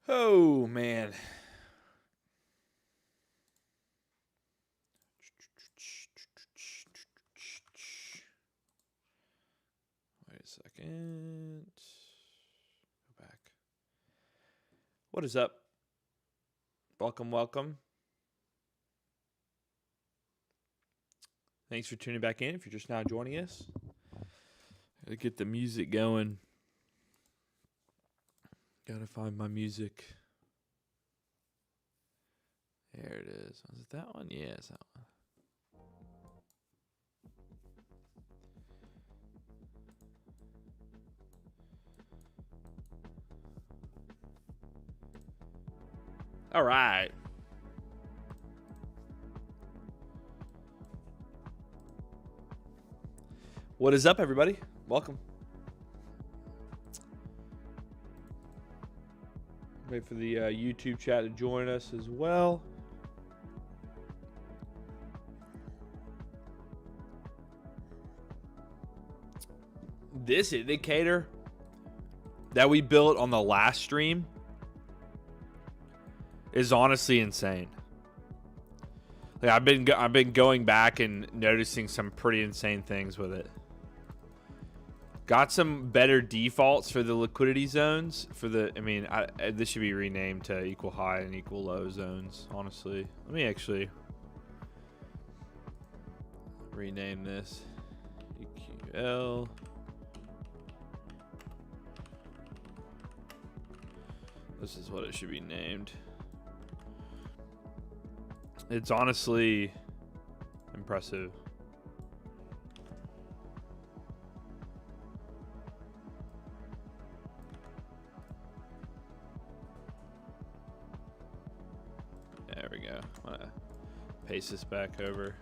Oh, man. Wait a second. Go back. What is up? Welcome, welcome. Thanks for tuning back in if you're just now joining us. Gotta get the music going. Gotta find my music. There it is. Was it that one? Yeah, it's that one. All right. What is up, everybody? Welcome. Wait for the YouTube chat to join us as well. This indicator that we built on the last stream is honestly insane. Like I've been going back and noticing some pretty insane things with it. Got some better defaults for the liquidity zones. This should be renamed to equal high and equal low zones. Honestly, let me actually rename this EQL. This is what it should be named. It's honestly impressive. There we go. I'm gonna paste this back over.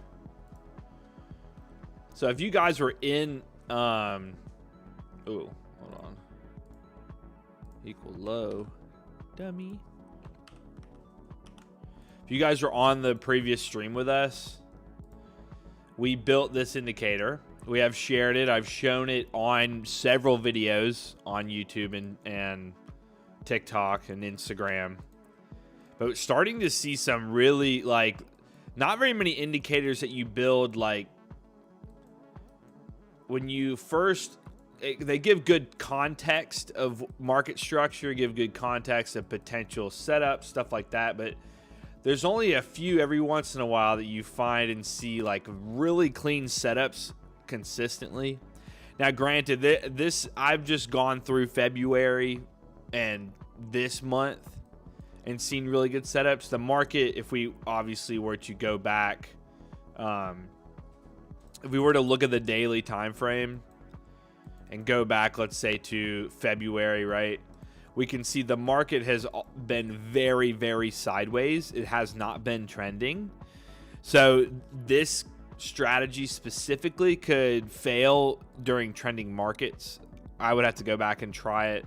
So if you guys were in, hold on. Equal low, dummy. If you guys were on the previous stream with us, we built this indicator. We have shared it. I've shown it on several videos on YouTube and TikTok and Instagram. But starting to see some really, like, not very many indicators that you build, like, when you first, they give good context of market structure, give good context of potential setup, stuff like that. But there's only a few every once in a while that you find and see like really clean setups consistently. Now, granted, this I've just gone through February and this month and seen really good setups. The market, if we obviously were to go back, if we were to look at the daily time frame and go back, let's say to February, right? We can see the market has been very, very sideways. It has not been trending. So this strategy specifically could fail during trending markets. I would have to go back and try it.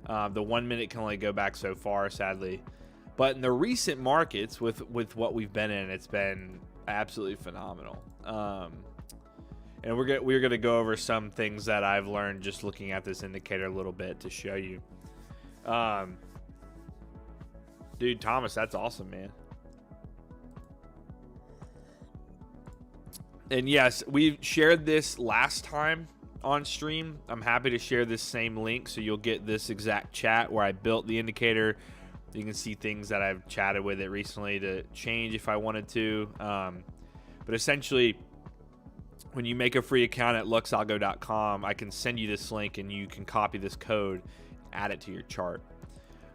The 1 minute can only go back so far, sadly. But in the recent markets, with what we've been in, it's been absolutely phenomenal. And we're gonna go over some things that I've learned just looking at this indicator a little bit to show you. Dude, Thomas, that's awesome, man. And yes, we shared this last time on stream. I'm happy to share this same link so you'll get this exact chat where I built the indicator. You can see things that I've chatted with it recently to change if I wanted to. But essentially, when you make a free account at luxalgo.com, I can send you this link and you can copy this code, add it to your chart.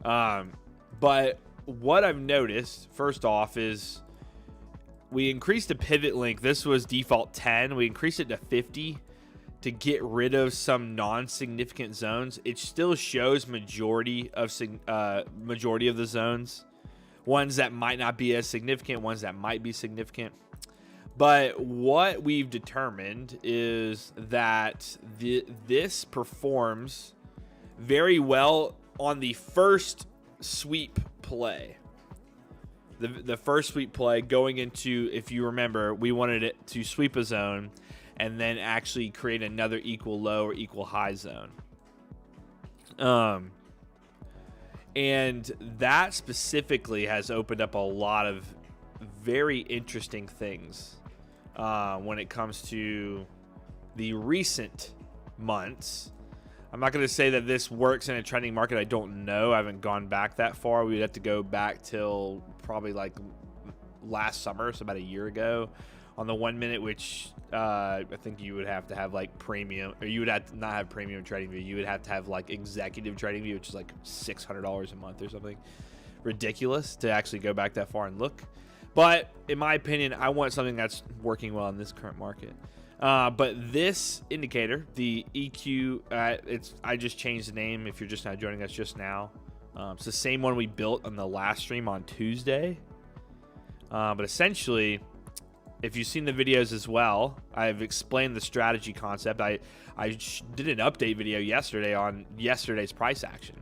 But what I've noticed, first off, is we increased the pivot link. This was default 10. We increased it to 50 to get rid of some non-significant zones. It still shows majority of the zones. Ones that might not be as significant, ones that might be significant. But what we've determined is that this performs very well on the first sweep play. The first sweep play going into, if you remember, we wanted it to sweep a zone and then actually create another equal low or equal high zone. And that specifically has opened up a lot of very interesting things when it comes to the recent months. I'm not going to say that this works in a trending market. I don't know. I haven't gone back that far. We would have to go back till probably like last summer, so about a year ago, on the 1 minute, which I think you would have to have like premium, or you would have to not have premium trading view. You would have to have like executive trading view, which is like $600 a month or something ridiculous to actually go back that far and look. But in my opinion, I want something that's working well in this current market. But this indicator, the EQ, I just changed the name if you're just now joining us just now. It's the same one we built on the last stream on Tuesday. But essentially, if you've seen the videos as well, I've explained the strategy concept. I did an update video yesterday on yesterday's price action.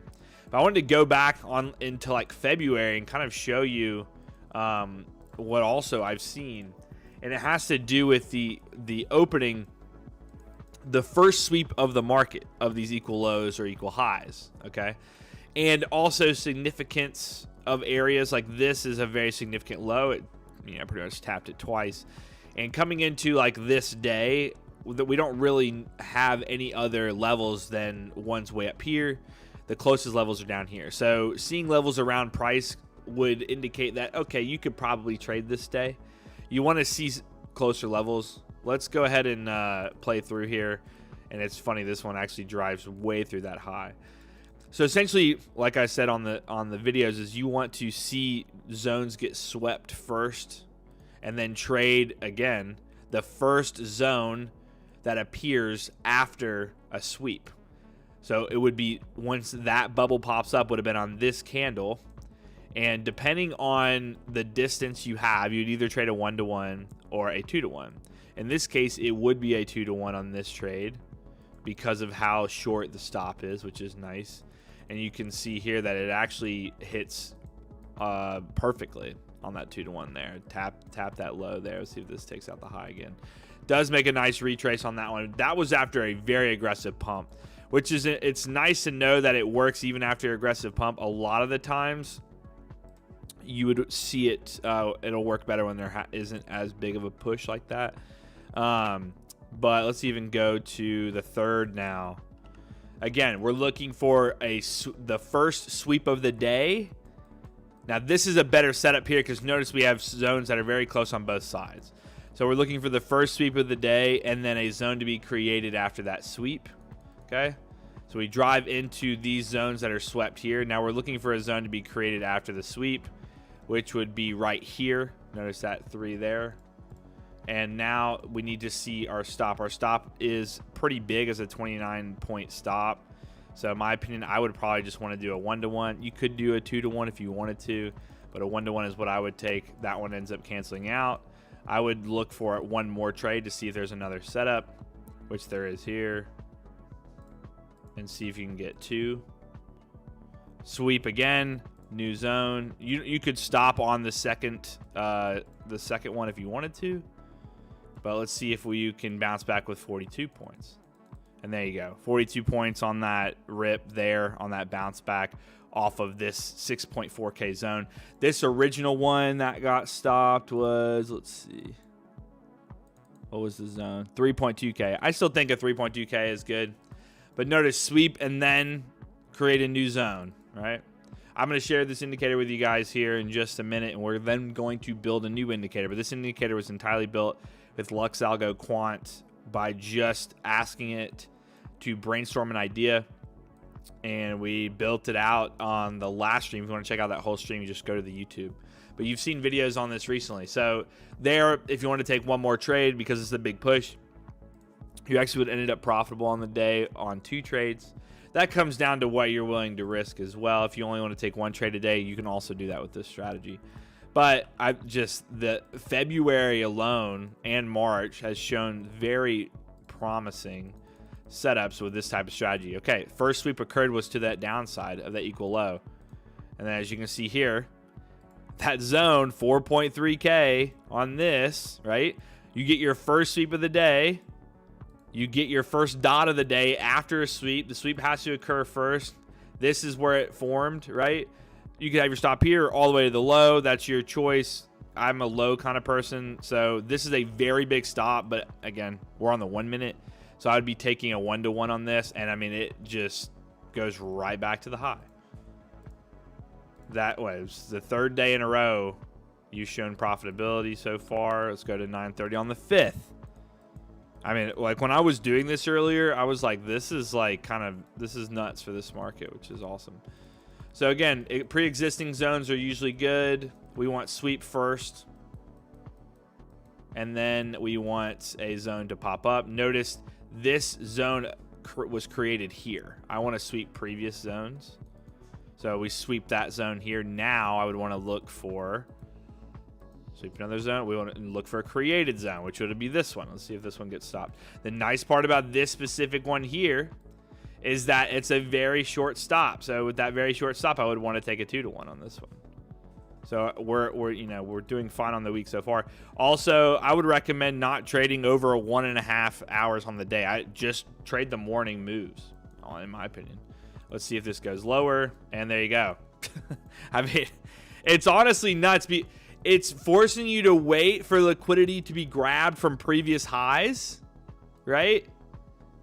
But I wanted to go back on into like February and kind of show you what also I've seen. And it has to do with the opening, the first sweep of the market of these equal lows or equal highs, okay? And also significance of areas like this is a very significant low. It, pretty much tapped it twice. And coming into like this day, that we don't really have any other levels than one's way up here. The closest levels are down here. So seeing levels around price would indicate that, okay, you could probably trade this day. You want to see closer levels. Let's go ahead and play through here. And it's funny, this one actually drives way through that high. So essentially, like I said on the videos, is you want to see zones get swept first and then trade again the first zone that appears after a sweep. So it would be, once that bubble pops up, would have been on this candle. And depending on the distance you have, you'd either trade a 1-to-1 or a 2-to-1. In this case, it would be a 2-to-1 on this trade because of how short the stop is, which is nice. And you can see here that it actually hits perfectly on that 2-to-1 there. Tap that low there. Let's see if this takes out the high again. Does make a nice retrace on that one. That was after a very aggressive pump, which is, it's nice to know that it works even after aggressive pump. A lot of the times you would see it, it'll work better when there isn't as big of a push like that. But let's even go to the third now. Again, we're looking for the first sweep of the day. Now, this is a better setup here because notice we have zones that are very close on both sides. So we're looking for the first sweep of the day and then a zone to be created after that sweep. Okay? So we drive into these zones that are swept here. Now we're looking for a zone to be created after the sweep, which would be right here. Notice that 3 there. And now we need to see our stop. Our stop is pretty big as a 29-point stop. So in my opinion, I would probably just want to do a 1-to-1. You could do a 2-to-1 if you wanted to, but a 1-to-1 is what I would take. That one ends up canceling out. I would look for one more trade to see if there's another setup, which there is here, and see if you can get 2. Sweep again, new zone. You could stop on the second one if you wanted to. But let's see if you can bounce back with 42 points. And there you go. 42 points on that rip there, on that bounce back off of this 6.4K zone. This original one that got stopped was, let's see, what was the zone? 3.2K. I still think a 3.2K is good. But notice sweep and then create a new zone, right? I'm going to share this indicator with you guys here in just a minute, and we're then going to build a new indicator. But this indicator was entirely built with Lux Algo Quant by just asking it to brainstorm an idea, and we built it out on the last stream. If you want to check out that whole stream, you just go to the YouTube. But you've seen videos on this recently. So there, if you want to take one more trade because it's a big push, you actually would ended up profitable on the day on 2 trades. That comes down to what you're willing to risk as well. If you only want to take 1 trade a day, you can also do that with this strategy. But the February alone and March has shown very promising setups with this type of strategy. Okay, first sweep occurred was to that downside of that equal low. And then as you can see here, that zone 4.3K on this, right? You get your first sweep of the day. You get your first dot of the day after a sweep. The sweep has to occur first. This is where it formed, right? You could have your stop here all the way to the low. That's your choice. I'm a low kind of person, so this is a very big stop, but again, we're on the 1 minute, so I'd be taking a 1-to-1 on this, and I mean, it just goes right back to the high. That was the third day in a row you've shown profitability so far. Let's go to 9:30 on the 5th. I mean, like when I was doing this earlier, I was like, this is like this is nuts for this market, which is awesome. So again, pre-existing zones are usually good. We want sweep first, and then we want a zone to pop up. Notice this zone was created here. I want to sweep previous zones. So we sweep that zone here. Now I would want to look for sweep another zone. We want to look for a created zone, which would be this one. Let's see if this one gets stopped. The nice part about this specific one here is that it's a very short stop. So with that very short stop, I would want to take a 2-to-1 on this one. So we're doing fine on the week so far. Also, I would recommend not trading over 1.5 hours on the day. I just trade the morning moves, in my opinion. Let's see if this goes lower, and there you go. I mean, it's honestly nuts. It's forcing you to wait for liquidity to be grabbed from previous highs, right?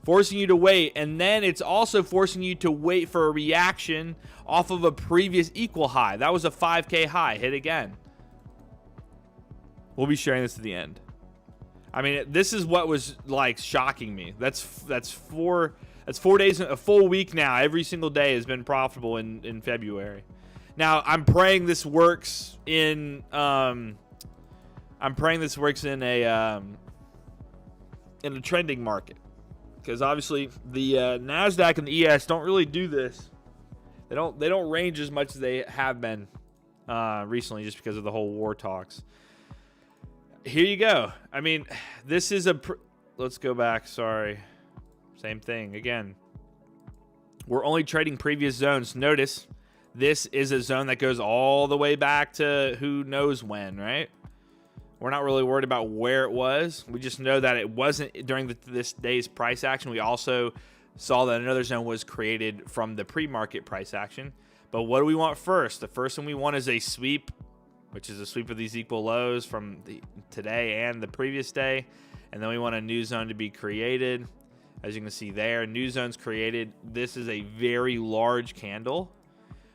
Forcing you to wait, and then it's also forcing you to wait for a reaction off of a previous equal high. That was a 5K high. Hit again. We'll be sharing this at the end. I mean, this is what was like shocking me. That's 4 days, a full week now. Every single day has been profitable in February. Now I'm praying this works in a trending market. Because obviously the NASDAQ and the ES don't really do this. They don't range as much as they have been recently, just because of the whole war talks. Here you go. I mean, this is let's go back. Sorry, same thing again. We're only trading previous zones. Notice this is a zone that goes all the way back to who knows when, right? We're not really worried about where it was. We just know that it wasn't during this day's price action. We also saw that another zone was created from the pre-market price action. But what do we want first? The first one we want is a sweep, which is a sweep of these equal lows from today and the previous day. And then we want a new zone to be created. As you can see there, new zones created. This is a very large candle.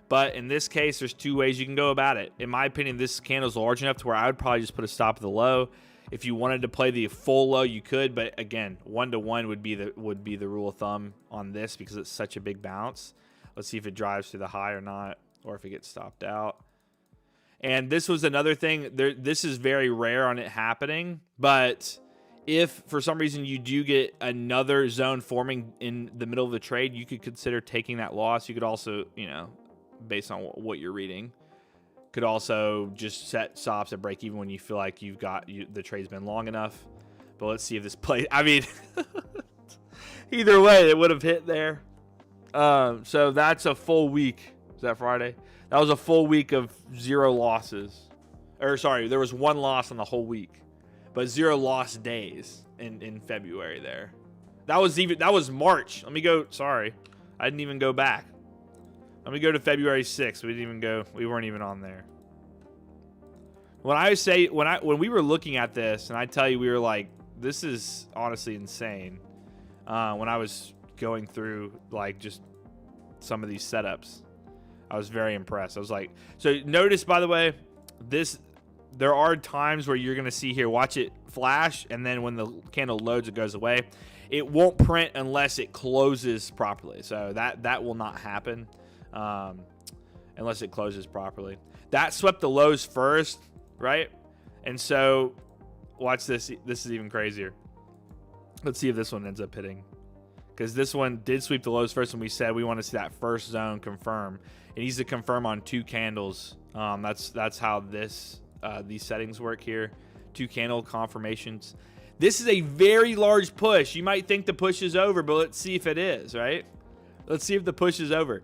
But in this case, there's 2 ways you can go about it. In my opinion, this candle is large enough to where I would probably just put a stop at the low. If you wanted to play the full low, you could. But again, 1-to-1 would be the rule of thumb on this because it's such a big bounce. Let's see if it drives to the high or not, or if it gets stopped out. And this was another thing. This is very rare on it happening. But if for some reason you do get another zone forming in the middle of the trade, you could consider taking that loss. You could also, based on what you're reading, could also just set stops at break even when you feel like the trade's been long enough. But let's see if this plays. I mean, either way, it would have hit there. So that's a full week. Is that Friday? That was a full week of 0 losses. Or sorry, there was 1 loss on the whole week, but 0 lost days in February there. That was March. Let me go. Sorry, I didn't even go back. Let me go to February 6th. We weren't even on there. When we were looking at this, and I tell you, we were like, this is honestly insane. When I was going through like just some of these setups, I was very impressed. I was like, so notice, by the way, there are times where you're going to see here, watch it flash, and then when the candle loads, it goes away. It won't print unless it closes properly. So that will not happen. Unless it closes properly. That swept the lows first, right? And so watch this. This is even crazier. Let's see if this one ends up hitting, because this one did sweep the lows first, and we said we want to see that first zone confirm. It needs to confirm on 2 candles. That's how these settings work here. 2 candle confirmations. This is a very large push. You might think the push is over, but let's see if it is, right? Let's see if the push is over.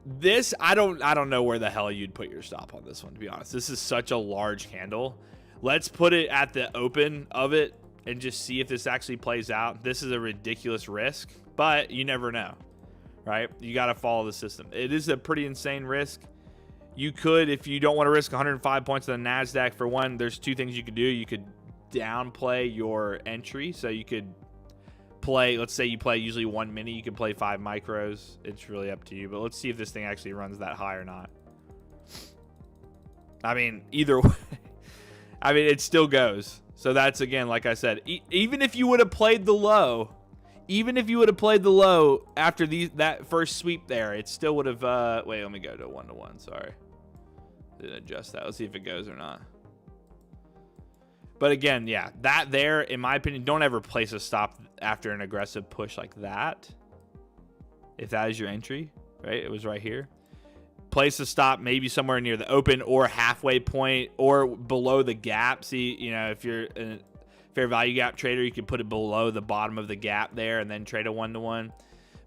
This, I don't know where the hell you'd put your stop on this one, to be honest. This is such a large candle. Let's put it at the open of it and just see if this actually plays out. This is a ridiculous risk, but you never know, right? You got to follow the system. It is a pretty insane risk. You could, if you don't want to risk 105 points on the NASDAQ, for one, there's two things you could do. You could downplay your entry. So you could play, let's say you play usually 1 mini, you can play 5 micros. It's really up to you. But let's see if this thing actually runs that high or not. I mean, either way, I mean, it still goes. So that's, again, like I said, even if you would have played the low, after that first sweep there, it still would have, wait, let me go to 1-to-1, sorry. Didn't adjust that. Let's see if it goes or not. But again, yeah, that there, in my opinion, don't ever place a stop after an aggressive push like that. If that is your entry, right? It was right here. Place a stop maybe somewhere near the open or halfway point or below the gap. See, you know, if you're a fair value gap trader, you can put it below the bottom of the gap there and then trade a 1-to-1.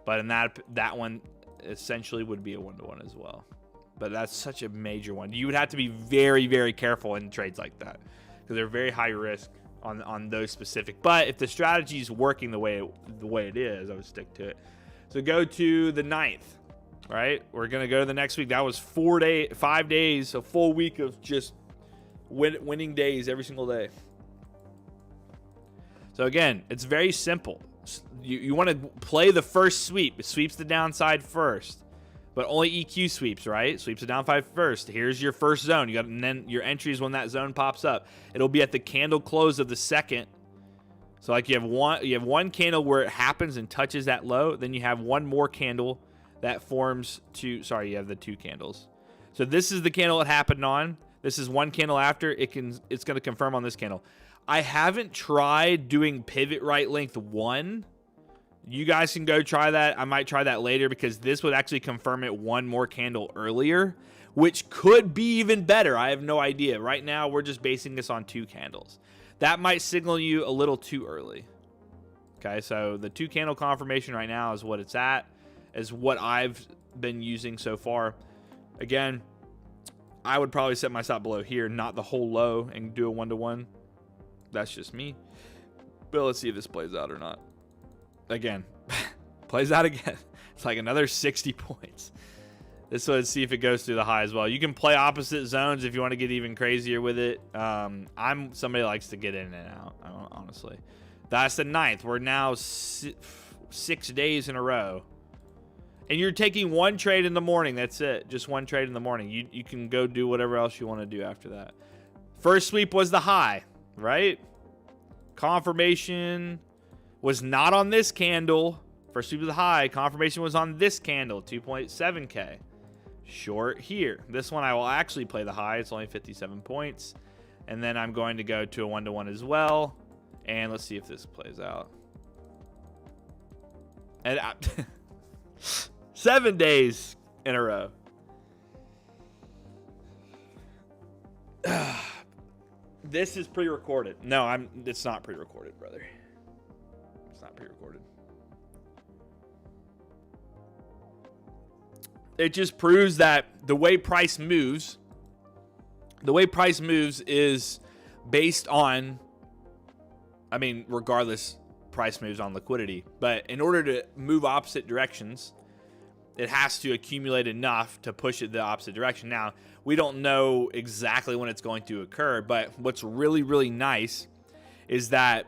But in that one essentially would be a 1-to-1 as well. But that's such a major one. You would have to be very, very careful in trades like that because they're very high risk on those specific. But if the strategy is working the way it is, I would stick to it. So go to the 9th, right? We're gonna go to the next week. That was 5 days, a full week of just winning days every single day. So again, it's very simple. You want to play the first sweep. It sweeps the downside first. But only EQ sweeps, right? Sweeps the downside first. Here's your first zone. You got, and then your entry is when that zone pops up. It'll be at the candle close of the second. So like you have one candle where it happens and touches that low. Then you have one more candle that forms two. Sorry, you have the 2 candles. So this is the candle it happened on. This is one candle after. It's going to confirm on this candle. I haven't tried doing pivot right length 1. You guys can go try that. I might try that later because this would actually confirm it one more candle earlier, which could be even better. I have no idea. Right now, we're just basing this on 2 candles. That might signal you a little too early. Okay, so the 2 candle confirmation right now is what it's at, is what I've been using so far. Again, I would probably set my stop below here, not the whole low, and do a 1-to-1. That's just me. But let's see if this plays out or not. Again, plays out again. It's like another 60 points. This would see if it goes through the high as well. You can play opposite zones if you want to get even crazier with it. I'm somebody that likes to get in and out, honestly. That's the 9th. We're now 6 days in a row. And you're taking 1 trade in the morning. That's it. Just 1 trade in the morning. You can go do whatever else you want to do after that. First sweep was the high, right? Confirmation was not on this candle. First sweep was the high. Confirmation was on this candle, 2.7K. Short here. This one I will actually play the high. It's only 57 points. And then I'm going to go to a 1-to-1 as well. And let's see if this plays out. And 7 days in a row. This is pre-recorded. No, it's not pre-recorded, brother. It's not pre-recorded. It just proves that the way price moves is based on, I mean, regardless, price moves on liquidity. But in order to move opposite directions, it has to accumulate enough to push it the opposite direction. Now, we don't know exactly when it's going to occur, but what's really, really nice is that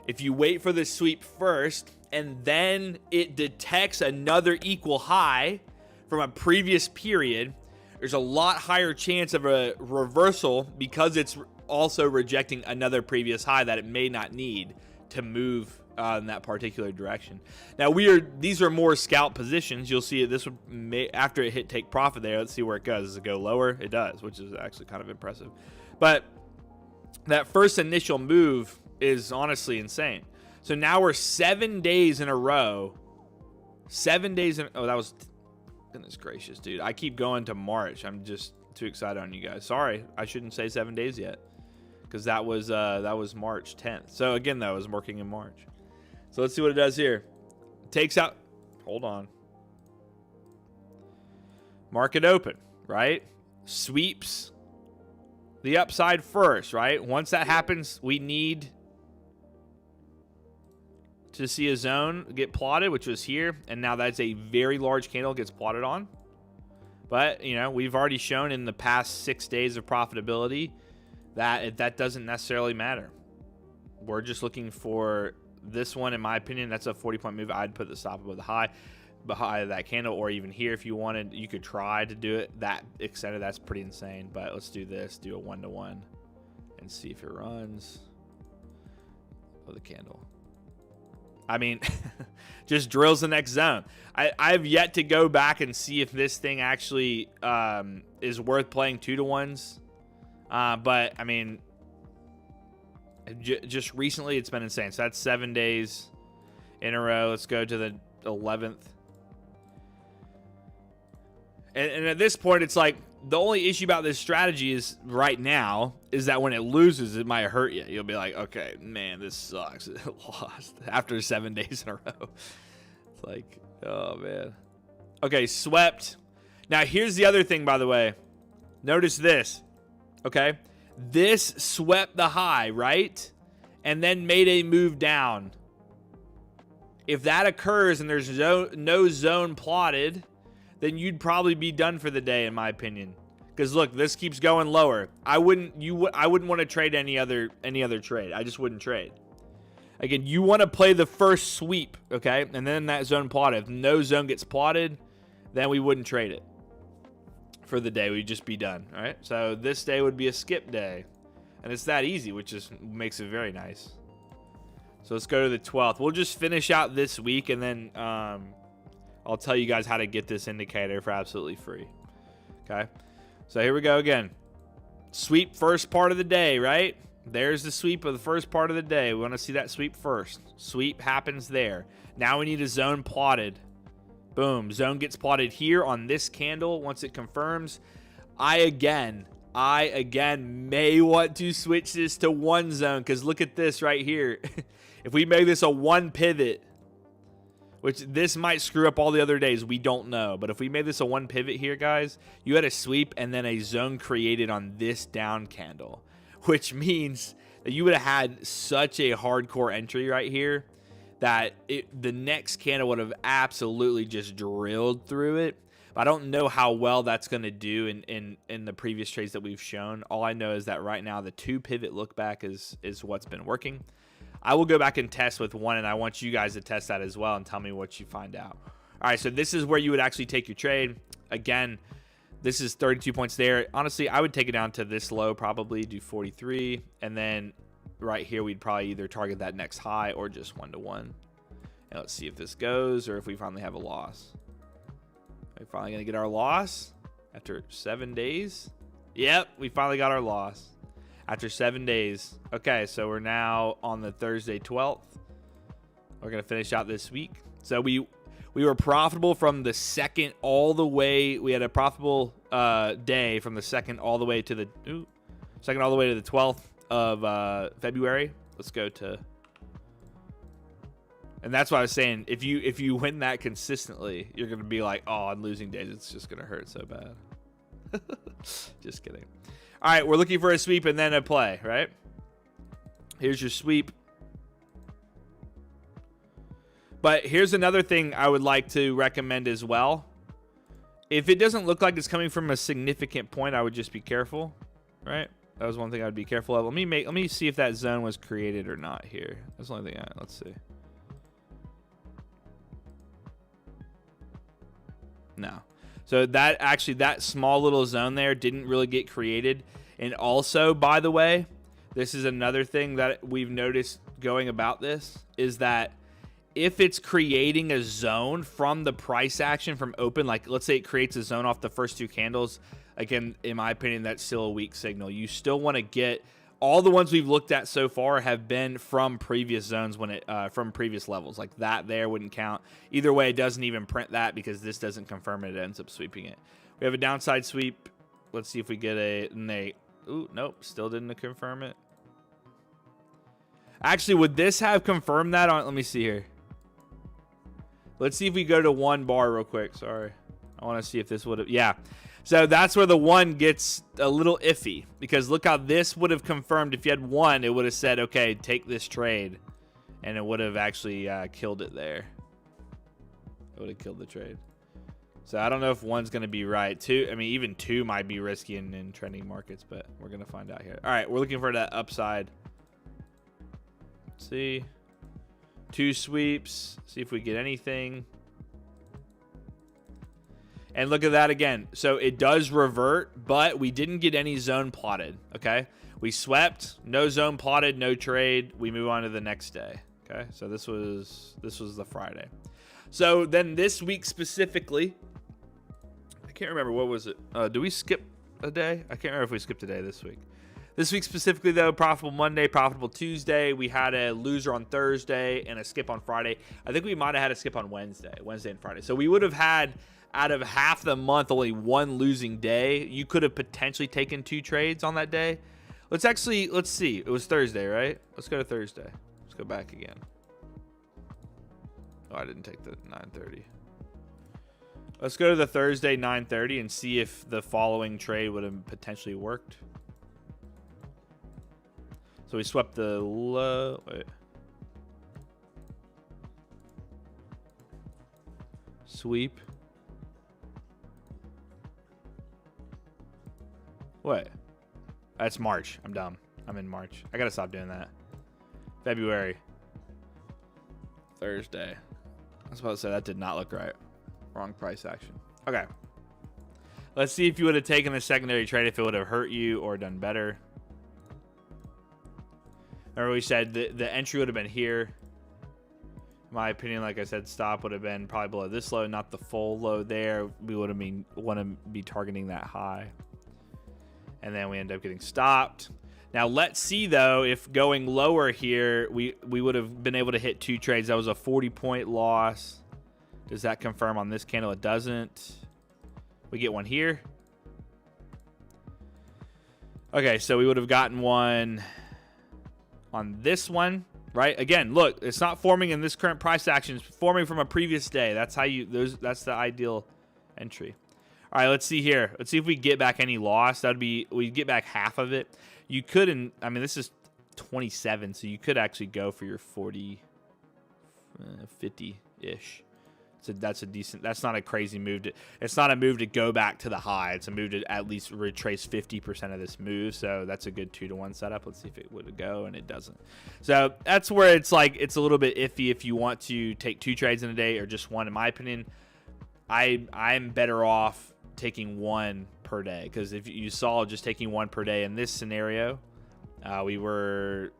if you wait for the sweep first and then it detects another equal high from a previous period, there's a lot higher chance of a reversal because it's also rejecting another previous high that it may not need to move in that particular direction. Now these are more scalp positions. You'll see this would after it hit take profit there. Let's see where it goes. Does it go lower? It does, which is actually kind of impressive. But that first initial move is honestly insane. So now we're 7 days in a row. 7 days in. Oh, that was. Goodness gracious, dude. I keep going to March. I'm just too excited on you guys. Sorry, I shouldn't say 7 days yet, because that was March 10th. So again, though, I was working in March. So let's see what it does here. Takes out. Hold on. Market open, right? Sweeps the upside first, right? Once that happens, we need to see a zone get plotted, which was here, and now that's a very large candle gets plotted on. But, you know, we've already shown in the past 6 days of profitability that that doesn't necessarily matter. We're just looking for this one, in my opinion. That's a 40-point move. I'd put the stop above the high behind that candle, or even here if you wanted. You could try to do it that extended. That's pretty insane. But let's do this. Do a 1-to-1 and see if it runs. Oh, the candle. I mean, just drills the next zone. I've yet to go back and see if this thing actually is worth playing 2-to-1s. But, I mean, just recently it's been insane. So that's 7 days in a row. Let's go to the 11th. And at this point, it's like the only issue about this strategy is right now is that when it loses, it might hurt you. You'll be like, okay, man, this sucks. It lost after 7 days in a row. It's like, oh, man. Okay, swept. Now, here's the other thing, by the way. Notice this, okay? This swept the high, right? And then made a move down. If that occurs and there's no zone plotted, then you'd probably be done for the day, in my opinion. Because look, this keeps going lower. I wouldn't want to trade any other trade. I just wouldn't trade. Again, you want to play the first sweep, okay? And then that zone plotted. If no zone gets plotted, then we wouldn't trade it for the day. We'd just be done, all right? So this day would be a skip day. And it's that easy, which just makes it very nice. So let's go to the 12th. We'll just finish out this week, and then I'll tell you guys how to get this indicator for absolutely free. Okay, so here we go again. Sweep first part of the day, right? There's the sweep of the first part of the day. We want to see that sweep first. Sweep happens there. Now we need a zone plotted. Boom, zone gets plotted here on this candle. Once it confirms, I again may want to switch this to one zone, because look at this right here. If we make this a one pivot, which this might screw up all the other days, we don't know. But if we made this a one pivot here, guys, you had a sweep and then a zone created on this down candle, which means that you would have had such a hardcore entry right here that the next candle would have absolutely just drilled through it. But I don't know how well that's going to do in the previous trades that we've shown. All I know is that right now the 2 pivot look back is what's been working. I will go back and test with one, and I want you guys to test that as well and tell me what you find out. All right, so this is where you would actually take your trade. Again, this is 32 points there. Honestly, I would take it down to this low, probably do 43, and then right here we'd probably either target that next high or just 1-to-1. And let's see if this goes or if we finally have a loss. Are we finally going to get our loss after 7 days? Yep, we finally got our loss. After 7 days. Okay, so we're now on the Thursday 12th. We're going to finish out this week. So we were profitable from the 2nd all the way. We had a profitable day from the 2nd all the way to the 2nd all the way to the 12th of February. Let's go to. And that's what I was saying. If you win that consistently, you're going to be like, oh, on losing days, it's just going to hurt so bad. Just kidding. All right, we're looking for a sweep and then a play, right? Here's your sweep. But here's another thing I would like to recommend as well. If it doesn't look like it's coming from a significant point, I would just be careful, right? That was one thing I would be careful of. Let me see if that zone was created or not here. That's the only thing. Let's see. No. So that small little zone there didn't really get created. And also, by the way, this is another thing that we've noticed going about this is that if it's creating a zone from the price action from open, like let's say it creates a zone off the first 2 candles, again, in my opinion, that's still a weak signal. You still want to get all the ones we've looked at so far have been from previous zones when it from previous levels. Like that there wouldn't count. Either way, it doesn't even print that because this doesn't confirm it. It ends up sweeping it. We have a downside sweep. Let's see if we get a ooh, nope, still didn't confirm it. Actually, would this have confirmed that on? Let me see here. Let's see if we go to 1 bar real quick. Sorry, I want to see if this would have. Yeah. So that's where the 1 gets a little iffy, because look how this would have confirmed. If you had 1, it would have said, okay, take this trade. and it would have actually killed it there. It would have killed the trade. So I don't know if one's going to be right. Two, I mean, even two might be risky in trending markets, but we're going to find out here. All right, we're looking for that upside. Let's see. 2 sweeps. See if we get anything. And look at that again. So it does revert, but we didn't get any zone plotted, okay? We swept, no zone plotted, no trade. We move on to the next day, okay? So this was the Friday. So then this week specifically, I can't remember, what was it? Do we skip a day? I can't remember if we skipped a day this week. This week specifically, though, profitable Monday, profitable Tuesday. We had a loser on Thursday and a skip on Friday. I think we might have had a skip on Wednesday and Friday. So we would have had, out of half the month, only one losing day. You could have potentially taken 2 trades on that day. Let's see. It was Thursday, right? Let's go to Thursday. Let's go back again. Oh, I didn't take the 9:30. Let's go to the Thursday 9:30 and see if the following trade would have potentially worked. So we swept the low. Wait. Sweep. What? That's March. I'm dumb. I'm in March. I gotta stop doing that. February. Thursday. I was about to say that did not look right. Wrong price action. Okay. Let's see if you would have taken the secondary trade, if it would have hurt you or done better. Remember we said the entry would have been here. In my opinion, like I said, stop would have been probably below this low, not the full low there. We would have want to be targeting that high. And then we end up getting stopped. Now let's see though, if going lower here, we would have been able to hit 2 trades. That was a 40-point loss. Does that confirm on this candle? It doesn't. We get one here. Okay, so we would have gotten one on this one, right? Again, look, it's not forming in this current price action. It's forming from a previous day. That's how that's the ideal entry. All right, let's see here. Let's see if we get back any loss. That'd be, we get back half of it. You could, I mean, this is 27, so you could actually go for your 40, 50-ish. So that's a decent, that's not a crazy move. It's not a move to go back to the high. It's a move to at least retrace 50% of this move. So that's a good 2-to-1 setup. Let's see if it would go, and it doesn't. So that's where it's like, it's a little bit iffy if you want to take 2 trades in a day or just one. In my opinion, I'm better off taking 1 per day, because if you saw just taking 1 per day in this scenario, we were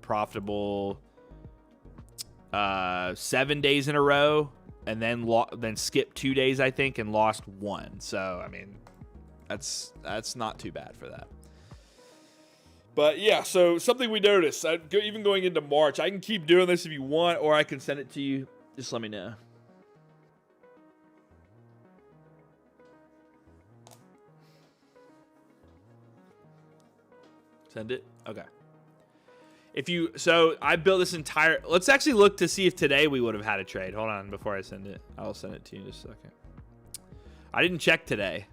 profitable 7 days in a row, and then skipped 2 days, I think, and lost 1. So I mean, that's not too bad for that. But yeah, so something we noticed, even going into March, I can keep doing this if you want, or I can send it to you. Just let me know. Send it? Okay. So I built this entire, let's actually look to see if today we would have had a trade. Hold on, before I send it. I'll send it to you in just a second. I didn't check today.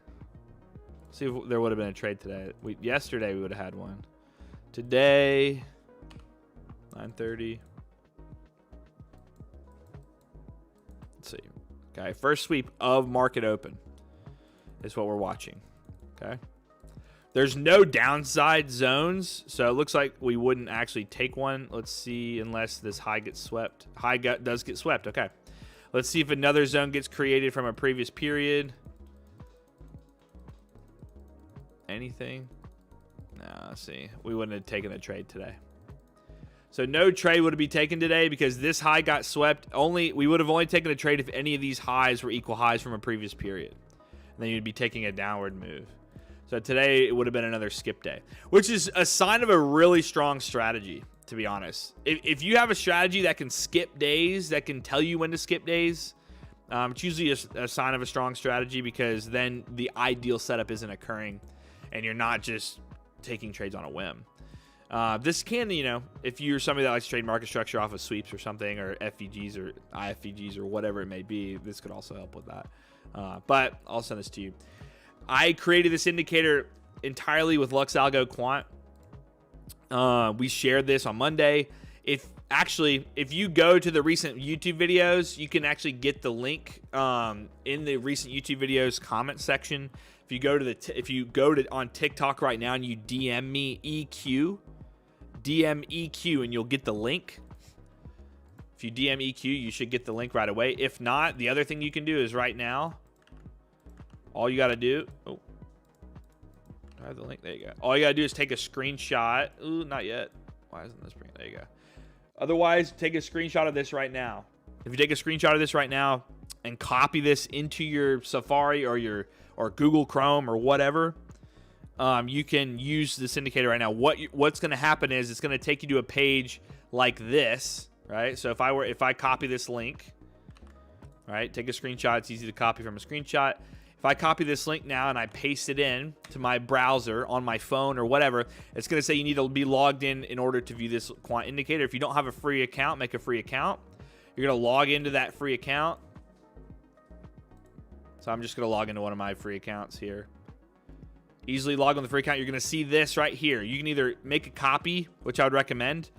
See if there would have been a trade today. Yesterday we would have had one. Today, 9:30. Let's see. Okay, first sweep of market open is what we're watching. Okay. There's no downside zones, so it looks like we wouldn't actually take one. Let's see, unless this high gets swept. High does get swept. Okay. Let's see if another zone gets created from a previous period. Anything? No, let's see. We wouldn't have taken a trade today. So no trade would be taken today because this high got swept. We would have only taken a trade if any of these highs were equal highs from a previous period. And then you'd be taking a downward move. So today it would have been another skip day, which is a sign of a really strong strategy, to be honest. If you have a strategy that can skip days, that can tell you when to skip days, it's usually a sign of a strong strategy, because then the ideal setup isn't occurring and you're not just taking trades on a whim. This can, if you're somebody that likes to trade market structure off of sweeps or something, or FVGs or IFVGs or whatever it may be, this could also help with that. But I'll send this to you. I created this indicator entirely with LuxAlgo Quant. We shared this on Monday. If actually, if you go to the recent YouTube videos, you can actually get the link in the recent YouTube videos comment section. If you go to on TikTok right now and you DM me DM EQ, and you'll get the link. If you DM EQ, you should get the link right away. If not, the other thing you can do is right now, all you got to do, oh, I have the link. There you go. All you got to do is take a screenshot. Ooh, not yet. Why isn't this bringing? There you go. Otherwise, take a screenshot of this right now. If you take a screenshot of this right now and copy this into your Safari or Google Chrome or whatever, you can use this indicator right now. What's going to happen is it's going to take you to a page like this, right? So if I copy this link, right, take a screenshot. It's easy to copy from a screenshot. If I copy this link now and I paste it in to my browser on my phone or whatever, it's going to say you need to be logged in order to view this quant indicator. If you don't have a free account, make a free account. You're going to log into that free account. So I'm just going to log into one of my free accounts here. Easily log on the free account. You're going to see this right here. You can either make a copy, which I would recommend.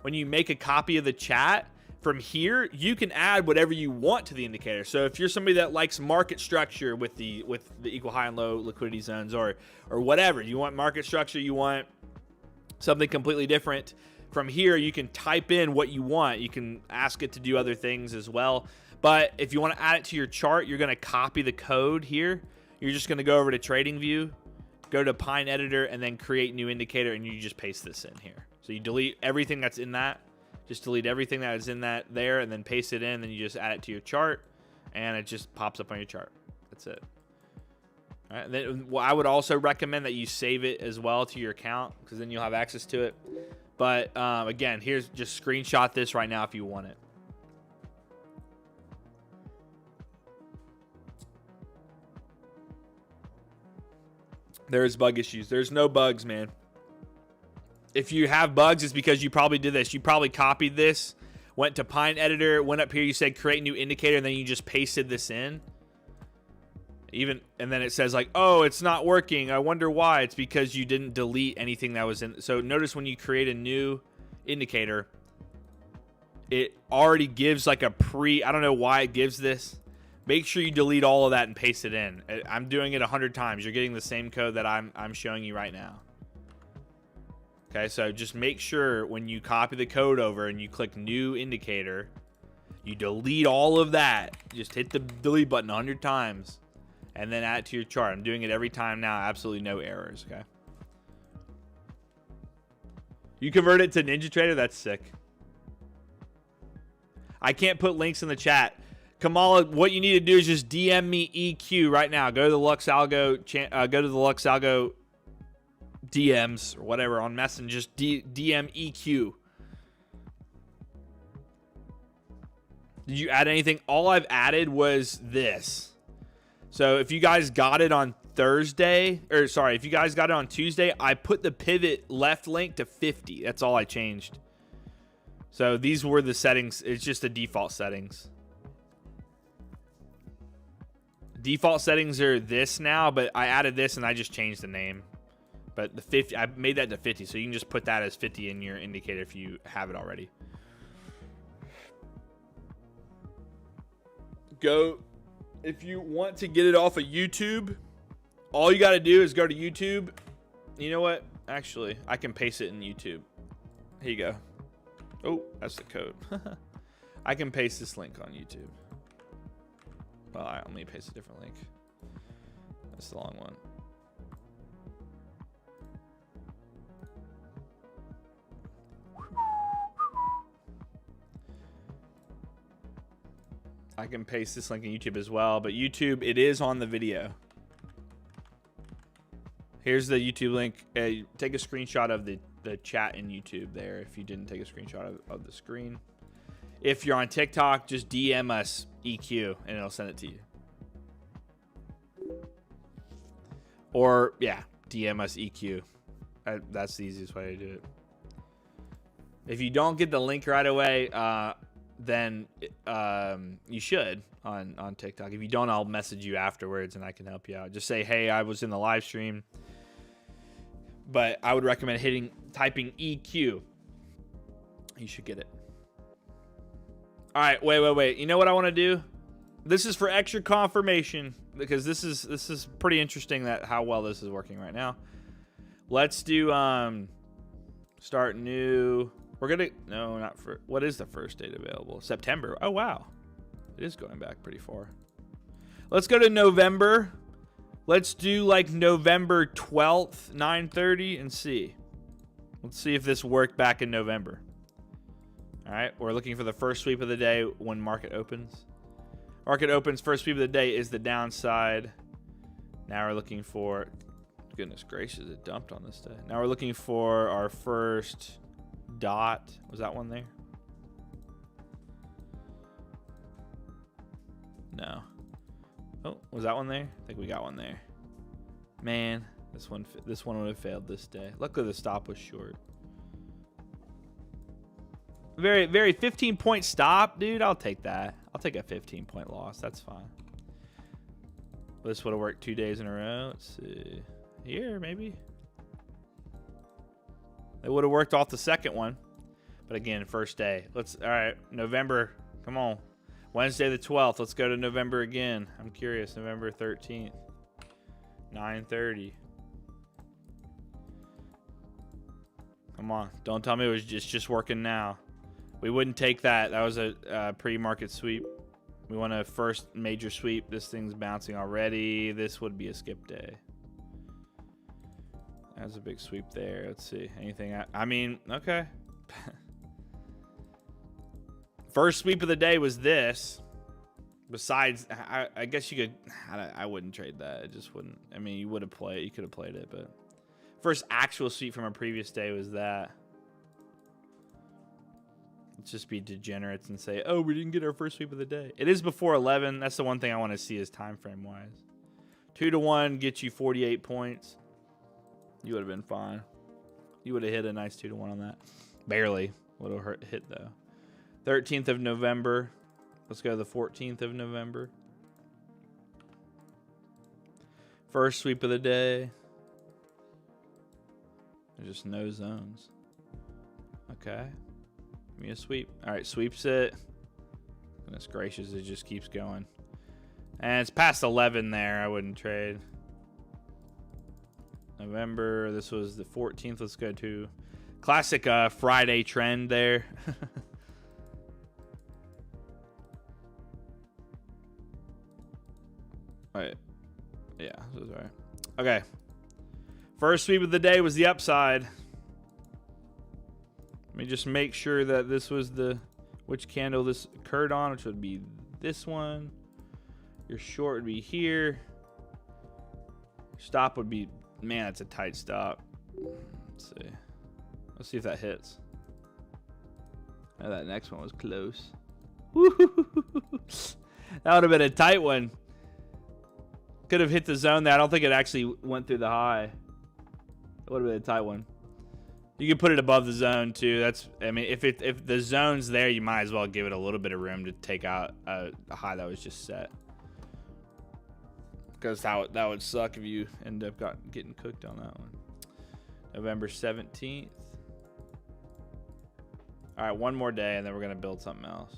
When you make a copy of the chat, from here, you can add whatever you want to the indicator. So if you're somebody that likes market structure with the equal high and low liquidity zones or whatever, you want market structure, you want something completely different, from here you can type in what you want. You can ask it to do other things as well. But if you want to add it to your chart, you're going to copy the code here. You're just going to go over to TradingView, go to Pine Editor, and then create new indicator, and you just paste this in here. So you delete everything that's in that. Just delete everything that is in that there and then paste it in. Then you just add it to your chart and it just pops up on your chart. That's it. All right. Then I would also recommend that you save it as well to your account because then you'll have access to it. But again, here's just screenshot this right now if you want it. There's bug issues. There's no bugs, man. If you have bugs, it's because you probably did this. You probably copied this, went to Pine Editor, went up here, you said create new indicator, and then you just pasted this in. And then it says like, oh, it's not working. I wonder why. It's because you didn't delete anything that was in. So notice when you create a new indicator, it already gives like a I don't know why it gives this. Make sure you delete all of that and paste it in. I'm doing it 100 times. You're getting the same code that I'm showing you right now. Okay, so just make sure when you copy the code over and you click new indicator, you delete all of that. Just hit the delete button 100 times and then add it to your chart. I'm doing it every time now. Absolutely no errors, okay? You convert it to NinjaTrader? That's sick. I can't put links in the chat. Kamala, what you need to do is just DM me EQ right now. Go to the Lux Algo, DMs or whatever on Messenger, just DM EQ. Did you add anything? All I've added was this. So if you guys got it on if you guys got it on Tuesday, I put the pivot left link to 50. That's all I changed. So these were the settings. It's just the default settings. Default settings are this now, but I added this and I just changed the name. But the 50, I made that to 50, so you can just put that as 50 in your indicator if you have it already. If you want to get it off of YouTube, all you got to do is go to YouTube. You know what? Actually, I can paste it in YouTube. Here you go. Oh, that's the code. I can paste this link on YouTube. Well, let me paste a different link. That's the long one. I can paste this link in YouTube as well, but YouTube, it is on the video. Here's the YouTube link. Take a screenshot of the chat in YouTube there if you didn't take a screenshot of the screen. If you're on TikTok, just DM us EQ and it'll send it to you. Or, yeah, DM us EQ. That's the easiest way to do it. If you don't get the link right away, then you should on TikTok. If you don't, I'll message you afterwards and I can help you out. Just say, hey, I was in the live stream. But I would recommend typing EQ. You should get it. All right, wait. You know what I want to do? This is for extra confirmation because this is pretty interesting that how well this is working right now. Let's do start new. We're gonna no, not for what is the first date available? September. Oh wow, it is going back pretty far. Let's go to November. Let's do like November 12th, 9:30, and see. Let's see if this worked back in November. All right, we're looking for the first sweep of the day when market opens. Market opens, first sweep of the day is the downside. Now we're looking for, goodness gracious, it dumped on this day. Now we're looking for our first dot. Was that one there? No. Oh, was that one there? I think we got one there. Man, this one would have failed this day. Luckily the stop was short. Very 15-point stop, dude. I'll take that. I'll take a 15-point loss. That's fine. This would have worked 2 days in a row. Let's see. Here, maybe. It would have worked off the second one. But again, first day. All right, November. Come on. Wednesday the 12th. Let's go to November again. I'm curious. November 13th. 9:30. Come on. Don't tell me it was just working now. We wouldn't take that. That was a pre-market sweep. We want a first major sweep. This thing's bouncing already. This would be a skip day. That's a big sweep there. Let's see. Anything? I mean, okay. First sweep of the day was this. Besides, I guess you could. I wouldn't trade that. It just wouldn't. I mean, you would have played. You could have played it, but first actual sweep from a previous day was that. Let's just be degenerates and say, oh, we didn't get our first sweep of the day. It is before 11. That's the one thing I want to see is time frame wise. 2-to-1 gets you 48 points. You would have been fine. You would have hit a nice 2-to-1 on that. Barely. Would have hit though. 13th of November. Let's go to the 14th of November. First sweep of the day. There's just no zones. Okay. Give me a sweep. All right, sweeps it. Goodness gracious, it just keeps going. And it's past 11 there. I wouldn't trade. November. This was the 14th. Let's go to classic Friday trend there. All right. Yeah, this was all right. Okay. First sweep of the day was the upside. Let me just make sure that this was which candle this occurred on, which would be this one. Your short would be here. Stop would be, man, that's a tight stop. Let's see. Let's see if that hits. Oh, that next one was close. That would have been a tight one. Could have hit the zone there. I don't think it actually went through the high. It would have been a tight one. You can put it above the zone too. That's, I mean, if the zone's there, you might as well give it a little bit of room to take out a high that was just set. Because that would suck if you end up getting cooked on that one. November 17th. All right, one more day, and then we're gonna build something else.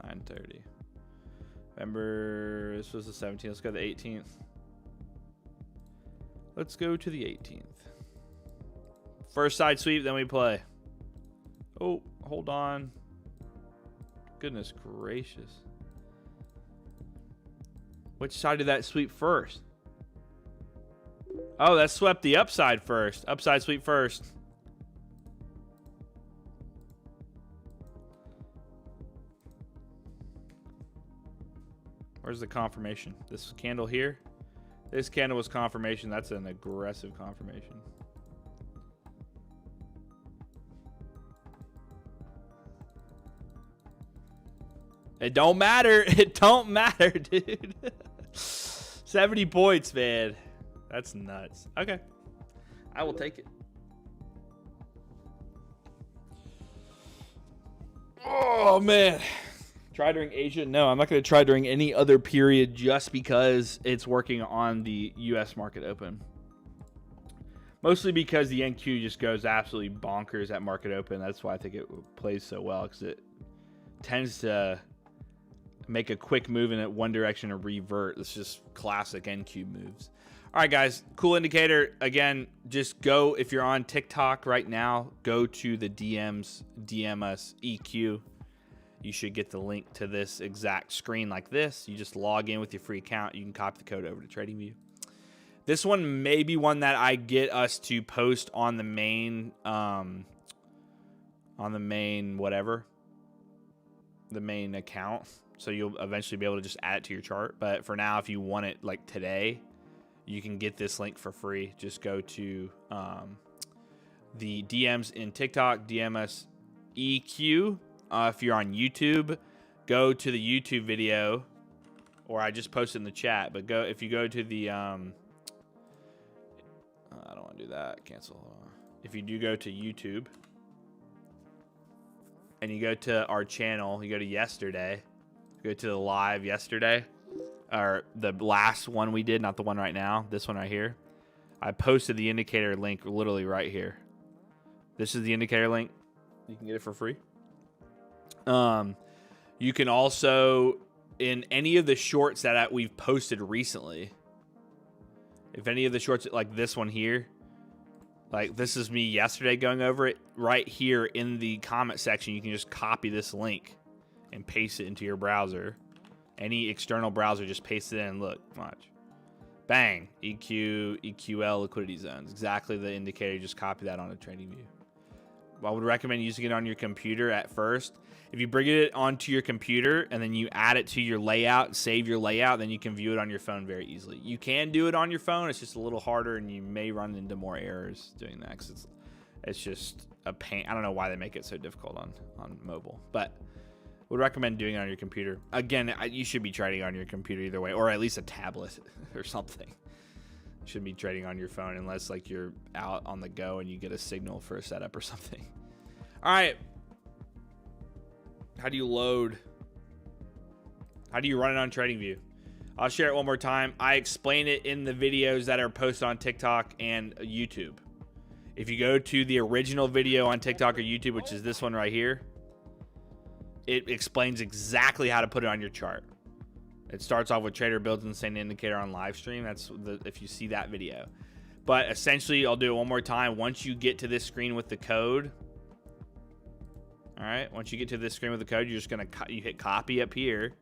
9:30. November. This was the 17th. Let's go to the 18th. Let's go to the 18th. First side sweep, then we play. Oh, hold on. Goodness gracious. Which side did that sweep first? Oh, that swept the upside first. Upside sweep first. Where's the confirmation? This candle here? This candle was confirmation. That's an aggressive confirmation. It don't matter. It don't matter, dude. 70 points, man. That's nuts. Okay. I will take it. Oh, man. Try during Asia? No, I'm not going to try during any other period just because it's working on the U.S. market open. Mostly because the NQ just goes absolutely bonkers at market open. That's why I think it plays so well, because it tends to make a quick move in one direction and revert. It's just classic NQ moves. All right, guys, cool indicator. Again, just go, if you're on TikTok right now, go to the DMs, DM us EQ. You should get the link to this exact screen like this. You just log in with your free account. You can copy the code over to TradingView. This one may be one that I get us to post on the main, whatever, the main account. So you'll eventually be able to just add it to your chart. But for now, if you want it like today, you can get this link for free. Just go to the DMs in TikTok, DM us EQ. If you're on YouTube, go to the YouTube video, or I just posted in the chat. But if you go to the I don't want to do that. Cancel. If you do go to YouTube and you go to our channel, you go to yesterday, go to the live yesterday, or the last one we did, not the one right now, this one right here. I posted the indicator link literally right here. This is the indicator link. You can get it for free. You can also, in any of the shorts that we've posted recently, if any of the shorts, like this one here, like this is me yesterday going over it, right here in the comment section, you can just copy this link and paste it into your browser. Any external browser, just paste it in. Look, watch. Bang. EQ, EQL, liquidity zones. Exactly the indicator. Just copy that on a TradingView. I would recommend using it on your computer at first. If you bring it onto your computer and then you add it to your layout, save your layout, then you can view it on your phone very easily. You can do it on your phone. It's just a little harder, and you may run into more errors doing that, because it's just a pain. I don't know why they make it so difficult on mobile, but would recommend doing it on your computer. Again, you should be trading on your computer either way, or at least a tablet or something. You shouldn't be trading on your phone unless like you're out on the go and you get a signal for a setup or something. All right. How do you load? How do you run it on TradingView? I'll share it one more time. I explain it in the videos that are posted on TikTok and YouTube. If you go to the original video on TikTok or YouTube, which is this one right here, it explains exactly how to put it on your chart. It starts off with trader builds insane indicator on live stream. That's if you see that video. But essentially, I'll do it one more time. Once you get to this screen with the code, all right, once you get to this screen with the code, you're just going to you hit copy up here,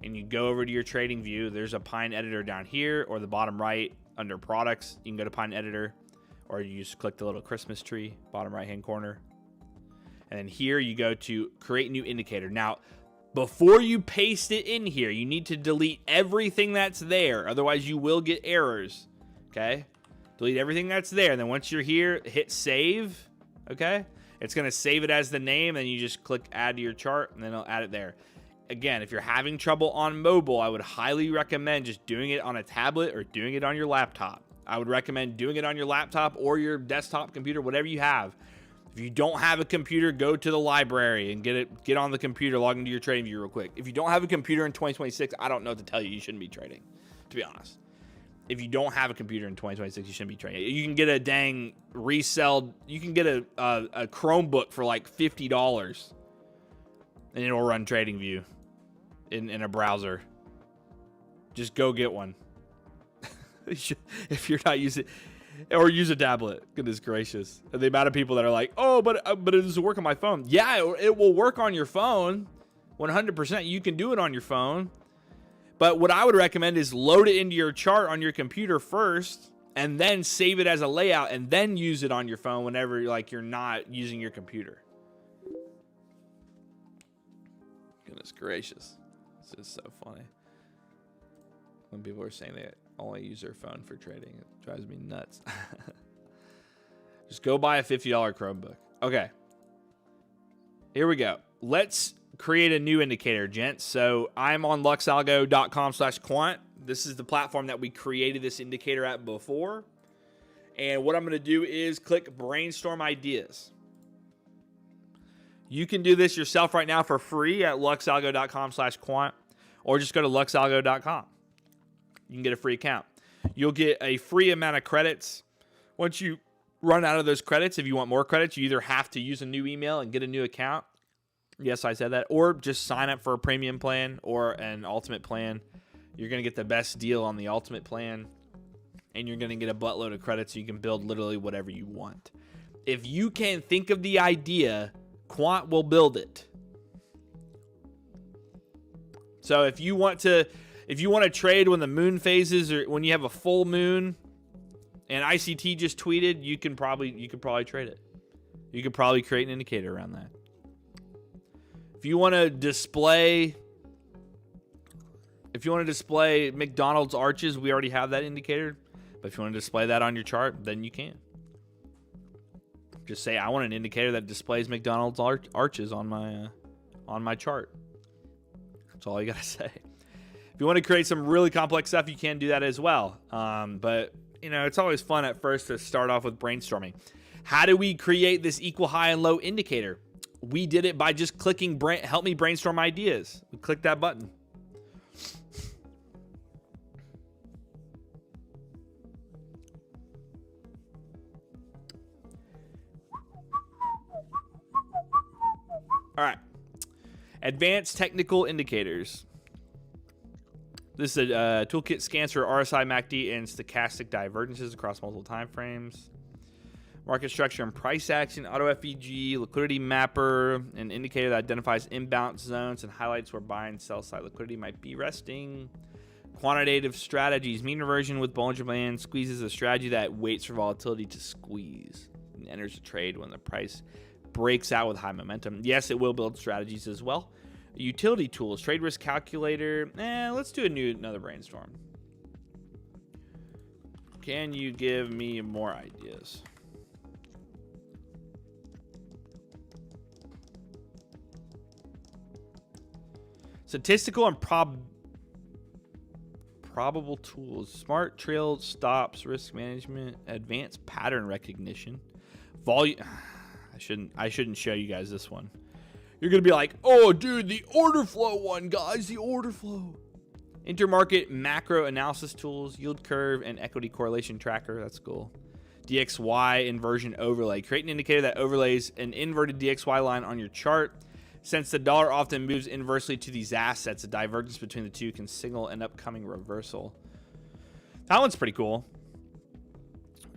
and you go over to your trading view. There's a Pine editor down here, or the bottom right under products. You can go to Pine editor, or you just click the little Christmas tree, bottom right hand corner. And then here you go to create new indicator. Now, before you paste it in here, you need to delete everything that's there. Otherwise, you will get errors. Okay? Delete everything that's there. And then once you're here, hit save. Okay? It's going to save it as the name, and you just click add to your chart, and then it'll add it there. Again, if you're having trouble on mobile, I would highly recommend just doing it on a tablet or doing it on your laptop. I would recommend doing it on your laptop or your desktop computer, whatever you have. If you don't have a computer, go to the library and get on the computer, log into your trading view real quick. If you don't have a computer in 2026, I don't know what to tell you. You shouldn't be trading, to be honest. If you don't have a computer in 2026, you shouldn't be trading. You can get a dang resell. You can get a Chromebook for like $50, and it'll run TradingView in a browser. Just go get one. If you're not using, or use a tablet. Goodness gracious. And the amount of people that are like, oh, but it doesn't work on my phone. Yeah, it will work on your phone. 100%. You can do it on your phone. But what I would recommend is load it into your chart on your computer first, and then save it as a layout, and then use it on your phone whenever you're not using your computer. Goodness gracious. This is so funny. When people are saying they only use their phone for trading, it drives me nuts. Just go buy a $50 Chromebook. Okay. Here we go. Let's create a new indicator, gents. So I'm on luxalgo.com/quant. This is the platform that we created this indicator at before. And what I'm going to do is click brainstorm ideas. You can do this yourself right now for free at luxalgo.com/quant, or just go to luxalgo.com. You can get a free account. You'll get a free amount of credits Once you run out of those credits, if you want more credits, you either have to use a new email and get a new account. Yes, I said that. Or just sign up for a premium plan or an ultimate plan. You're going to get the best deal on the ultimate plan. And you're going to get a buttload of credits so you can build literally whatever you want. If you can think of the idea, Quant will build it. So if you want to trade when the moon phases or when you have a full moon, and ICT just tweeted, you could probably trade it. You could probably create an indicator around that. If you want to display McDonald's arches, we already have that indicator. But if you want to display that on your chart, then you can. Just say, I want an indicator that displays McDonald's arches on my chart. That's all you gotta say. If you want to create some really complex stuff, you can do that as well. But you know, it's always fun at first to start off with brainstorming. How do we create this equal high and low indicator? We did it by just clicking help me brainstorm ideas. We click that button. All right. Advanced technical indicators. This is a toolkit scans for RSI, MACD, and stochastic divergences across multiple time frames. Market structure and price action, auto FEG, liquidity mapper, an indicator that identifies imbalance zones and highlights where buy and sell side liquidity might be resting. Quantitative strategies, mean reversion with Bollinger Band squeezes a strategy that waits for volatility to squeeze and enters a trade when the price breaks out with high momentum. Yes, it will build strategies as well. Utility tools, trade risk calculator. Let's do another brainstorm. Can you give me more ideas? Statistical and probable tools. Smart trail stops, risk management, advanced pattern recognition. Volume. I shouldn't show you guys this one. You're going to be like, oh, dude, the order flow one, guys, the order flow. Intermarket macro analysis tools, yield curve, and equity correlation tracker. That's cool. DXY inversion overlay. Create an indicator that overlays an inverted DXY line on your chart. Since the dollar often moves inversely to these assets, a divergence between the two can signal an upcoming reversal. That one's pretty cool.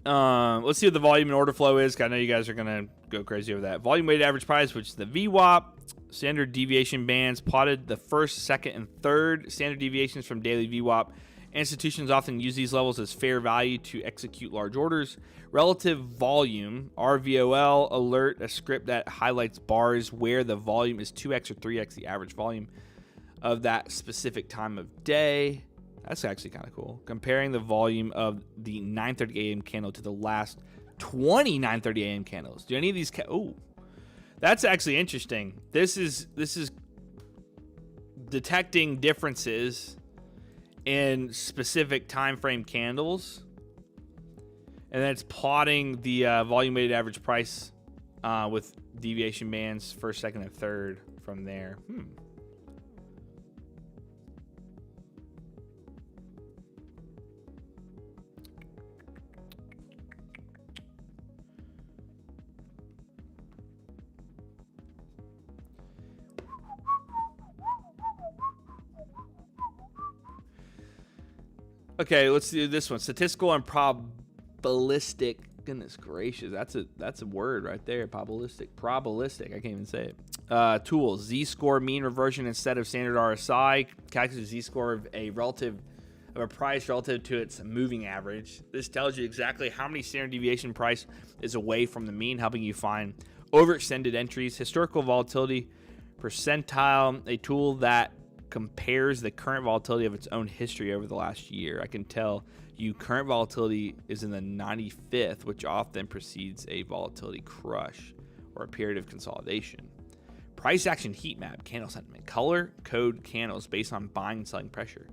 Let's see what the volume and order flow is. I know you guys are going to go crazy over that. Volume weighted average price, which is the VWAP. Standard deviation bands plotted the first, second, and third standard deviations from daily VWAP. Institutions often use these levels as fair value to execute large orders. Relative volume, RVOL alert, a script that highlights bars where the volume is 2x or 3x the average volume of that specific time of day. That's actually kind of cool. Comparing the volume of the 9:30 a.m. candle to the last 20 9:30 a.m. candles. Do any of these? Oh, that's actually interesting. This is detecting differences in specific time frame candles, and then it's plotting the volume weighted average price with deviation bands first, second, and third from there. Okay, let's do this one. Statistical and probabilistic. Goodness gracious, that's a word right there. Probabilistic. I can't even say it. Tools: Z-score, mean reversion instead of standard RSI. Calculates Z-score of a price relative to its moving average. This tells you exactly how many standard deviation price is away from the mean, helping you find overextended entries. Historical volatility percentile, a tool that compares the current volatility of its own history over the last year. I can tell you current volatility is in the 95th, which often precedes a volatility crush or a period of consolidation. Price action heat map, candle sentiment, color code candles based on buying and selling pressure.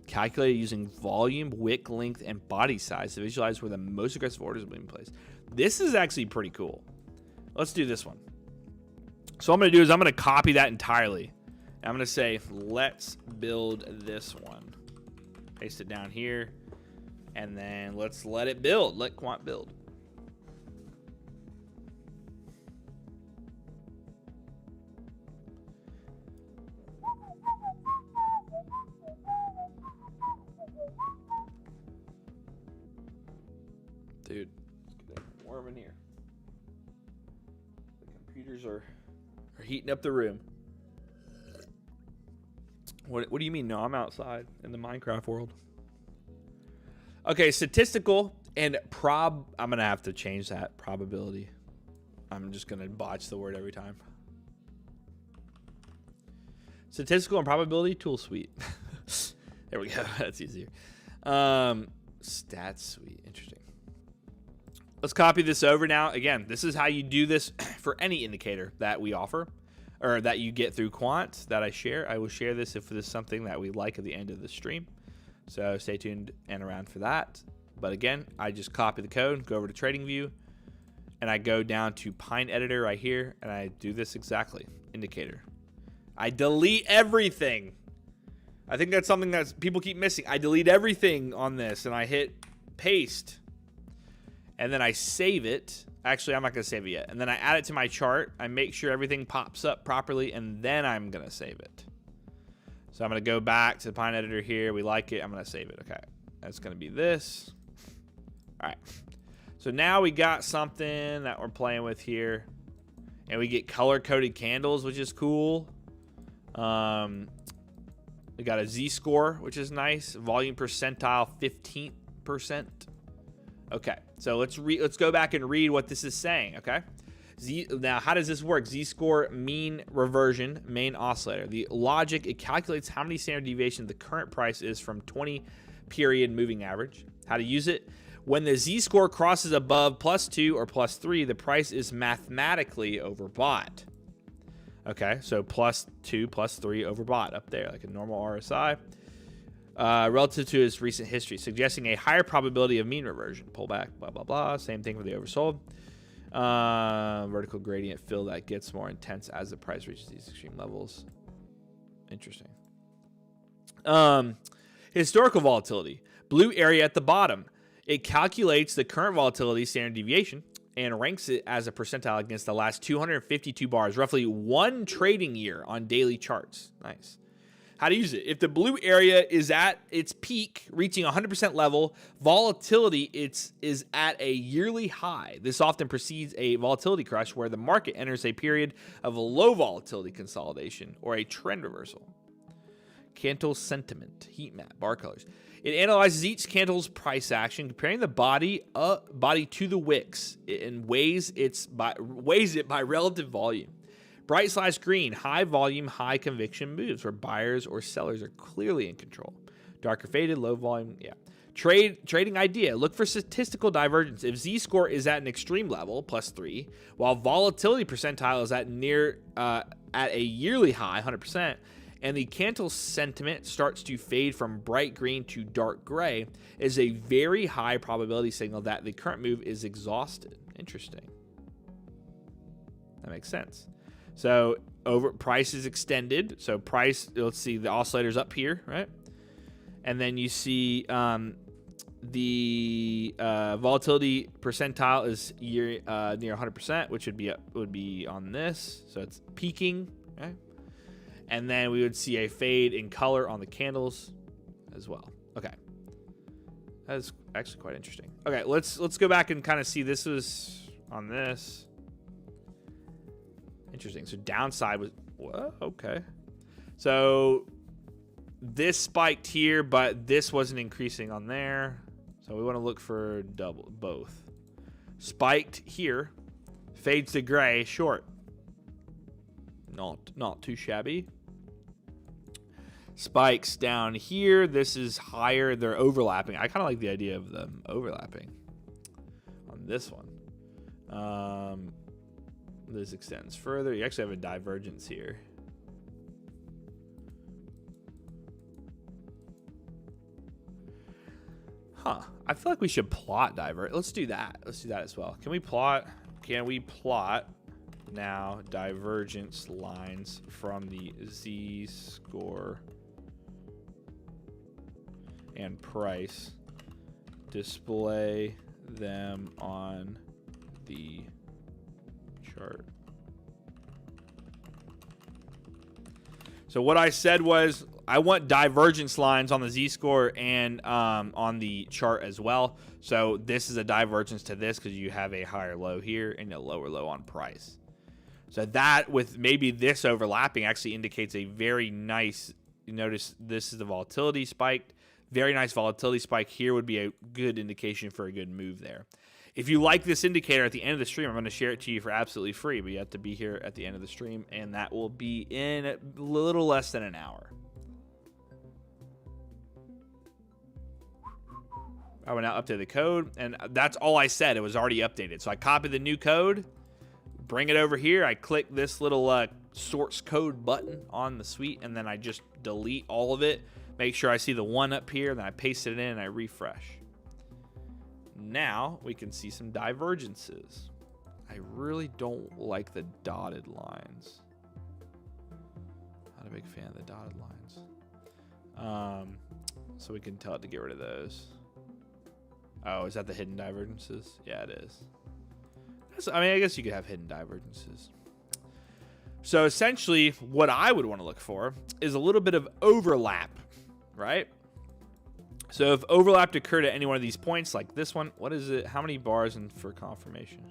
Calculated using volume, wick length, and body size to visualize where the most aggressive orders will be in place. This is actually pretty cool. Let's do this one. So what I'm going to do is I'm going to copy that entirely. I'm going to say, let's build this one. Paste it down here. And then let's let it build. Let Quant build. Dude, it's getting warm in here. The computers are heating up the room. What do you mean? No, I'm outside in the Minecraft world. Okay, statistical and I'm going to have to change that. Probability. I'm just going to botch the word every time. Statistical and probability tool suite. There we go. That's easier. Stats suite. Interesting. Let's copy this over now. Again, this is how you do this for any indicator that we offer or that you get through Quant that I share. I will share this if this is something that we like at the end of the stream. So stay tuned and around for that. But again, I just copy the code, go over to TradingView, and I go down to Pine Editor right here, and I do this exactly. Indicator. I delete everything. I think that's something that people keep missing. I delete everything on this, and I hit paste. And then I save it. Actually, I'm not going to save it yet. And then I add it to my chart. I make sure everything pops up properly, and then I'm going to save it. So I'm going to go back to the Pine Editor here. We like it. I'm going to save it. Okay. That's going to be this. All right. So now we got something that we're playing with here. And we get color-coded candles, which is cool. We got a Z-score, which is nice. Volume percentile, 15%. Okay. So let's go back and read what this is saying, okay? Now, how does this work? Z-score, mean reversion, main oscillator. The logic, it calculates how many standard deviations the current price is from 20-period moving average. How to use it? When the Z-score crosses above +2 or +3, the price is mathematically overbought. Okay, so +2, +3 overbought up there, like a normal RSI. Relative to its recent history, suggesting a higher probability of mean reversion. Pullback, blah, blah, blah. Same thing for the oversold. Vertical gradient fill that gets more intense as the price reaches these extreme levels. Interesting. Historical volatility. Blue area at the bottom. It calculates the current volatility standard deviation and ranks it as a percentile against the last 252 bars, roughly one trading year on daily charts. Nice. How to use it. If the blue area is at its peak, reaching 100% level, volatility is at a yearly high. This often precedes a volatility crush where the market enters a period of low volatility consolidation or a trend reversal. Candle sentiment, heat map, bar colors. It analyzes each candle's price action, comparing the body to the wicks, and weighs it by relative volume. Bright / green, high volume, high conviction moves where buyers or sellers are clearly in control. Darker faded, low volume, yeah. Trading idea, look for statistical divergence. If Z-score is at an extreme level, +3, while volatility percentile is at a yearly high, 100%, and the candle sentiment starts to fade from bright green to dark gray, is a very high probability signal that the current move is exhausted. Interesting. That makes sense. So price is extended. So price, let's see, the oscillator's up here, right? And then you see the volatility percentile is near 100%, which would be on this. So it's peaking, right? And then we would see a fade in color on the candles as well. Okay. That's actually quite interesting. Okay, let's go back and kind of see. This was on this. Interesting. So downside was, whoa, okay. So this spiked here, but this wasn't increasing on there. So we want to look for both. Spiked here, fades to gray, short. Not too shabby. Spikes down here. This is higher. They're overlapping. I kind of like the idea of them overlapping on this one. This extends further. You actually have a divergence here. Huh. I feel like we should plot divert. Let's do that. Let's do that as well. Can we plot now divergence lines from the Z-score and price? Display them on the chart. So what I said was I want divergence lines on the Z-score and on the chart as well. So this is a divergence to this because you have a higher low here and a lower low on price. So that with maybe this overlapping actually indicates a very nice, you notice this is the volatility spiked. Very nice volatility spike here would be a good indication for a good move there. If you like this indicator at the end of the stream, I'm going to share it to you for absolutely free, but you have to be here at the end of the stream, and that will be in a little less than an hour. I will now update the code, and that's all I said. It was already updated. So I copied the new code, bring it over here. I click this little source code button on the suite, and then I just delete all of it. Make sure I see the one up here, then I paste it in and I refresh. Now we can see some divergences. I really don't like the dotted lines. Not a big fan of the dotted lines. So we can tell it to get rid of those. Oh, is that the hidden divergences? Yeah, it is. I mean, I guess you could have hidden divergences. So essentially, what I would want to look for is a little bit of overlap, right? So if overlap occurred at any one of these points, like this one, what is it? How many bars in for confirmation?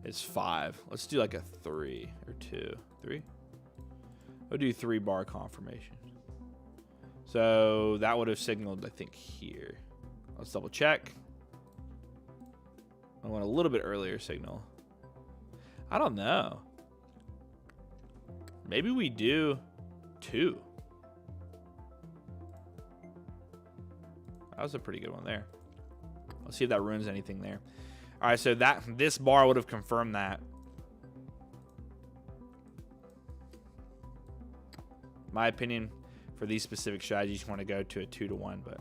It's 5. Let's do like a 3 or 2. 3? We'll do 3 bar confirmation. So that would have signaled, I think, here. Let's double check. I want a little bit earlier signal. I don't know. Maybe we do 2. That was a pretty good one there. Let's see if that ruins anything there. All right, so this bar would have confirmed that. My opinion, for these specific strategies, you want to go to a 2-to-1, but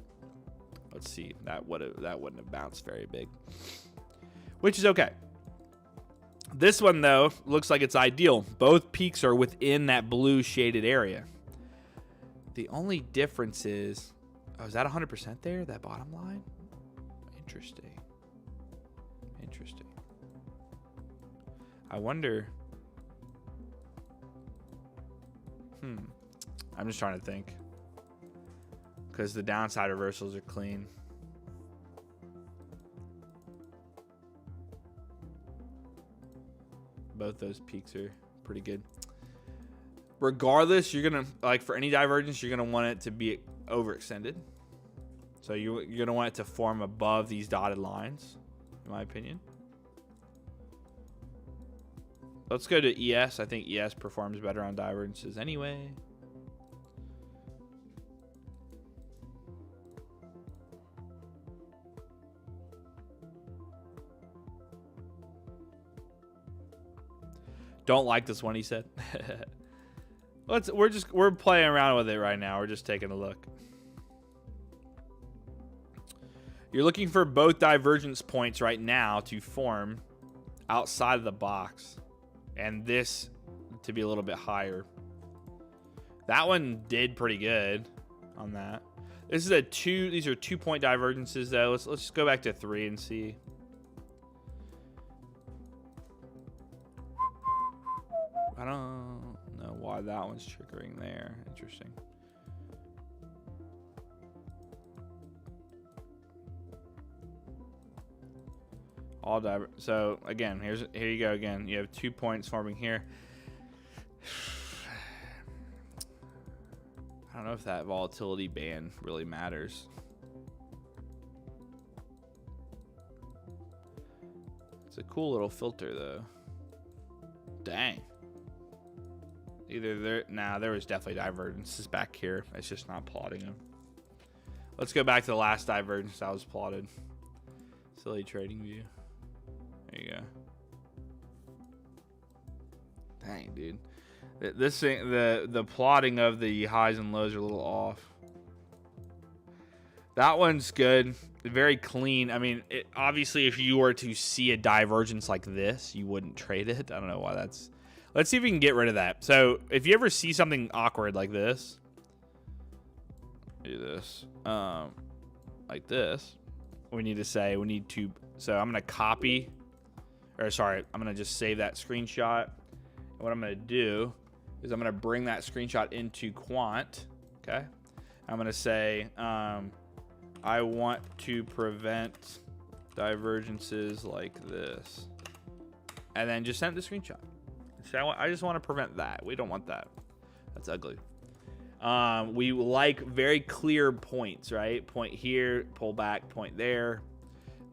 let's see. That wouldn't have bounced very big, which is okay. This one, though, looks like it's ideal. Both peaks are within that blue shaded area. The only difference is, oh, is that 100% there, that bottom line? Interesting. Interesting. I wonder. I'm just trying to think. Because the downside reversals are clean. Both those peaks are pretty good. Regardless, you're going to, like for any divergence, you're going to want it to be overextended. So you're going to want it to form above these dotted lines, in my opinion. Let's go to ES. I think ES performs better on divergences anyway. Don't like this one, he said. We're playing around with it right now. We're just taking a look. You're looking for both divergence points right now to form outside of the box, and this to be a little bit higher. That one did pretty good on that. This is a 2. These are 2-point divergences though. Let's just go back to 3 and see. I don't know why that one's triggering there. Interesting. So again, here you go again. You have 2 points forming here. I don't know if that volatility band really matters. It's a cool little filter though. Dang. There was definitely divergences back here. It's just not plotting them. Let's go back to the last divergence that was plotted. Silly trading view. There you go. Dang, dude. This thing, the plotting of the highs and lows are a little off. That one's good. Very clean. I mean, obviously, if you were to see a divergence like this, you wouldn't trade it. I don't know why that's... Let's see if we can get rid of that. So, if you ever see something awkward like this, do this, like this, we need to so I'm going to copy, I'm going to just save that screenshot. And what I'm going to do is I'm going to bring that screenshot into Quant. Okay. I'm going to say, I want to prevent divergences like this. And then just send the screenshot. Say, I just want to prevent that. We don't want that. That's ugly. We like very clear points, right? Point here, pull back, point there.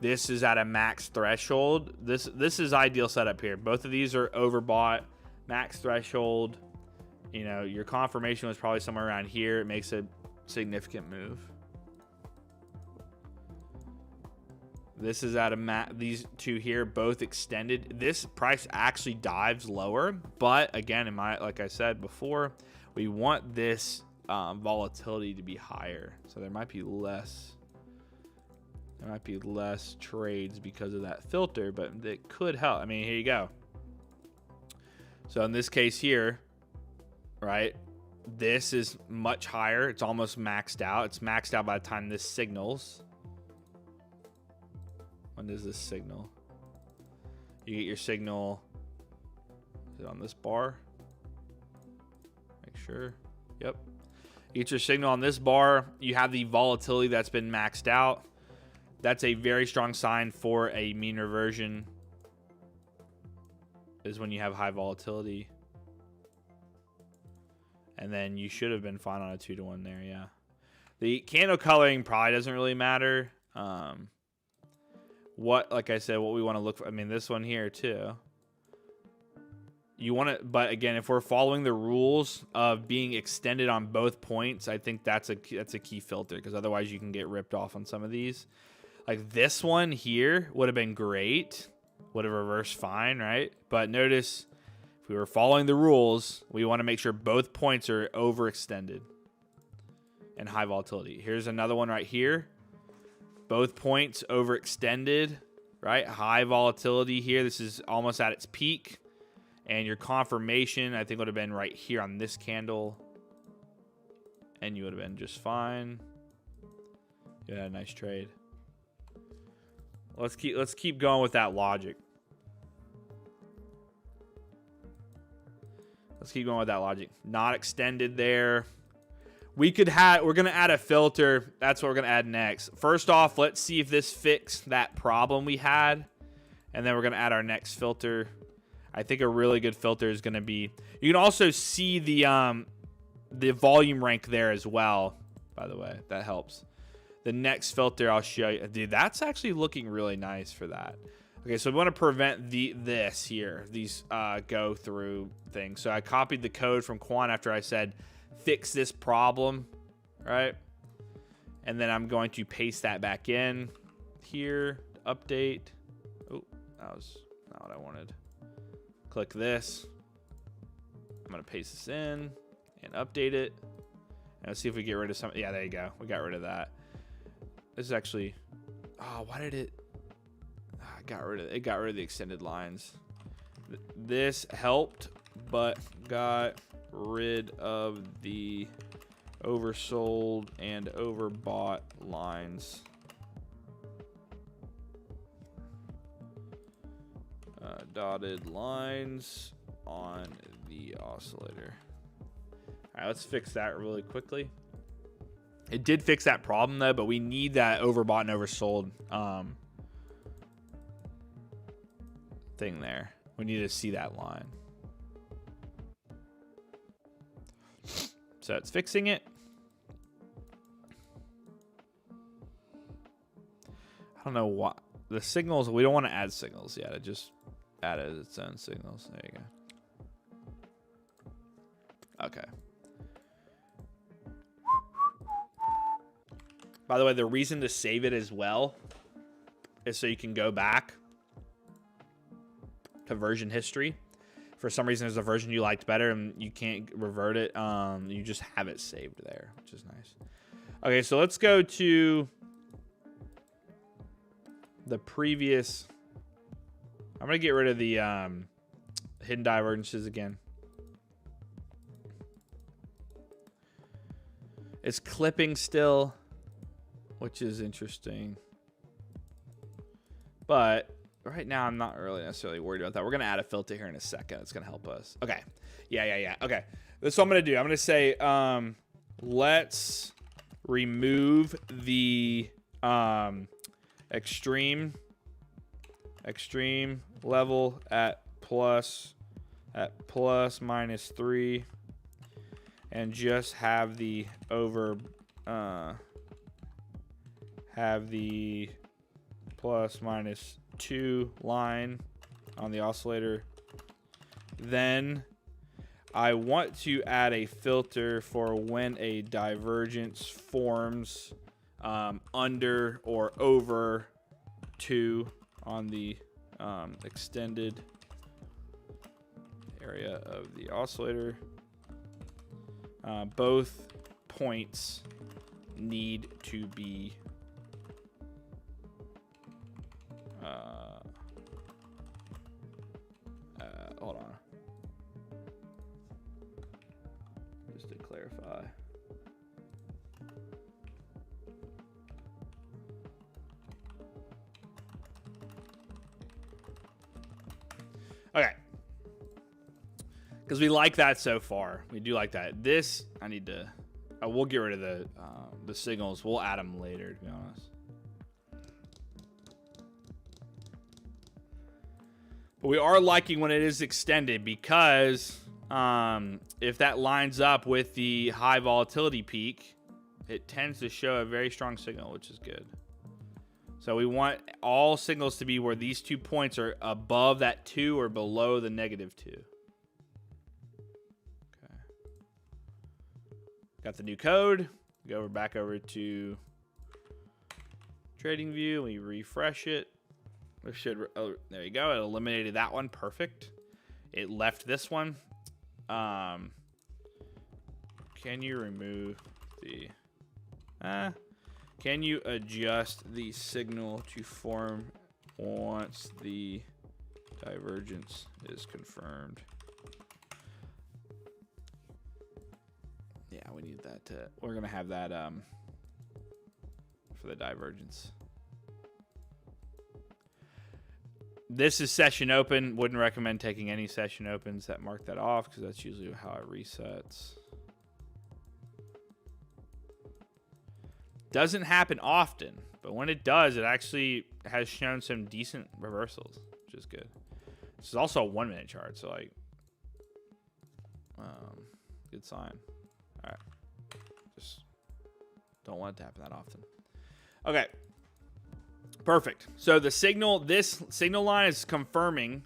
This is at a max threshold. This is ideal setup here. Both of these are overbought, max threshold. You know, your confirmation was probably somewhere around here. It makes a significant move. This is at a these two here, both extended. This price actually dives lower, but again, like I said before, we want this volatility to be higher, so there might be less. There might be less trades because of that filter, but it could help. I mean, here you go. So in this case here, right, this is much higher. It's almost maxed out. It's maxed out by the time this signals. When does this signal? You get your signal. Is it on this bar? Make sure. Yep. You get your signal on this bar. You have the volatility that's been maxed out. That's a very strong sign for a mean reversion, is when you have high volatility. And then you should have been fine on a 2-to-1 there, yeah. The candle coloring probably doesn't really matter. Like I said, what we want to look for, I mean, this one here too. You want to, but again, if we're following the rules of being extended on both points, I think that's a key filter, because otherwise you can get ripped off on some of these. Like this one here would have been great, would have reversed fine, right? But notice, if we were following the rules, we want to make sure both points are overextended and high volatility. Here's another one right here. Both points overextended, right? High volatility here. This is almost at its peak. And your confirmation, I think, would have been right here on this candle. And you would have been just fine. You had a nice trade. Let's keep going with that logic. Let's keep going with that logic. Not extended there. We're going to add a filter. That's what we're going to add next. First off, let's see if this fixed that problem we had. And then we're going to add our next filter. I think a really good filter is going to be... You can also see the volume rank there as well, by the way. That helps. The next filter I'll show you. Dude, that's actually looking really nice for that. Okay, so we want to prevent this here. These go through things. So I copied the code from Quant after I said... fix this problem, right? And then I'm going to paste that back in here, update. Oh, that was not what I wanted. Click this. I'm going to paste this in and update it. And let's see if we get rid of some. Yeah, there you go. We got rid of that. This is actually, oh, why did it? It got rid of the extended lines. This helped, but got rid of the oversold and overbought lines. Dotted lines on the oscillator. All right, let's fix that really quickly. It did fix that problem though, but we need that overbought and oversold thing there. We need to see that line. So it's fixing it. I don't know what the signals. We don't want to add signals yet. It just added its own signals. There you go. Okay. By the way, the reason to save it as well is so you can go back to version history. For some reason, there's a version you liked better and you can't revert it. You just have it saved there, which is nice. Okay, so let's go to the previous. I'm going to get rid of the hidden divergences again. It's clipping still, which is interesting. But right now I'm not really necessarily worried about that. We're going to add a filter here in a second. It's going to help us. Okay. Yeah. Okay. That's what I'm going to do. I'm going to say, let's remove the extreme level at plus -3 and just have the +-2 line on the oscillator. Then I want to add a filter for when a divergence forms under or over 2 on the extended area of the oscillator. Both points need to be hold on, just to clarify. Okay, because we like that so far. We do like that. This I need to. We'll get rid of the signals. We'll add them later, to be honest. But we are liking when it is extended because if that lines up with the high volatility peak, it tends to show a very strong signal, which is good. So we want all signals to be where these 2 points are above that 2 or below the -2. Okay. Got the new code. Go back over to Trading View. We refresh it. We should. Oh, there you go. It eliminated that one. Perfect. It left this one. Can you remove the? Can you adjust the signal to form once the divergence is confirmed? Yeah, we need that. We're gonna have that for the divergence. This is session open. Wouldn't recommend taking any session opens that mark that off because that's usually how it resets. Doesn't happen often, but when it does, it actually has shown some decent reversals, which is good. This is also a 1 minute chart, so like, good sign. All right, just don't want it to happen that often. Okay, perfect. So the signal, this signal line is confirming.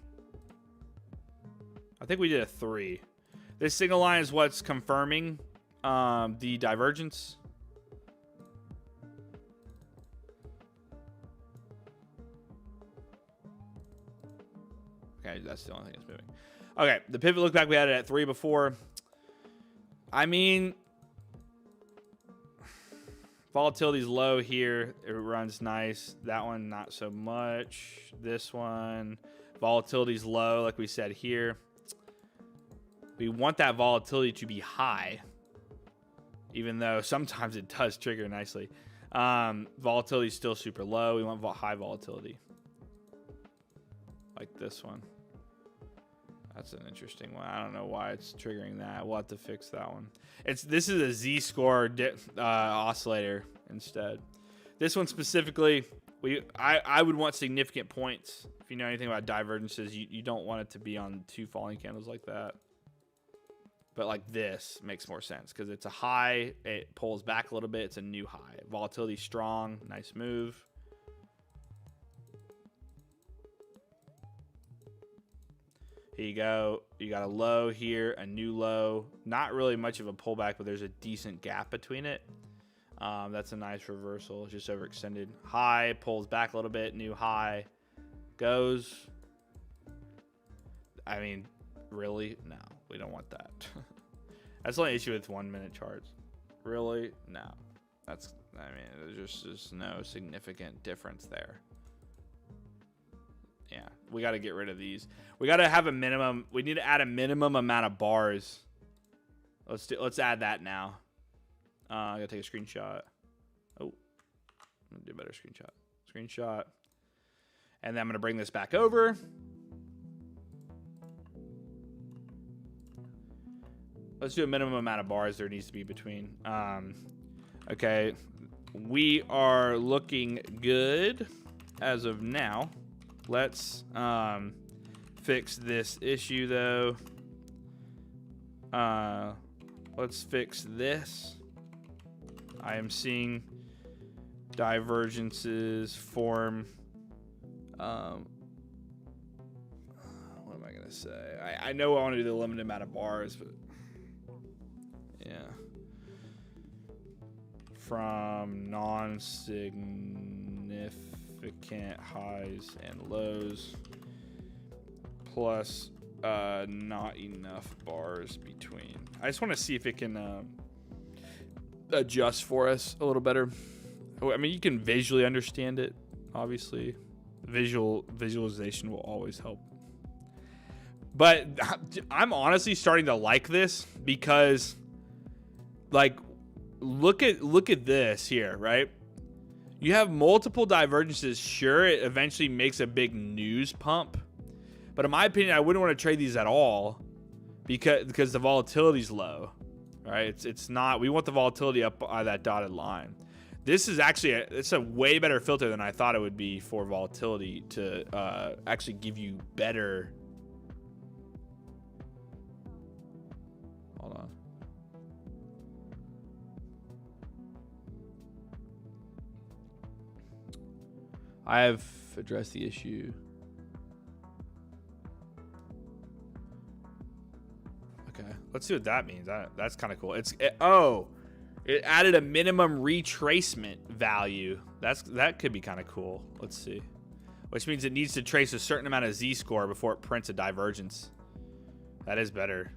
I think we did a 3. This signal line is what's confirming the divergence. Okay, that's the only thing that's moving. Okay, the pivot look back, we had it at 3 before. I mean, volatility's low here. It runs nice. That one, not so much. This one, volatility's low, like we said here. We want that volatility to be high, even though sometimes it does trigger nicely. Volatility is still super low. We want high volatility, like this one. That's an interesting one. I don't know why it's triggering that. We'll have to fix that one. This is a Z-score oscillator instead. This one specifically, I would want significant points. If you know anything about divergences, you don't want it to be on 2 falling candles like that. But like this makes more sense because it's a high. It pulls back a little bit. It's a new high. Volatility strong. Nice move. Here you go. You got a low here, a new low. Not really much of a pullback, but there's a decent gap between it. That's a nice reversal. It's just overextended. High, pulls back a little bit, new high. Goes. I mean, really? No, we don't want that. That's the only issue with 1 minute charts. Really? No. I mean, there's just no significant difference there. Yeah, we got to get rid of these. We got to have a minimum. We need to add a minimum amount of bars. Let's add that now. I gotta take a screenshot. Oh, I'm gonna do a better screenshot. And then I'm going to bring this back over. Let's do a minimum amount of bars there needs to be between. Okay. We are looking good as of now. Let's fix this issue, though. Let's fix this. I am seeing divergences form. What am I going to say? I know I want to do the limited amount of bars, but yeah. From non-significant highs and lows plus not enough bars between. I just want to see if it can adjust for us a little better. I mean, you can visually understand it, obviously. Visualization will always help. But I'm honestly starting to like this because, like, look at this here, right? You have multiple divergences. Sure, it eventually makes a big news pump, but in my opinion, I wouldn't want to trade these at all because the volatility's low, right? It's not. We want the volatility up by that dotted line. This is actually it's a way better filter than I thought it would be for volatility to actually give you better. Hold on. I have addressed the issue. Okay, let's see what that means. That's kind of cool. It added a minimum retracement value. That could be kind of cool. Let's see. Which means it needs to trace a certain amount of z-score before it prints a divergence. That is better.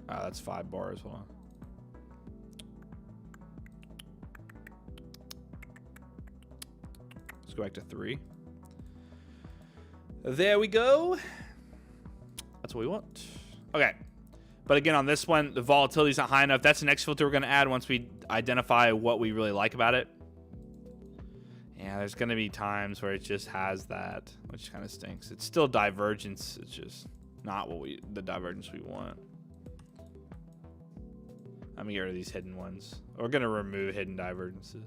That's 5 bars. Hold on. Let's go back to 3. There we go. That's what we want. Okay. But again, on this one, the volatility is not high enough. That's the next filter we're going to add once we identify what we really like about it. Yeah, there's going to be times where it just has that, which kind of stinks. It's still divergence. It's just not the divergence we want. I'm going to get rid of these hidden ones. We're going to remove hidden divergences.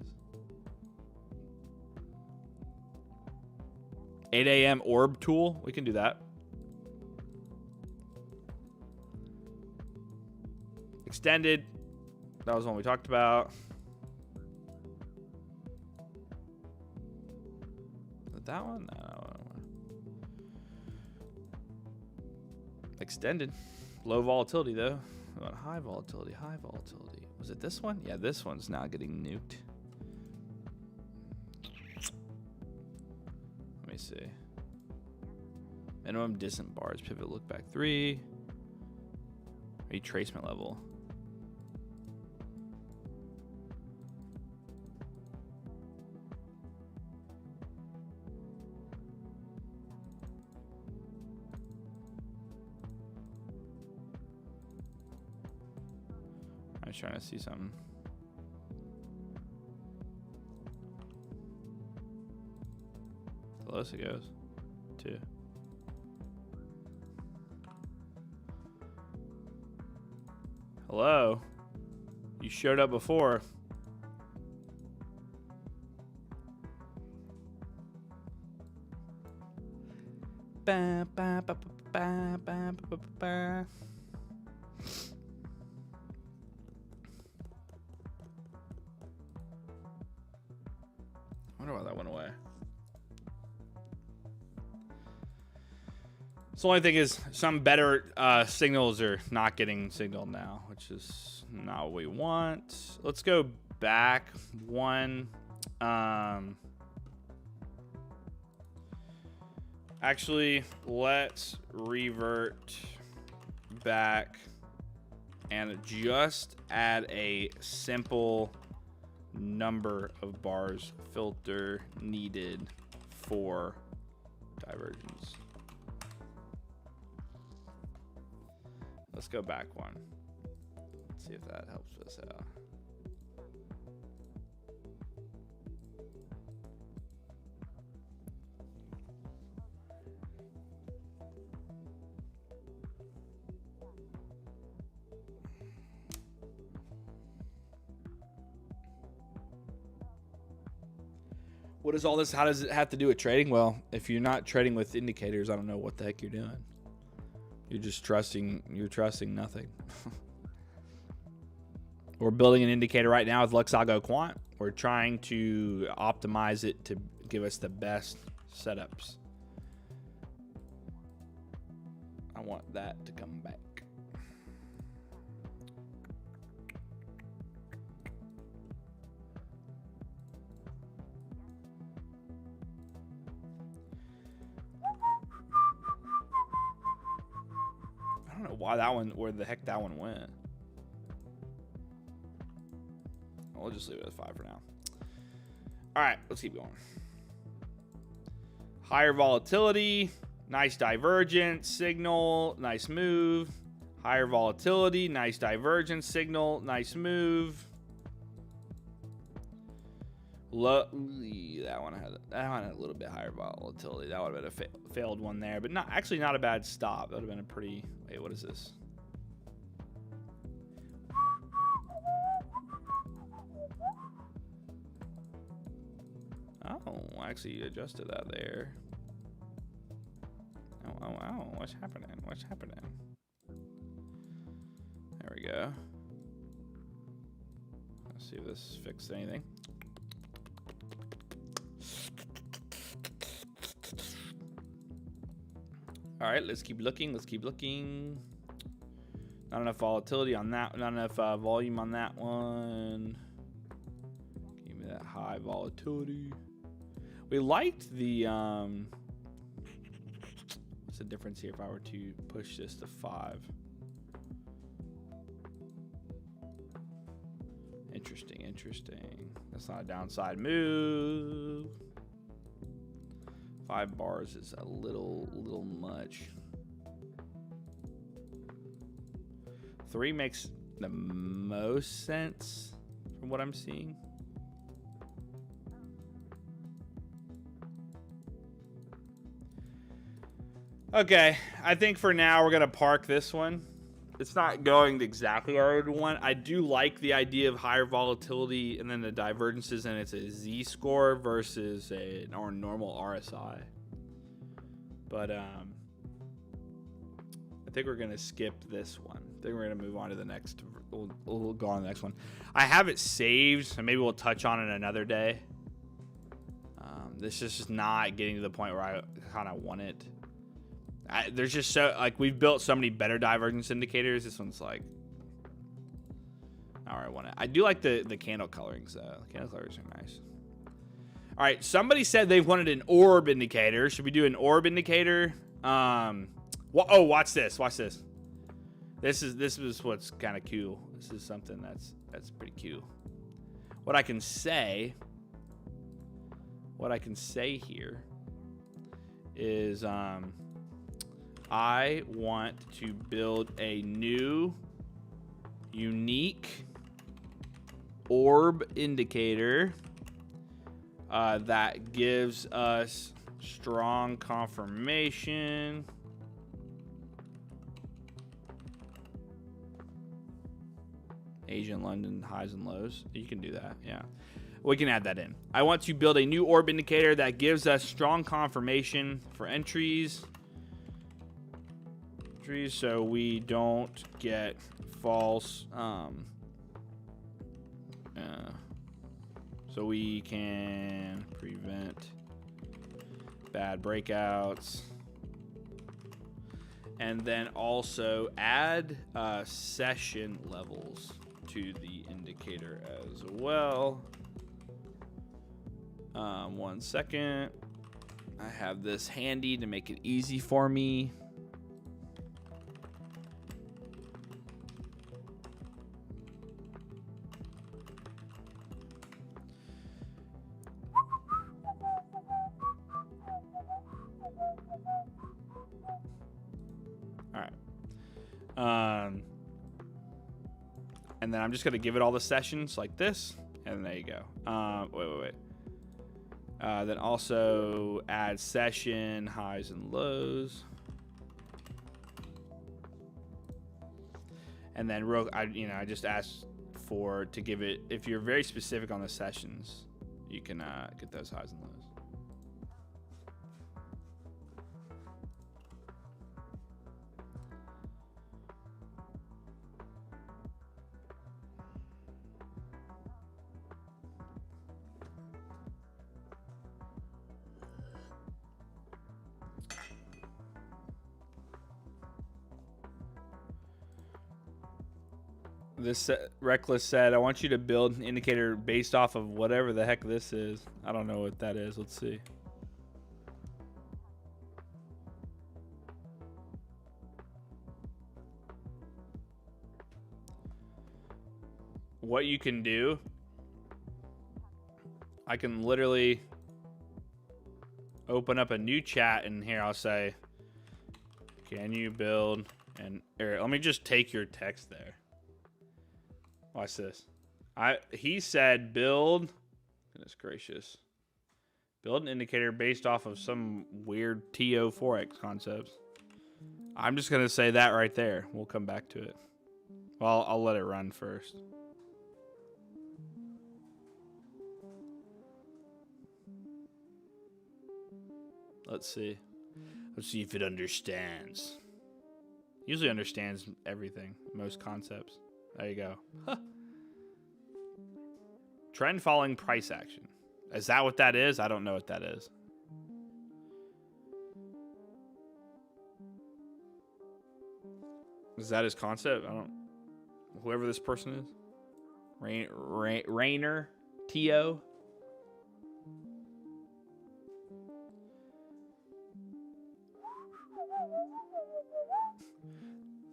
8 a.m. orb tool. We can do that. Extended. That was one we talked about. That one? No. Extended. Low volatility, though. High volatility. High volatility. Was it this one? Yeah, this one's now getting nuked. Let me see. Minimum distant bars. Pivot look back 3. Retracement level. I was trying to see something. The lowest it goes. 2. Hello? You showed up before. Ba, ba, ba, ba, ba, ba, ba. I wonder why that went away. So the only thing is some better signals are not getting signaled now, which is not what we want. Let's go back one. Actually, let's revert back and just add a simple number of bars filter needed for divergence. Let's go back one. Let's see if that helps us out. What is all this? How does it have to do with trading? Well, if you're not trading with indicators, I don't know what the heck you're doing. You're just trusting. You're trusting nothing. We're building an indicator right now with Luxago Quant. We're trying to optimize it to give us the best setups. I want that to come back. I don't know why that one, where the heck that one went. We'll just leave it at 5 for now. All right, let's keep going. Higher volatility, nice divergence signal, nice move. Higher volatility, nice divergence signal, nice move. That one had a little bit higher volatility. That would have been a failed one there, but not a bad stop. That would have been a pretty. Wait, what is this? Oh, actually adjusted that there. Oh, what's happening? What's happening? There we go. Let's see if this fixed anything. All right, let's keep looking. Let's keep looking. Not enough volatility on that. Not enough volume on that one. Give me that high volatility. We liked the what's the difference here if I were to push this to 5? Interesting. That's not a downside move. 5 bars is a little much. 3 makes the most sense from what I'm seeing. Okay, I think for now we're gonna park this one. It's not going exactly where I would want. I do like the idea of higher volatility and then the divergences, and it's a Z-score versus a normal RSI. But I think we're gonna skip this one. I think we're gonna move on to the next. We'll go on to the next one. I have it saved, so maybe we'll touch on it another day. This is just not getting to the point where I kind of want it. There's just so, like, we've built so many better divergence indicators. This one's like, all right, I want it. I do like the candle colorings though. The candle colors are nice. All right, somebody said they wanted an orb indicator. Should we do an orb indicator? Oh, watch this. Watch this. This is what's kind of cool. This is something that's pretty cool. What I can say here is I want to build a new unique orb indicator that gives us strong confirmation. Asian London highs and lows. You can do that, yeah. We can add that in. I want to build a new orb indicator that gives us strong confirmation for entries. So we don't get false. So we can prevent bad breakouts. And then also add session levels to the indicator as well. 1 second. I have this handy to make it easy for me. And then I'm just going to give it all the sessions like this. And there you go. Wait. Then also add session highs and lows. And then I just asked to give it, if you're very specific on the sessions, you can get those highs and lows. This Reckless said, I want you to build an indicator based off of whatever the heck this is. I don't know what that is. Let's see. What you can do, I can literally open up a new chat, and here I'll say, can you build an, or let me just take your text there. Watch this. He said build, goodness gracious, build an indicator based off of some weird TO Forex concepts. I'm just gonna say that right there. We'll come back to it. Well, I'll let it run first. Let's see. Let's see if it understands. Usually understands everything, most concepts. There you go. Huh. Trend following price action. Is that what that is? I don't know what that is. Is that his concept? I don't. Whoever this person is. Rainer T.O.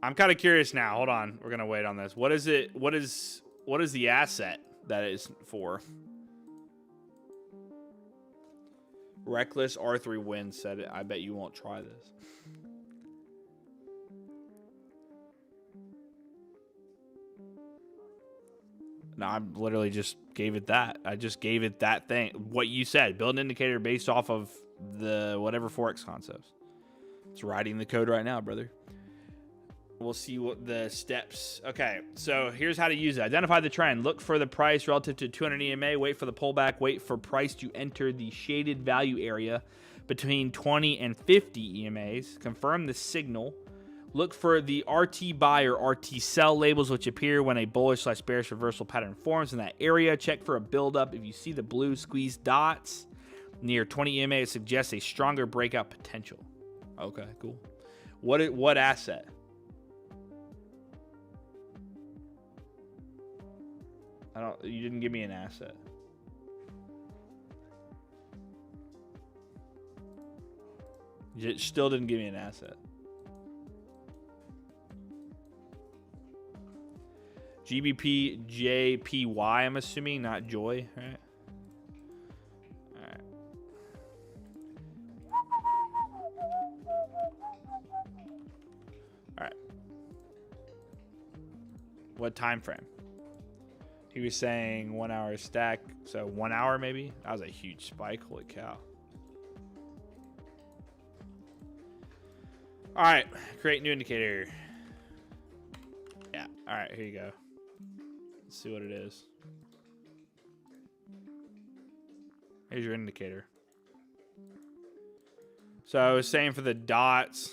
I'm kind of curious now. Hold on. We're going to wait on this. What is it? What is the asset that is for? Reckless R3 Wins said it. I bet you won't try this. No, I literally just gave it that. I just gave it that thing. What you said. Build an indicator based off of the whatever Forex concepts. It's writing the code right now, brother. We'll see what the steps. Okay, so here's how to use it. Identify the trend. Look for the price relative to 200 EMA. Wait for the pullback. Wait for price to enter the shaded value area between 20 and 50 EMAs. Confirm the signal. Look for the RT buy or RT sell labels, which appear when a bullish/bearish reversal pattern forms in that area. Check for a buildup. If you see the blue squeezed dots near 20 EMA, it suggests a stronger breakout potential. Okay, cool. What asset? You didn't give me an asset. You still didn't give me an asset. GBP JPY, I'm assuming, not Joy, right? Alright. Alright. What time frame? He was saying 1 hour stack, so 1 hour maybe? That was a huge spike, holy cow. All right, create new indicator. Yeah, all right, here you go. Let's see what it is. Here's your indicator. So I was saying for the dots,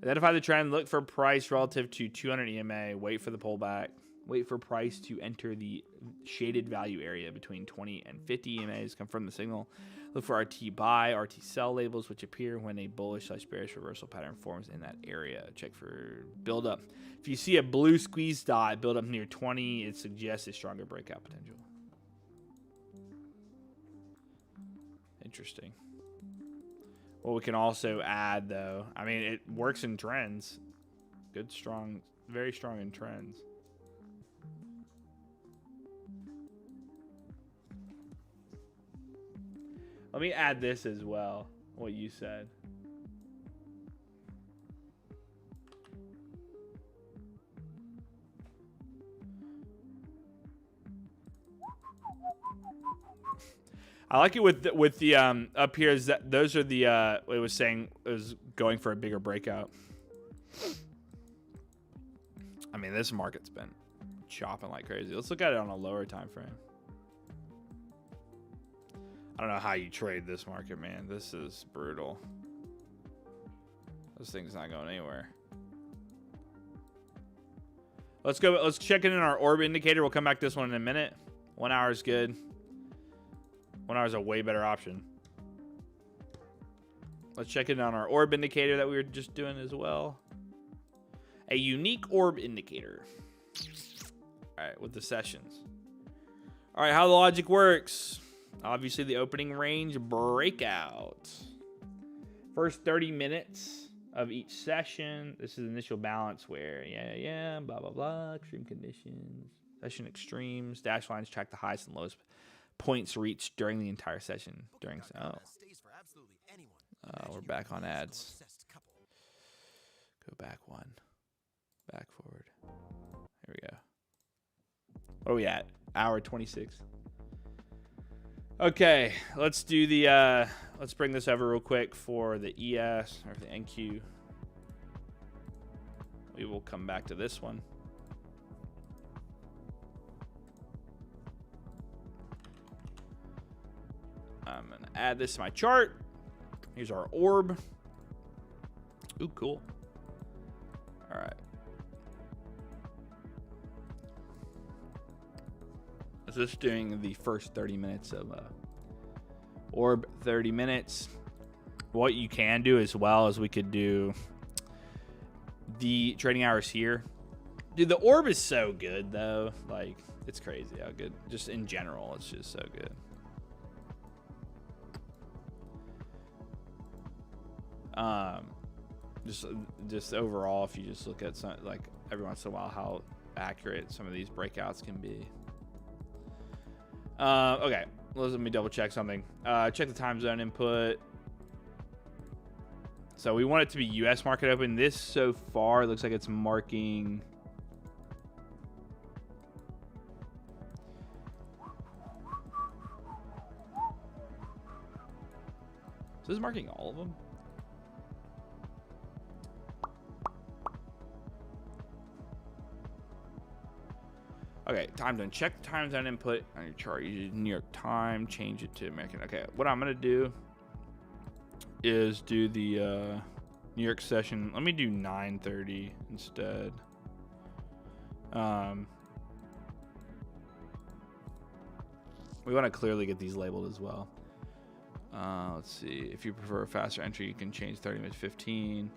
identify the trend, look for price relative to 200 EMA, wait for the pullback, wait for price to enter the shaded value area between 20 and 50 EMAs, confirm the signal, look for RT buy, RT sell labels, which appear when a bullish/bearish reversal pattern forms in that area. Check for buildup. If you see a blue squeeze dot build up near 20, it suggests a stronger breakout potential. Interesting. What we can also add, though, I mean, it works in trends. Good, strong, very strong in trends. Let me add this as well, what you said. I like it with the up here is that those are the it was saying it was going for a bigger breakout. I mean, this market's been chopping like crazy. Let's look at it on a lower time frame. I don't know how you trade this market, man. This is brutal. This thing's not going anywhere. Let's go. Let's check in our orb indicator. We'll come back to this one in a minute. 1 hour is good. 1 hour is a way better option. Let's check in on our orb indicator that we were just doing as well. A unique orb indicator. All right, with the sessions. All right, how the logic works. Obviously, the opening range breakout. First 30 minutes of each session. This is initial balance where, blah, blah, blah. Extreme conditions. Session extremes. Dash lines track the highest and lowest points reached during the entire session. We're back on ads. Go back one. Back forward. Here we go. What are we at? Hour 26. Okay, let's do the let's bring this over real quick for the ES or the NQ. We will come back to this one. I'm gonna add this to my chart. Here's our orb. Ooh, cool. All right. Is this doing the first 30 minutes of orb 30 minutes? What you can do as well is we could do the trading hours here. Dude, the orb is so good though. Like, it's crazy how good. Just in general, it's just so good. Just overall, if you just look at some, like every once in a while, how accurate some of these breakouts can be. Okay, let me double check something. Check the time zone input. So we want it to be US market open. This so far looks like it's marking. So this is marking all of them. Okay, time zone. Check the time zone input on your chart. Use New York time. Change it to American. Okay, what I'm gonna do is do the New York session. Let me do 9:30 instead. We want to clearly get these labeled as well. Let's see. If you prefer a faster entry, you can change 30 minutes 15.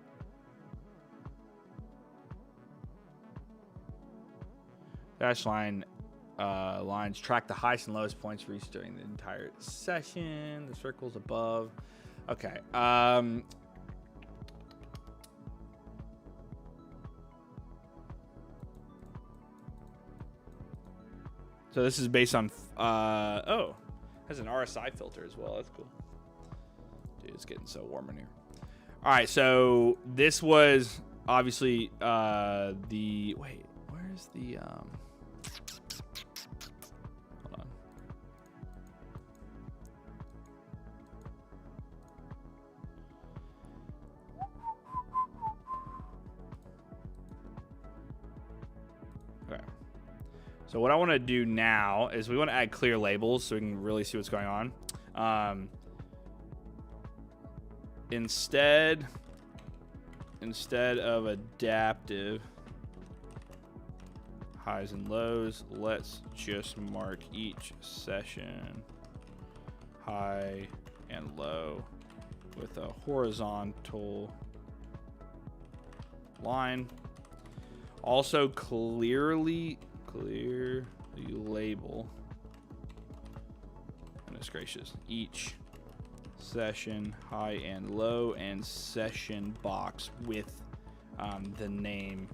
Dash line lines track the highest and lowest points reached during the entire session. The circles above. Okay. So this is based on oh, has an RSI filter as well. That's cool. Dude, it's getting so warm in here. All right, so this was obviously the wait. Where's the hold on. Okay. So what I want to do now is we want to add clear labels so we can really see what's going on. Instead of adaptive highs and lows, let's just mark each session high and low with a horizontal line. Also clearly label, goodness gracious, each session high and low and session box with the name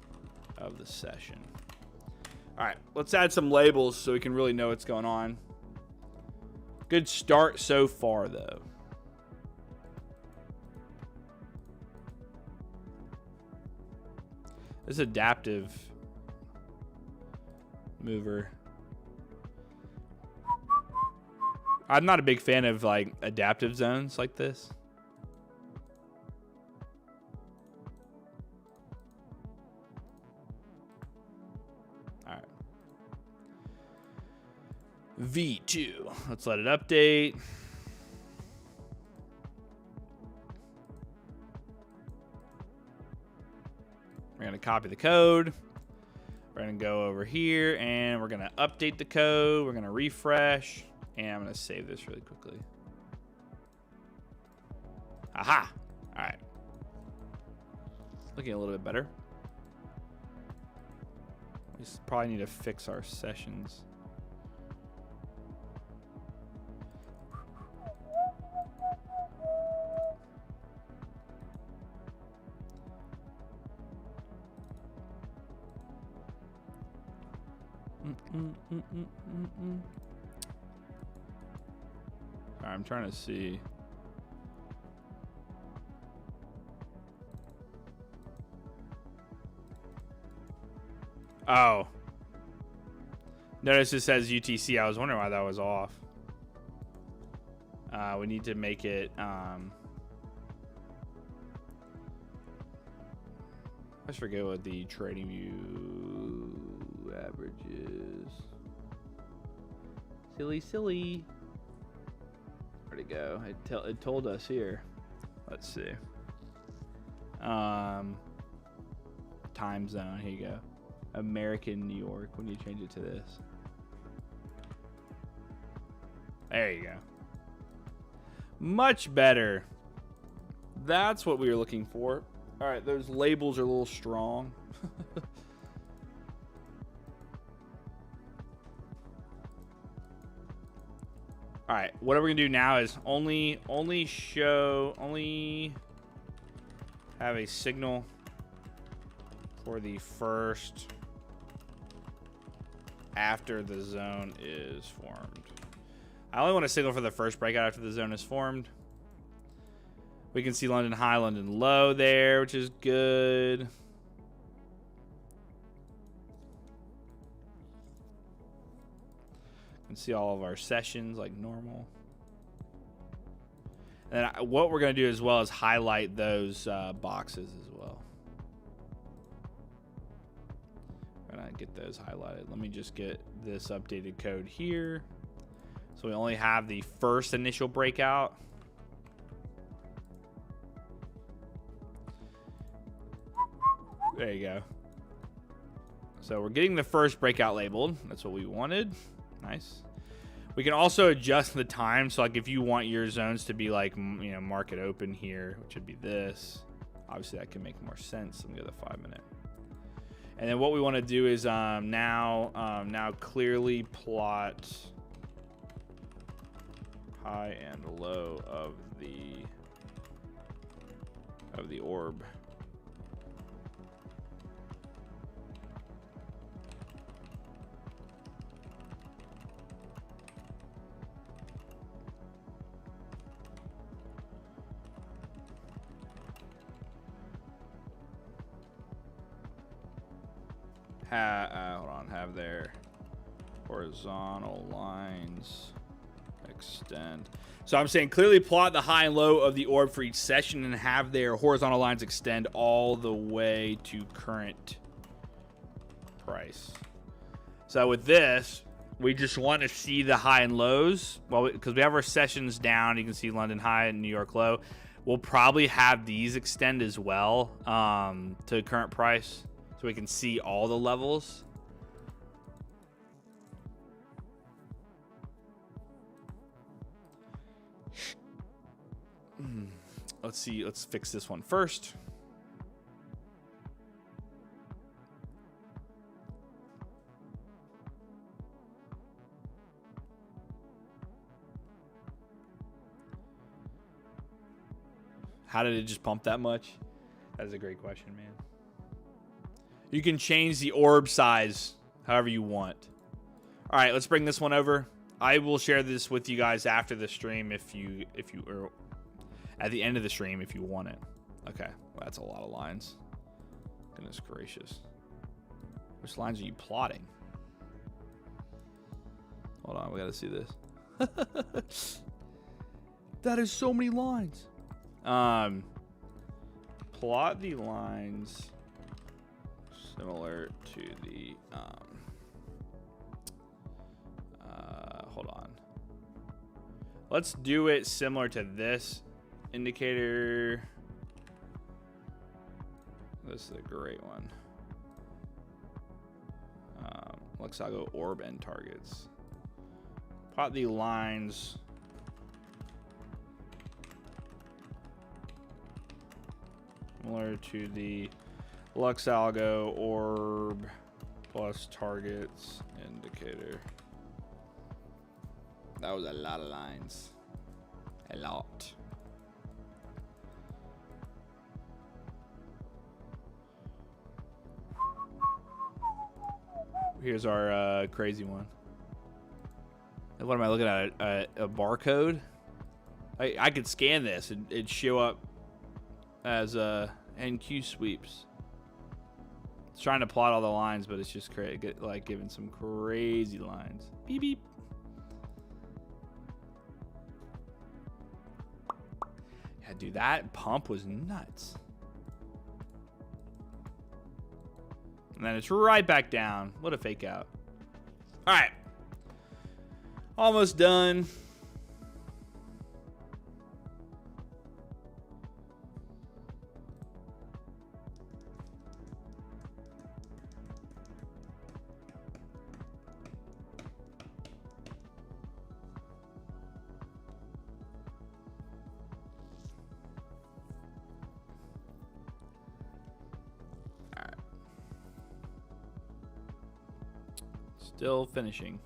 of the session. All right, let's add some labels so we can really know what's going on. Good start so far though. This adaptive mover. I'm not a big fan of like adaptive zones like this. All right. V2. Let's let it update. We're going to copy the code. We're going to go over here and we're going to update the code. We're going to refresh. And I'm going to save this really quickly. Aha. All right. Looking a little bit better. We probably need to fix our sessions. Sorry, I'm trying to see. Oh. Notice it says UTC. I was wondering why that was off. We need to make it. I forget what the trading view average is. Silly. Where'd it go? It told us here. Let's see. Time zone. Here you go. American New York. When you change it to this. There you go. Much better. That's what we were looking for. All right, those labels are a little strong. All right, what we're gonna do now is only have a signal for the first after the zone is formed. I only want a signal for the first breakout after the zone is formed. We can see London high, London low there, which is good. Can see all of our sessions like normal. And what we're going to do as well is highlight those boxes as well. We're going to get those highlighted. Let me just get this updated code here. So we only have the first initial breakout. There you go. So we're getting the first breakout labeled. That's what we wanted. Nice. We can also adjust the time. So like if you want your zones to be like, you know, market open here, which would be this. Obviously that can make more sense. Let me go to the 5 minute. And then what we want to do is now clearly plot high and low of the orb. Hold on, have their horizontal lines extend. So I'm saying clearly plot the high and low of the orb for each session and have their horizontal lines extend all the way to current price. So with this, we just want to see the high and lows. Well, because we have our sessions down, you can see London high and New York low. We'll probably have these extend as well to current price. So we can see all the levels. Let's see. Let's fix this one first. How did it just pump that much? That is a great question, man. You can change the orb size however you want. All right, let's bring this one over. I will share this with you guys after the stream if you or at the end of the stream if you want it. Okay, well, that's a lot of lines. Goodness gracious. Which lines are you plotting? Hold on, we gotta see this. That is so many lines. Plot the lines similar to the hold on. Let's do it similar to this indicator. This is a great one. Looks like I'll go orb and targets. Plot the lines. Similar to the Lux Algo orb plus targets indicator. That was a lot of lines. A lot. Here's our crazy one. And what am I looking at? A barcode? I could scan this and it'd show up as NQ sweeps. It's trying to plot all the lines, but it's just like giving some crazy lines. Beep beep. Yeah, dude, that pump was nuts. And then it's right back down. What a fake out. All right. Almost done. Still finishing.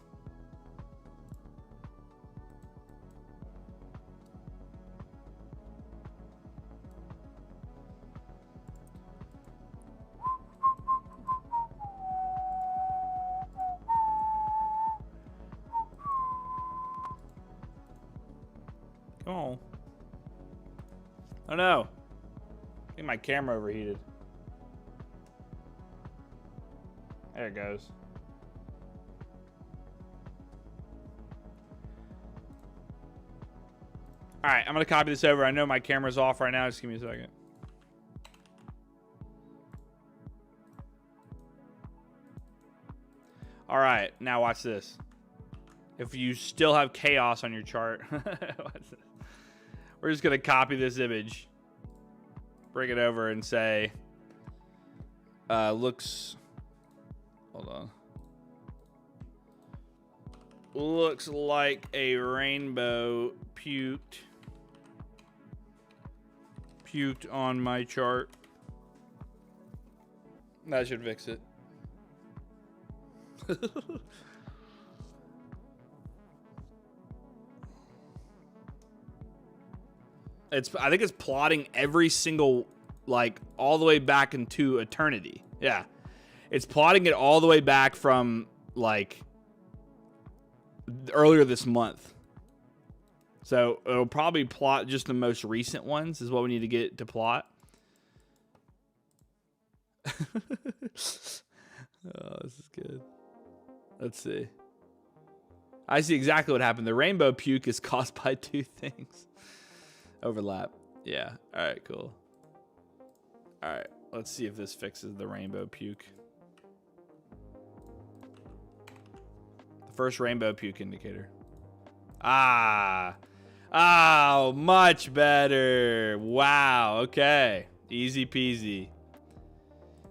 Come on. Oh no. I think my camera overheated. There it goes. All right, I'm going to copy this over. I know my camera's off right now. Just give me a second. All right, now watch this. If you still have chaos on your chart, we're just going to copy this image, bring it over and say, looks, hold on. Looks like a rainbow puked on my chart. That should fix it. I think it's plotting every single, like, all the way back into eternity. Yeah. It's plotting it all the way back from, like, earlier this month. So it'll probably plot just the most recent ones is what we need to get to plot. Oh, this is good. Let's see. I see exactly what happened. The rainbow puke is caused by two things. Overlap. Yeah. All right, cool. All right. Let's see if this fixes the rainbow puke. The first rainbow puke indicator. Ah. Oh, much better. Wow. Okay. Easy peasy.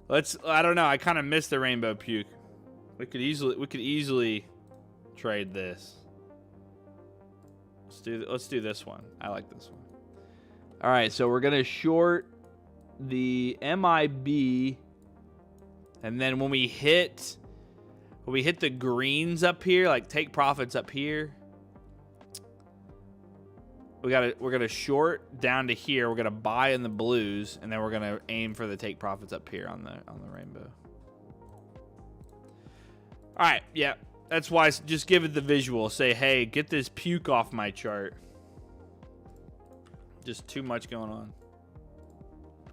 I don't know. I kind of missed the rainbow puke. We could easily trade this. Let's do this one. I like this one. All right, so we're going to short the MIB, and then when we hit the greens up here, like take profits up here, we're gonna short down to here. We're gonna buy in the blues, and then we're gonna aim for the take profits up here on the rainbow. All right, yeah, that's why. Just give it the visual. Say, hey, get this puke off my chart. Just too much going on.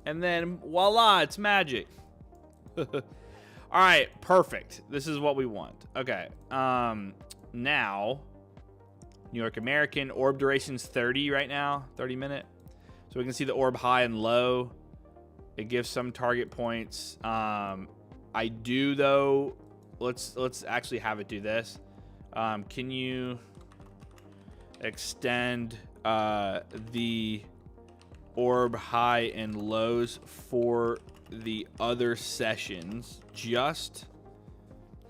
And then voila, it's magic. All right, perfect. This is what we want. Okay. Now, New York American orb duration's 30 right now, 30 minute. So we can see the orb high and low. It gives some target points. I do though. Let's actually have it do this. Can you extend the orb high and lows for the other sessions.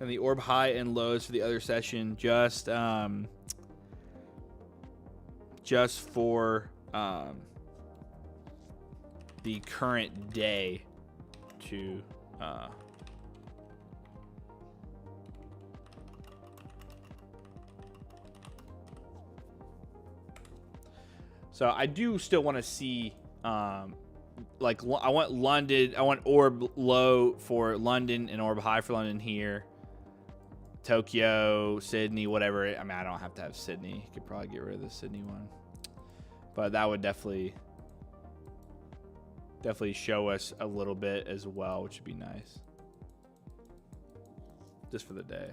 And the orb high and lows for the other session just for the current day to so I do still want to see like I want London, I want orb low for London and orb high for London here. Tokyo, Sydney, whatever. I mean, I don't have to have Sydney. You could probably get rid of the Sydney one. But that would definitely show us a little bit as well, which would be nice. Just for the day.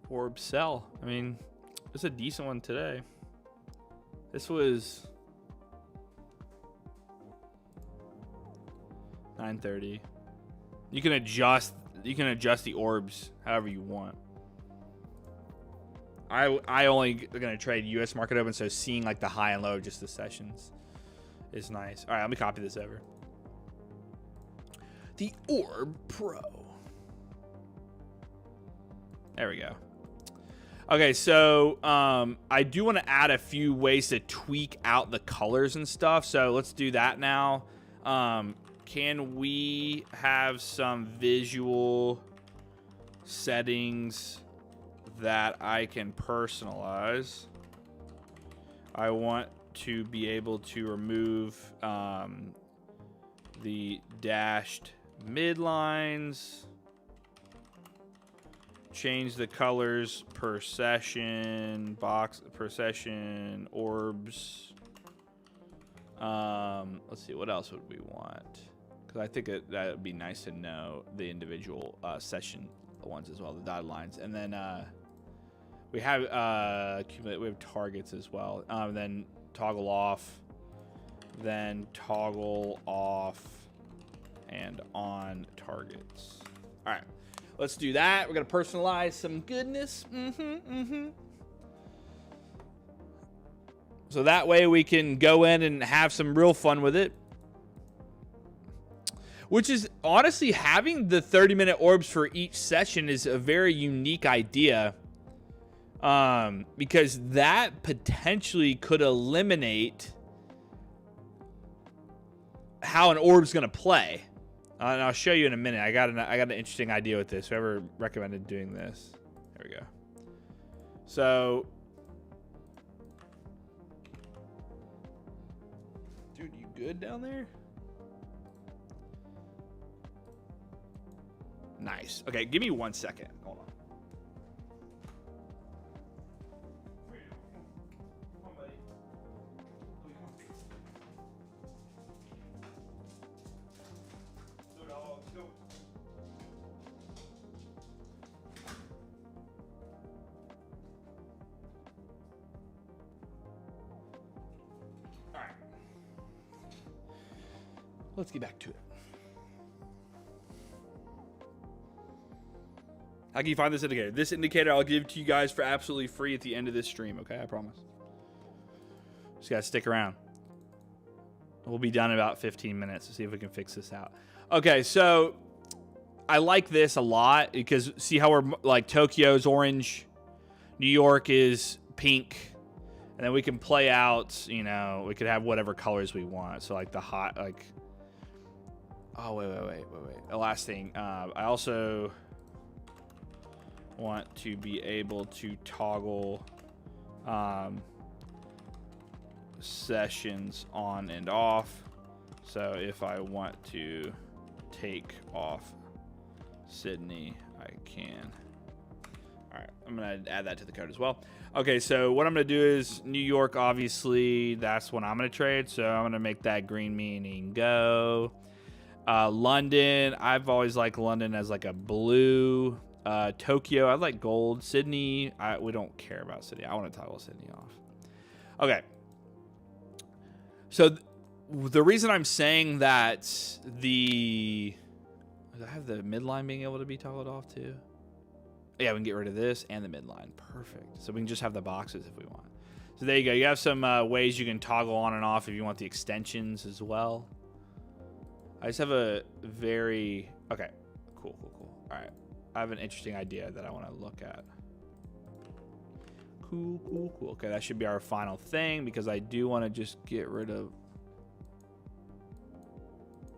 Orb sell. I mean, it's a decent one today. This was 9:30. You can adjust the orbs however you want. I only gonna trade US market open, so seeing like the high and low of just the sessions is nice. All right, let me copy this over. The Orb Pro. There we go. Okay, so I do want to add a few ways to tweak out the colors and stuff. So let's do that now. Can we have some visual settings that I can personalize? I want to be able to remove the dashed midlines. Change the colors per session, box per session, orbs. Let's see, what else would we want? Because I think that would be nice to know the individual session ones as well, the dotted lines. And then we have accumulate. We have targets as well. Then toggle off, then toggle off, and on targets. All right. Let's do that. We're going to personalize some goodness. So that way we can go in and have some real fun with it. Which is, honestly, having the 30-minute orbs for each session is a very unique idea. Because that potentially could eliminate how an orb's going to play. And I'll show you in a minute. I got an interesting idea with this. Whoever recommended doing this. There we go. So, dude, you good down there? Nice. Okay, give me 1 second. Hold on. Let's get back to it. How can you find this indicator? This indicator I'll give to you guys for absolutely free at the end of this stream, okay? I promise. Just gotta stick around. We'll be done in about 15 minutes to see if we can fix this out. Okay, so I like this a lot because see how we're like Tokyo's orange, New York is pink, and then we can play out, you know, we could have whatever colors we want. So like the hot, like, oh, wait. The last thing. I also want to be able to toggle sessions on and off. So if I want to take off Sydney, I can. All right, I'm going to add that to the code as well. Okay, so what I'm going to do is New York, obviously, that's what I'm going to trade. So I'm going to make that green, meaning go. London, I've always liked London as like a blue. Tokyo, I like gold. Sydney, we don't care about Sydney. I want to toggle Sydney off. Okay. So the reason I'm saying that does I have the midline being able to be toggled off too? Yeah, we can get rid of this and the midline. Perfect. So we can just have the boxes if we want. So there you go. You have some ways you can toggle on and off if you want the extensions as well. I just have a very... Okay. Cool. All right. I have an interesting idea that I want to look at. Cool. Okay, that should be our final thing because I do want to just get rid of...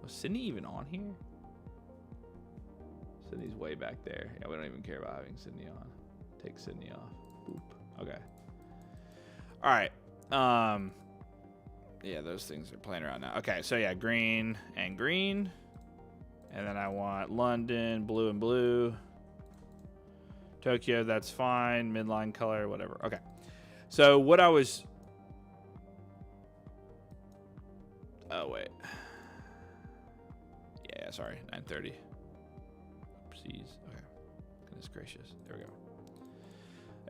Was Sydney even on here? Sydney's way back there. Yeah, we don't even care about having Sydney on. Take Sydney off. Boop. Okay. All right. Yeah, those things are playing around now. Okay, so yeah, green and green. And then I want London, blue and blue. Tokyo, that's fine. Midline color, whatever. Okay. So what I was... Oh, wait. Yeah, sorry. 9:30. Oopsies. Okay. Goodness gracious. There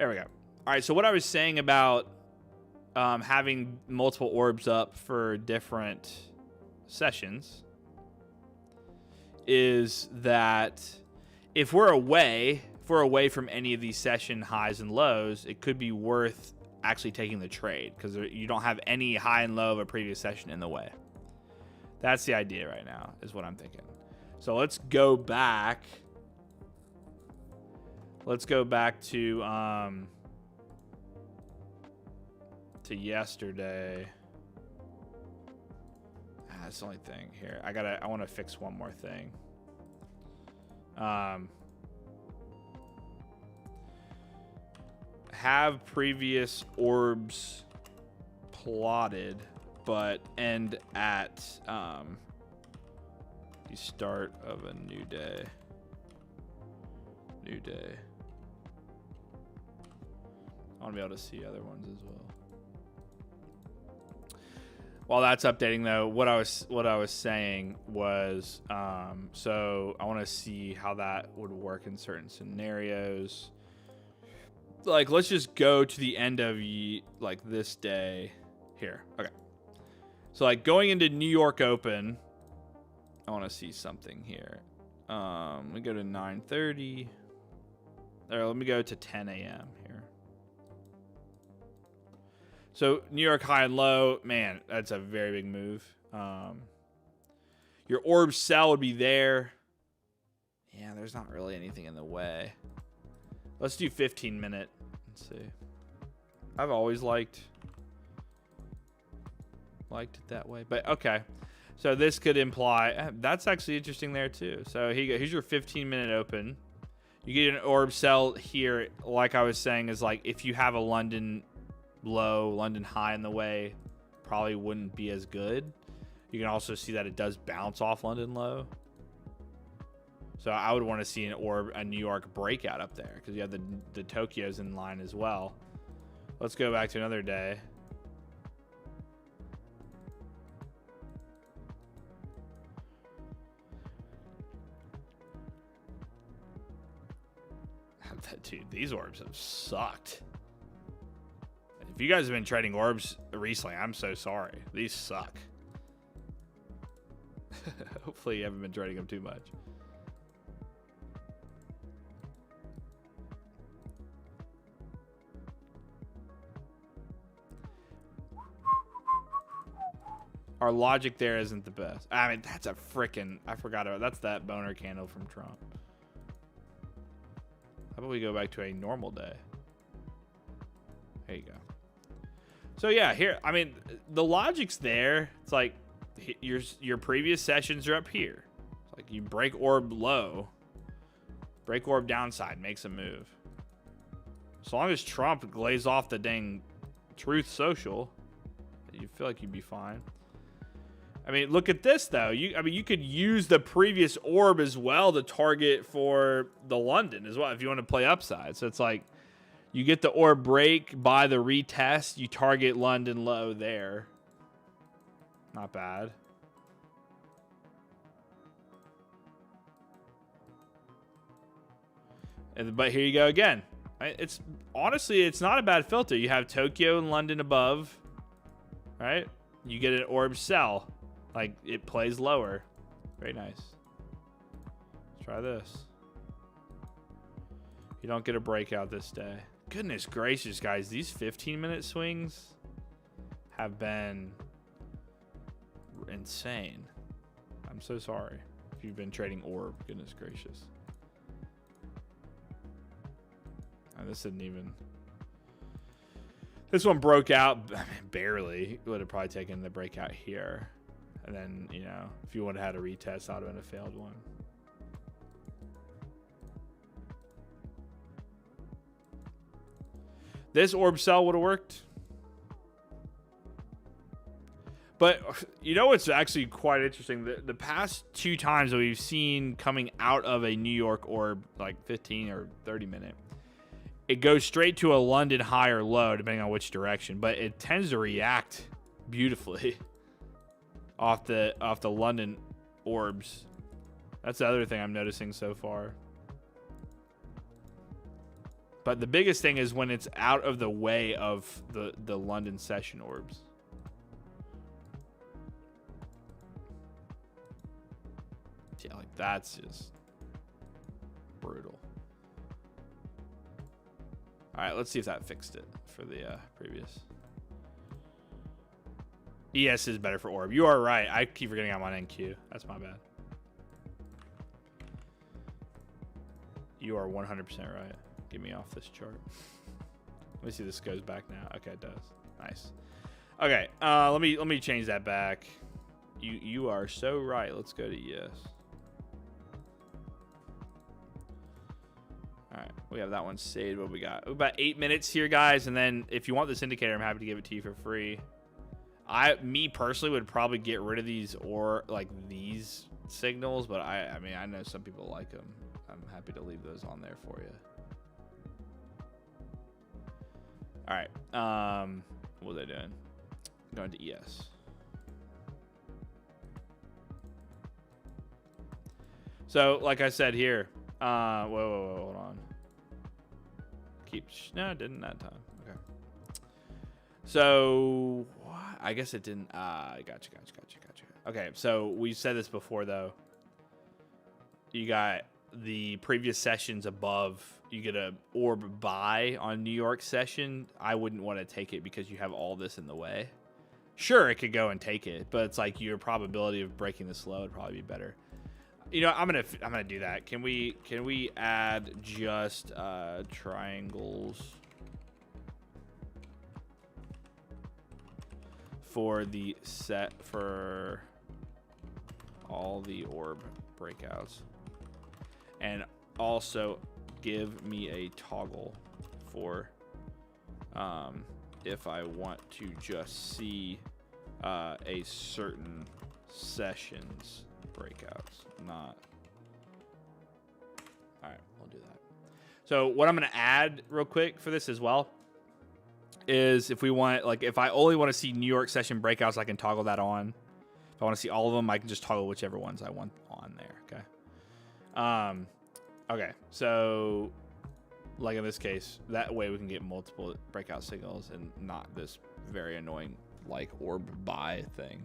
we go. All right, so what I was saying about having multiple orbs up for different sessions is that if we're away from any of these session highs and lows, it could be worth actually taking the trade because you don't have any high and low of a previous session in the way. That's the idea right now, is what I'm thinking. So let's go back. Let's go back to yesterday. That's the only thing here. I want to fix one more thing. Have previous orbs plotted, but end at the start of a new day. I want to be able to see other ones as well. While that's updating, though, what I was saying was, so I want to see how that would work in certain scenarios. Like, let's just go to the end of like this day here. Okay. So like going into New York Open, I want to see something here. Let me go to 9:30. There, let me go to 10 a.m. here. So New York high and low, man, that's a very big move. Your orb cell would be there. Yeah, there's not really anything in the way. Let's do 15-minute. Let's see. I've always liked it that way, but okay. So this could imply that's actually interesting there too. So here's your 15-minute open. You get an orb cell here, like I was saying, is like if you have a London low, London high in the way, probably wouldn't be as good. You can also see that it does bounce off London low. So I would want to see a New York breakout up there because you have the Tokyo's in line as well. Let's go back to another day. Dude, these orbs have sucked. If you guys have been trading orbs recently, I'm so sorry. These suck. Hopefully you haven't been trading them too much. Our logic there isn't the best. I mean, that's a freaking... I forgot about... That's that boner candle from Trump. How about we go back to a normal day? There you go. So yeah, here... I mean, the logic's there. It's like your previous sessions are up here. It's like you break orb low. Break orb downside. Makes a move. As long as Trump glaze off the dang Truth Social, you feel like you'd be fine. I mean, look at this though. You could use the previous orb as well to target for the London as well if you want to play upside. So it's like you get the orb break, buy the retest, you target London low there. Not bad. But here you go again. It's honestly, it's not a bad filter. You have Tokyo and London above. right? You get an orb sell. Like, it plays lower. Very nice. Let's try this. You don't get a breakout this day. Goodness gracious, guys. These 15-minute swings have been insane. I'm so sorry if you've been trading orb. Goodness gracious. And this didn't even... This one broke out. I mean, barely. It would have probably taken the breakout here. And then, you know, if you would have had a retest, that would have been a failed one. This orb sell would have worked. But you know what's actually quite interesting? The past 2 times that we've seen coming out of a New York orb, like 15 or 30 minute, it goes straight to a London high or low, depending on which direction. But it tends to react beautifully off the London orbs. That's the other thing I'm noticing so far. But the biggest thing is when it's out of the way of the London session orbs. Yeah, like that's just brutal. All right, let's see if that fixed it for the previous. ES is better for orb. You are right. I keep forgetting I'm on NQ. That's my bad. You are 100% right. Get me off this chart. Let me see if this goes back now. Okay, it does. Nice. Okay, let me change that back. You are so right. Let's go to ES. All right, we have that one saved. What we got? About 8 minutes here, guys. And then if you want this indicator, I'm happy to give it to you for free. Me personally would probably get rid of these or like these signals, but I mean, I know some people like them. I'm happy to leave those on there for you. All right. What are they doing? Going to ES. So, like I said here, whoa, hold on. No, it didn't that time. Okay. So, what? I guess it didn't. Gotcha. Okay, so we said this before though. You got the previous sessions above. You get a orb buy on New York session. I wouldn't want to take it because you have all this in the way. Sure, it could go and take it, but it's like your probability of breaking this low would probably be better. You know, I'm gonna do that. Can we add just triangles for the set for all the orb breakouts, and also give me a toggle for if I want to just see a certain sessions breakouts, not. All right, we'll do that. So what I'm going to add real quick for this as well is if we want, like, if I only want to see New York session breakouts, I can toggle that on. If I want to see all of them, I can just toggle whichever ones I want on there. Okay. Okay. So like in this case, that way we can get multiple breakout signals and not this very annoying like orb buy thing.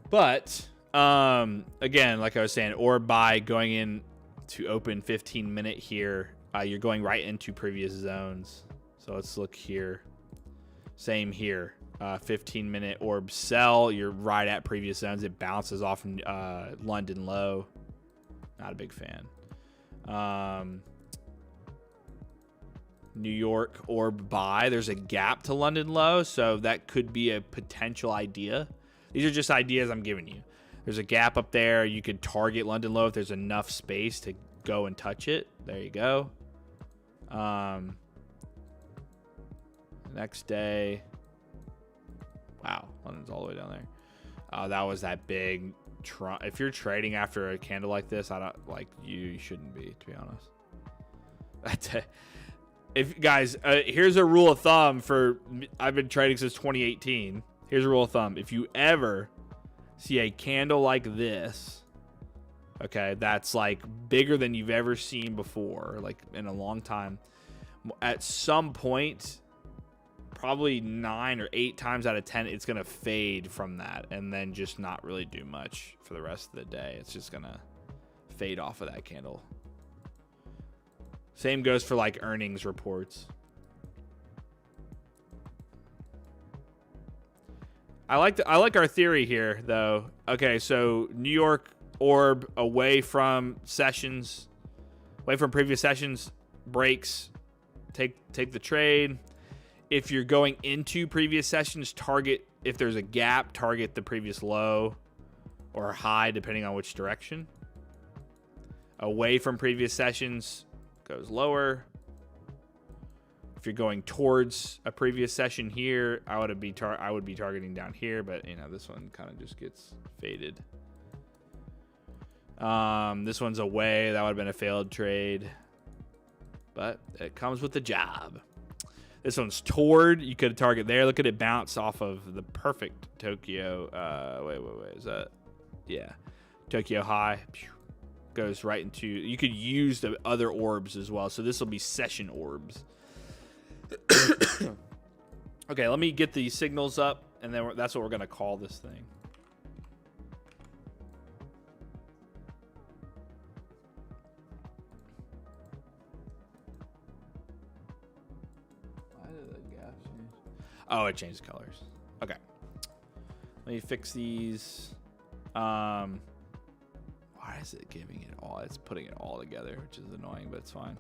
But again, like I was saying, orb buy going in to open 15 minute here, you're going right into previous zones. So let's look here. Same here. 15 minute orb sell, you're right at previous zones. It bounces off London low. Not a big fan. New York orb buy, there's a gap to London low, so that could be a potential idea. These are just ideas I'm giving you. There's a gap up there. You could target London low if there's enough space to go and touch it. There you go. Next day. Wow, London's all the way down there. That was that big if you're trading after a candle like this, I don't like you shouldn't be, to be honest. If guys, here's a rule of thumb for I've been trading since 2018. Here's a rule of thumb. If you ever see a candle like this, okay, that's like bigger than you've ever seen before, like in a long time, at some point probably 9 or 8 times out of 10, it's going to fade from that and then just not really do much for the rest of the day. It's just going to fade off of that candle. Same goes for like earnings reports. I like our theory here though. Okay, so New York orb away from sessions, away from previous sessions, breaks, take the trade. If you're going into previous sessions, target, if there's a gap, target the previous low or high, depending on which direction. Away from previous sessions, goes lower. If you're going towards a previous session here, I would be targeting down here, but you know, this one kind of just gets faded. This one's away. That would have been a failed trade, but it comes with the job. This one's toward. You could target there. Look at it bounce off of the perfect Tokyo. Wait. Is that? Yeah. Tokyo high. Goes right into. You could use the other orbs as well. So this will be session orbs. Okay, let me get the signals up, and then that's what we're going to call this thing. Oh, it changed colors. Okay. Let me fix these. Why is it giving it all? It's putting it all together, which is annoying, but it's fine.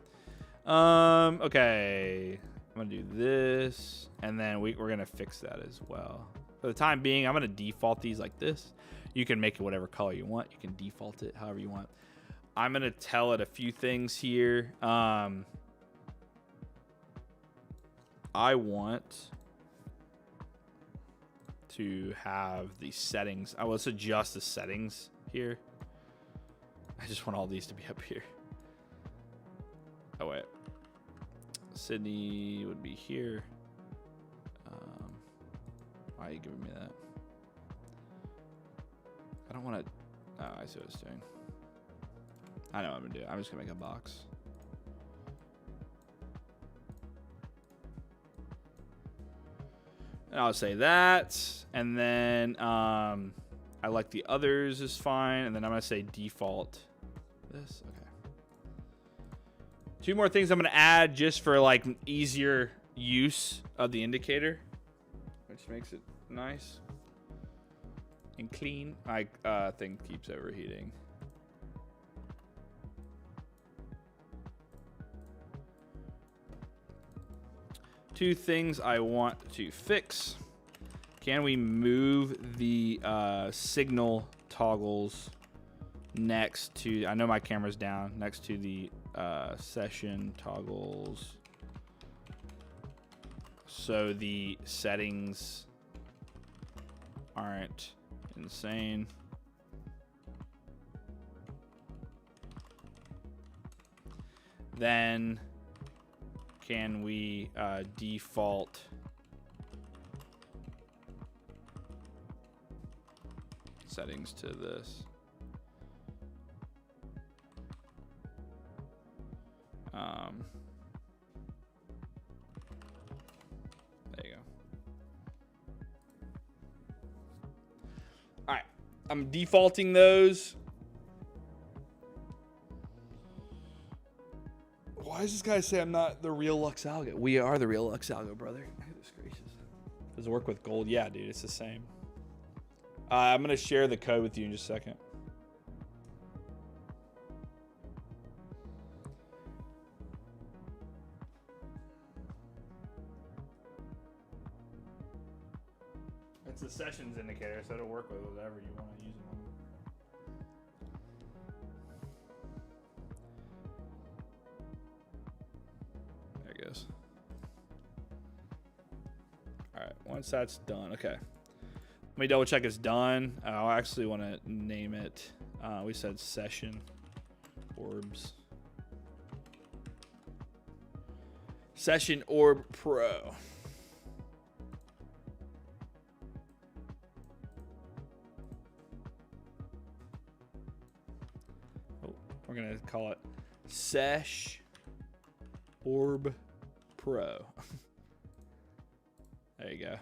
Okay. I'm going to do this, and then we're going to fix that as well. For the time being, I'm going to default these like this. You can make it whatever color you want. You can default it however you want. I'm going to tell it a few things here. I want to have the settings. Let's adjust the settings here. I just want all these to be up here. Oh, wait. Sydney would be here. Why are you giving me that? I don't want to. Oh, I see what it's doing. I know what I'm going to do. I'm just going to make a box. And I'll say that. And then I like the others is fine. And then I'm going to say default this. Okay. 2 more things I'm going to add just for like easier use of the indicator, which makes it nice and clean. My thing keeps overheating. Two things I want to fix. Can we move the signal toggles next to, I know my camera's down, next to the session toggles, so the settings aren't insane. Then can we default settings to this? There you go. All right, I'm defaulting those. Why does this guy say I'm not the real Lux Algo? We are the real Lux Algo, brother. Goodness gracious. Does it work with gold? Yeah, dude, it's the same. I'm going to share the code with you in just a second. It's a sessions indicator, so it'll work with whatever you want to use it on. There it goes. All right, once that's done, okay. Let me double check it's done. I actually want to name it. We said session orbs. Session Orb Pro. Oh, we're gonna call it Sesh Orb Pro. There you go.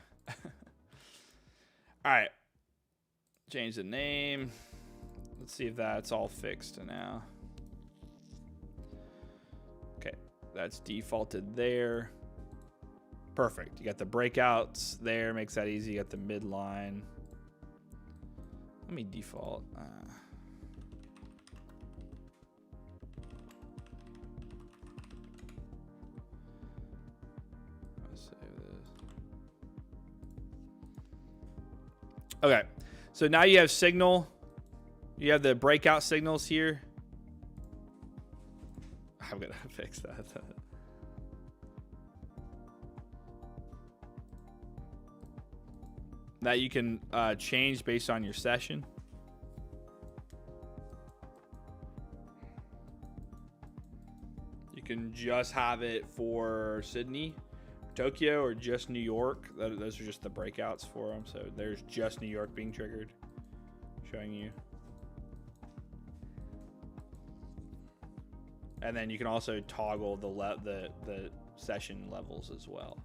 All right. Change the name. Let's see if that's all fixed now. Okay, that's defaulted there. Perfect. You got the breakouts there, makes that easy. You got the midline. Let me default. Let's save this. Okay, so now you have signal. You have the breakout signals here. I'm gonna fix that. That you can change based on your session. You can just have it for Sydney, Tokyo, or just New York. Those are just the breakouts for them. So there's just New York being triggered, showing you. And then you can also toggle the session levels as well.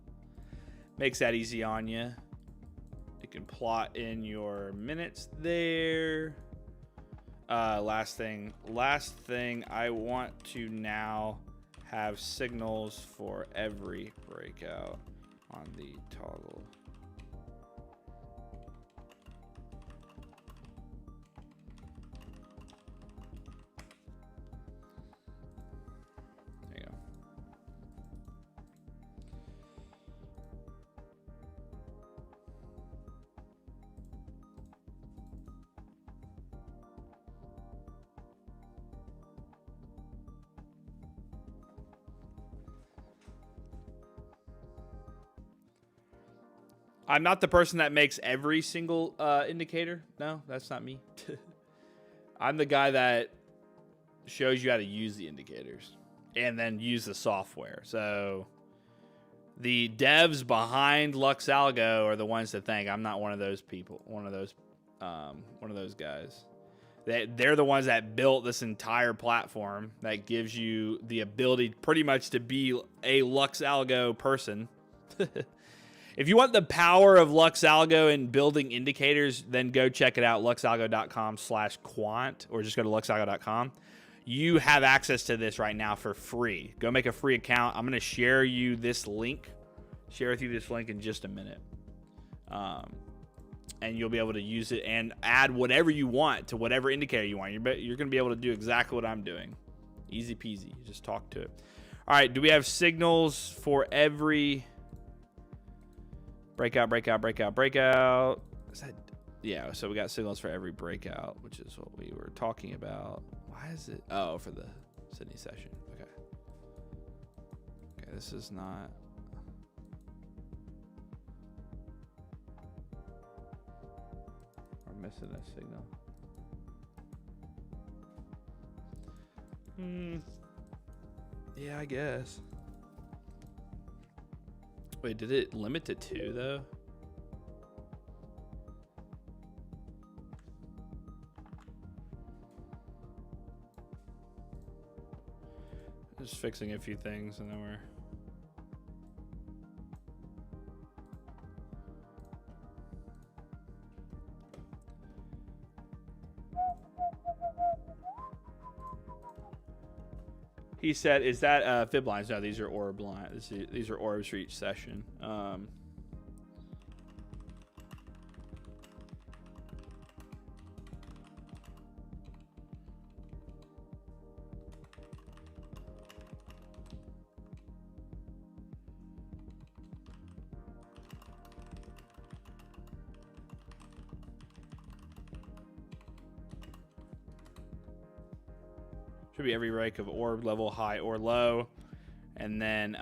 Makes that easy on you. You can plot in your minutes there. Last thing, I want to now have signals for every breakout on the toggle. There you go. I'm not the person that makes every single indicator. No, that's not me. I'm the guy that shows you how to use the indicators and then use the software. So the devs behind LuxAlgo are the ones that think. I'm not one of those people. One of those guys. They're the ones that built this entire platform that gives you the ability pretty much to be a LuxAlgo person. If you want the power of LuxAlgo in building indicators, then go check it out, luxalgo.com/quant, or just go to luxalgo.com. You have access to this right now for free. Go make a free account. I'm going to share you this link. Share with you this link in just a minute. And you'll be able to use it and add whatever you want to whatever indicator you want. You're going to be able to do exactly what I'm doing. Easy peasy. Just talk to it. All right. Do we have signals for every... breakout? Is that, yeah, so we got signals for every breakout, which is what we were talking about. Why is it? Oh, for the Sydney session. Okay. Okay, this is not. We're missing a signal. Yeah, I guess. Wait, did it limit to 2 though? Just fixing a few things and then we're... He said, is that fib lines? No, these are orb lines. These are orbs for each session. Should be every break of orb level, high or low. And then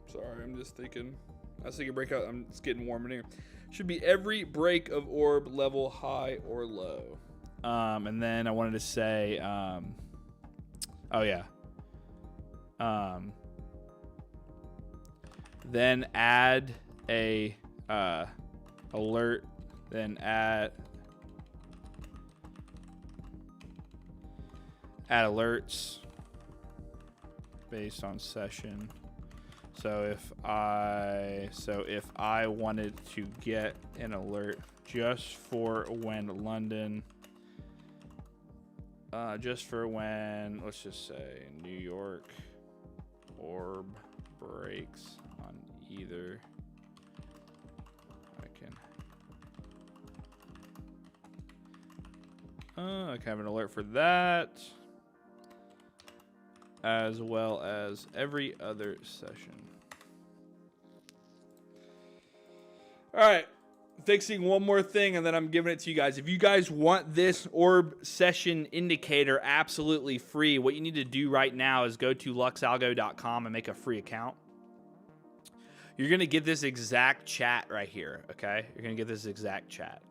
sorry, I'm just thinking. I was thinking breakout. It's getting warm in here. Should be every break of orb level, high or low. And then I wanted to say, oh yeah. Then add a alert. Then add add alerts based on session. So if I wanted to get an alert just for when London, just for when, let's just say New York orb breaks on either, I can have an alert for that, as well as every other session. All right, fixing one more thing, and then I'm giving it to you guys. If you guys want this orb session indicator absolutely free, what you need to do right now is go to luxalgo.com and make a free account. You're going to get this exact chat right here, okay? You're going to get this exact chat.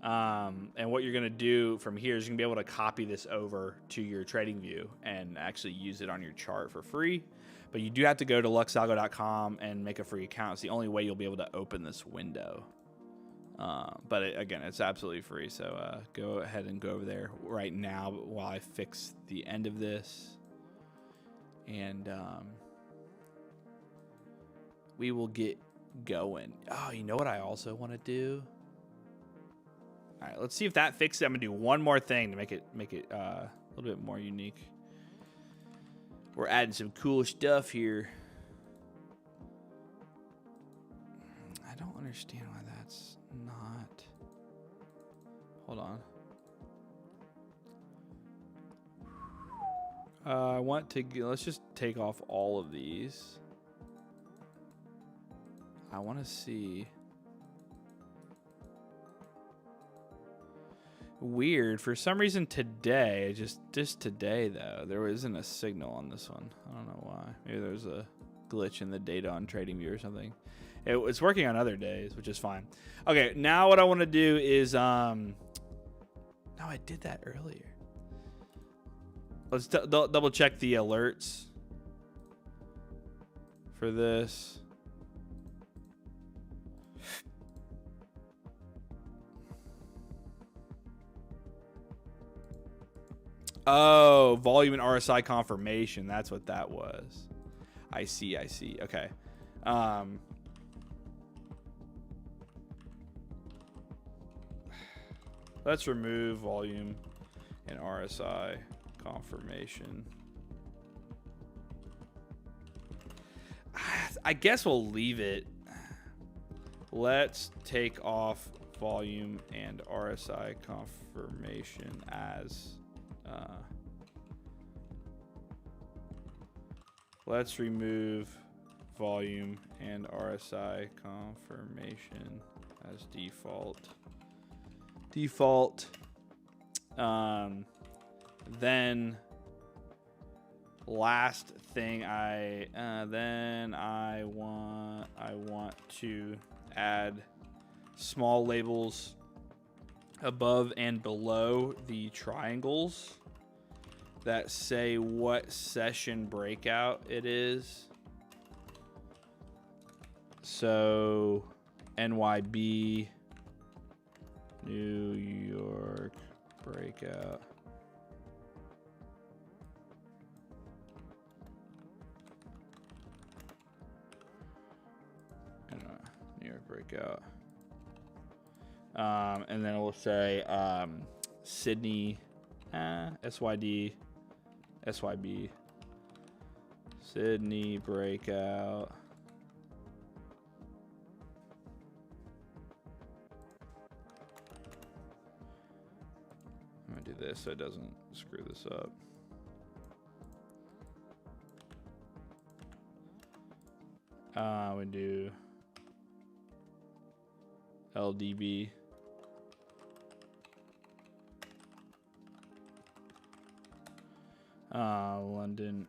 And what you're going to do from here is you're going to be able to copy this over to your trading view and actually use it on your chart for free. But you do have to go to luxalgo.com and make a free account. It's the only way you'll be able to open this window. But again, it's absolutely free. So go ahead and go over there right now while I fix the end of this. And we will get going. Oh, you know what I also want to do? All right, let's see if that fixes it. I'm gonna do one more thing to make it a little bit more unique. We're adding some cool stuff here. I don't understand why that's not. Hold on. I want to. Let's just take off all of these. I want to see. Weird. For some reason today, just today though, there isn't a signal on this one. I don't know why. Maybe there's a glitch in the data on TradingView or something. It's working on other days, which is fine. Okay, now what I want to do is no, I did that earlier. Let's double check the alerts for this. Oh, volume and RSI confirmation. That's what that was. I see. Okay. Let's remove volume and RSI confirmation. I guess we'll leave it. Let's take off volume and RSI confirmation as... let's remove volume and RSI confirmation as default. Then last thing I want to add small labels above and below the triangles that say what session breakout it is. So NYB, New York breakout. New York breakout. And then it will say Sydney, SYD, SYB, Sydney breakout. I'm gonna do this so it doesn't screw this up. We do LDB. London.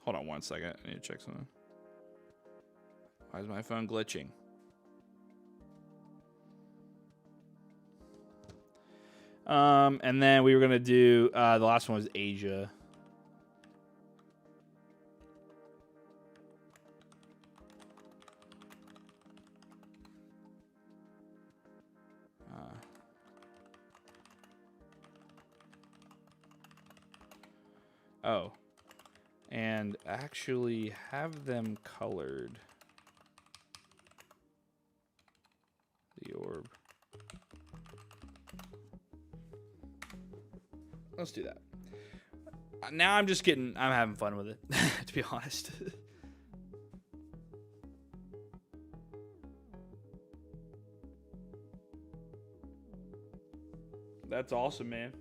Hold on one second. I need to check something. Why is my phone glitching? And then we were gonna do the last one was Asia. Oh. And actually have them colored. The orb. Let's do that. Now I'm having fun with it, to be honest. That's awesome, man.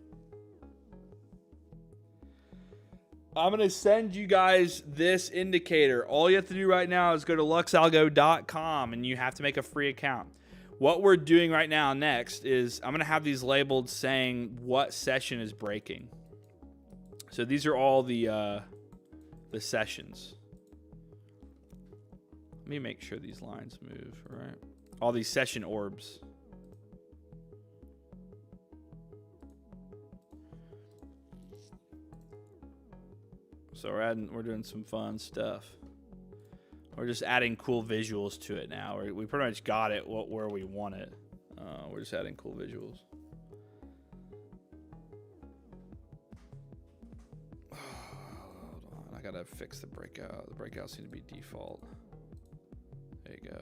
I'm going to send you guys this indicator. All you have to do right now is go to luxalgo.com and you have to make a free account. What we're doing right now next is I'm going to have these labeled saying what session is breaking. So these are all the sessions. Let me make sure these lines move, all right? All these session orbs. So we're doing some fun stuff. We're just adding cool visuals to it now. We pretty much got it where we want it. We're just adding cool visuals. Hold on, I gotta fix the breakout. The breakouts need to be default. There you go.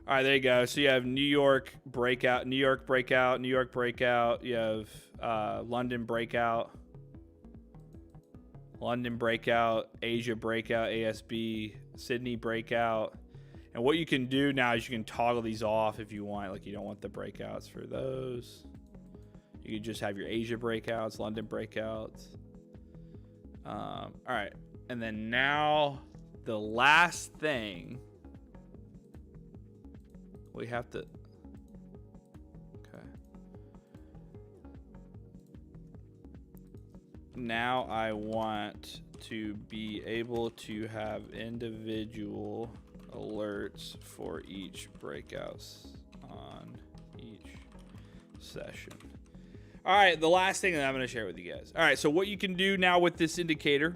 All right, there you go. So you have New York breakout, New York breakout, New York breakout. You have London breakout. London breakout, Asia breakout, ASB, Sydney breakout. And what you can do now is you can toggle these off if you want. Like you don't want the breakouts for those. You can just have your Asia breakouts, London breakouts. All right. And then now the last thing we have to... Now I want to be able to have individual alerts for each breakouts on each session. All right, the last thing that I'm going to share with you guys. All right, so what you can do now with this indicator,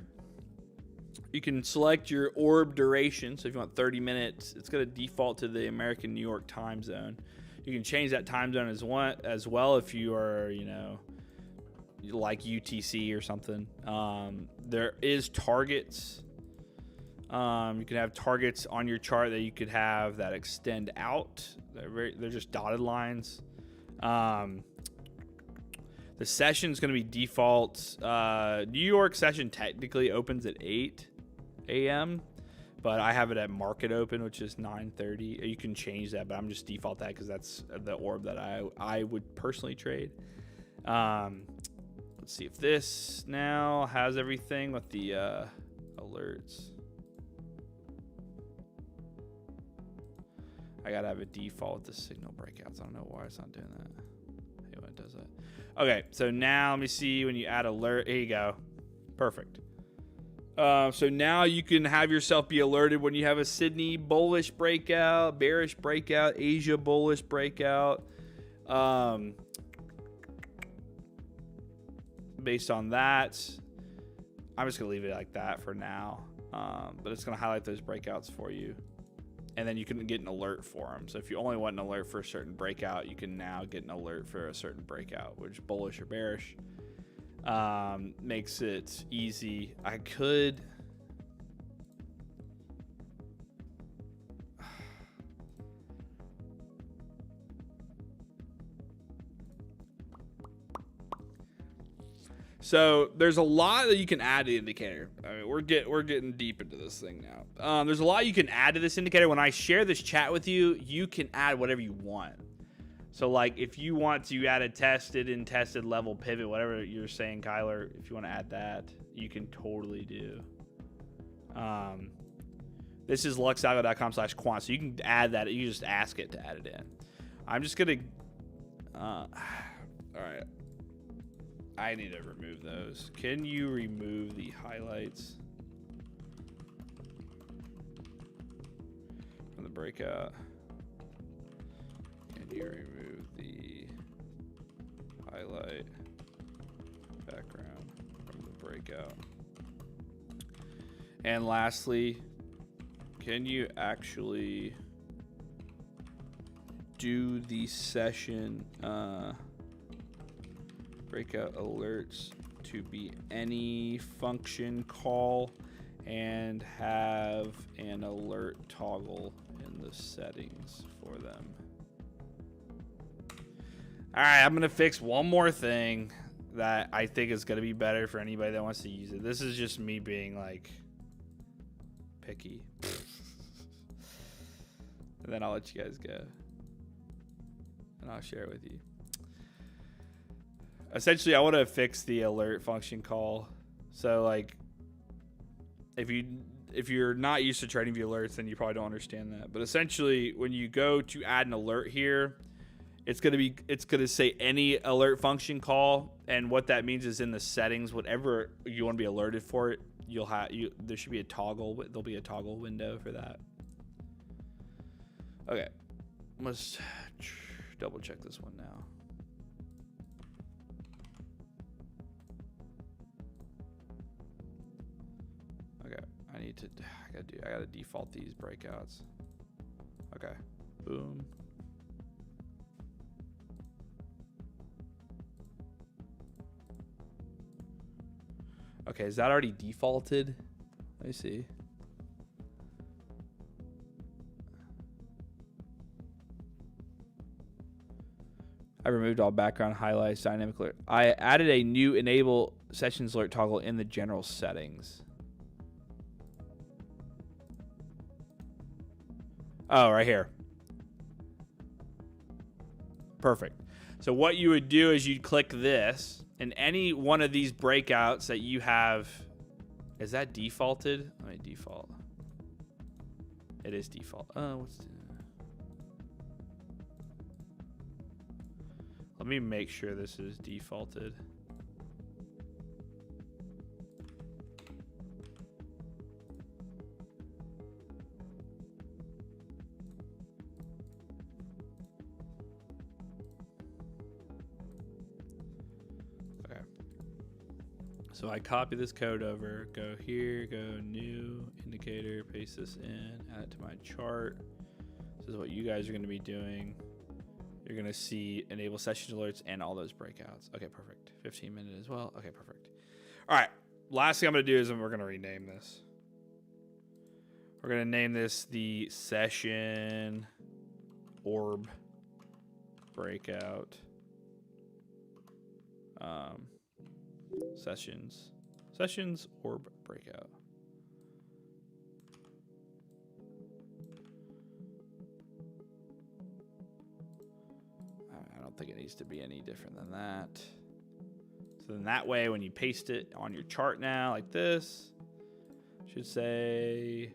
you can select your orb duration. So if you want 30 minutes, it's going to default to the American New York time zone. You can change that time zone as well if you are, you know, like UTC or something. There is targets. You can have targets on your chart that you could have that extend out. They're just dotted lines. The session is going to be default. New York session technically opens at 8 a.m., but I have it at market open, which is 9:30. You can change that, but I'm just default that because that's the orb that I would personally trade. Let's see if this now has everything with the alerts. I gotta have a default with the signal breakouts. I don't know why it's not doing that. Hey, when it does that. Okay, so now let me see when you add alert. Here you go. Perfect. So now you can have yourself be alerted when you have a Sydney bullish breakout, bearish breakout, Asia bullish breakout. Based on that, I'm just gonna leave it like that for now, but it's gonna highlight those breakouts for you, and then you can get an alert for them. So if you only want an alert for a certain breakout, you can now get an alert for a certain breakout, which bullish or bearish. Makes it easy. I could So there's a lot that you can add to the indicator. I mean, we're getting deep into this thing now. There's a lot you can add to this indicator. When I share this chat with you, you can add whatever you want. So like if you want to add a tested and tested level pivot, whatever you're saying, Kyler, if you want to add that, you can totally do. This is luxalgo.com/quant. So you can add that. You just ask it to add it in. I'm just gonna. All right. I need to remove those. Can you remove the highlights from the breakout? Can you remove the highlight background from the breakout? And lastly, can you actually do the session breakout alerts to be any function call and have an alert toggle in the settings for them. All right, I'm going to fix one more thing that I think is going to be better for anybody that wants to use it. This is just me being like picky. And then I'll let you guys go. And I'll share it with you. Essentially, I want to fix the alert function call. So like if you're not used to trading view alerts, then you probably don't understand that. But essentially, when you go to add an alert here, it's gonna say any alert function call, and what that means is in the settings, whatever you want to be alerted for it, there should be a toggle. There'll be a toggle window for that. Okay, let's double check this one now. Okay, I gotta default these breakouts. Okay, boom. Okay, is that already defaulted? Let me see. I removed all background highlights, dynamic alert. I added a new enable sessions alert toggle in the general settings. Oh, right here. Perfect. So what you would do is you'd click this, and any one of these breakouts that you have, is that defaulted? Let me default. It is default. Let me make sure this is defaulted. So I copy this code over, go here, go new indicator, paste this in, add it to my chart. This is what you guys are going to be doing. You're going to see enable session alerts and all those breakouts. Okay, perfect. 15-minute as well. Okay, perfect. All right. Last thing I'm going to do is we're going to rename this. We're going to name this the session orb breakout. Sessions orb breakout. I don't think it needs to be any different than that. So then that way, when you paste it on your chart now, like this, it should say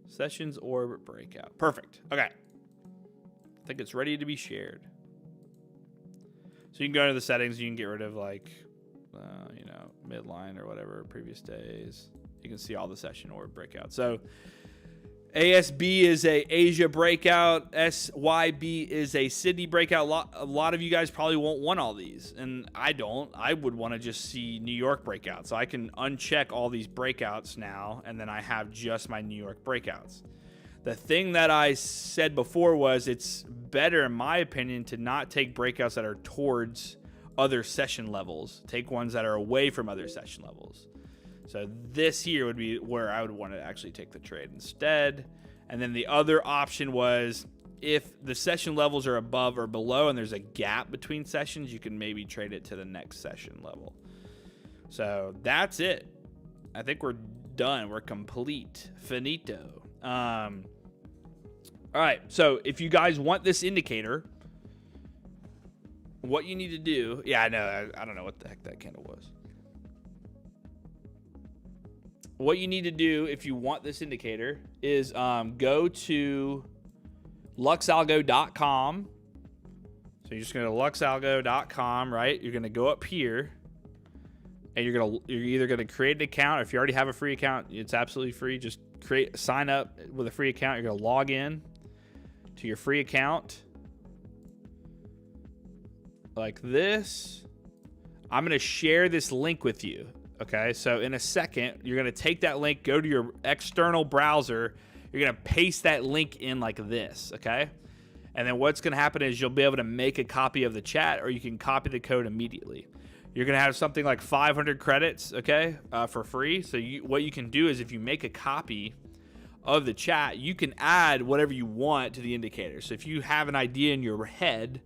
sessions orb breakout. Perfect. Okay. I think it's ready to be shared. So you can go to the settings. You can get rid of like, midline or whatever, previous days. You can see all the session orb breakout. So ASB is a Asia breakout. SYB is a Sydney breakout. A lot of you guys probably won't want all these, and I don't. I would want to just see New York breakout. So I can uncheck all these breakouts now, and then I have just my New York breakouts. The thing that I said before was it's better, in my opinion, to not take breakouts that are towards other session levels. Take ones that are away from other session levels. So this here would be where I would want to actually take the trade instead. And then the other option was if the session levels are above or below and there's a gap between sessions, you can maybe trade it to the next session level. So that's it. I think we're done. We're complete. Finito. All right. So if you guys want this indicator, what you need to do, I don't know what the heck that candle was. What you need to do if you want this indicator is go to luxalgo.com. So you're just going to luxalgo.com, right? You're going to go up here, and you're either going to create an account. Or if you already have a free account, it's absolutely free. Just sign up with a free account. You're going to log in to your free account. Like this. I'm going to share this link with you. Okay, so in a second, you're going to take that link, go to your external browser. You're going to paste that link in like this, okay? And then what's going to happen is you'll be able to make a copy of the chat, or you can copy the code immediately. you're going to have something like 500 credits, okay, for free. So what you can do is if you make a copy of the chat, you can add whatever you want to the indicator. So if you have an idea in your head,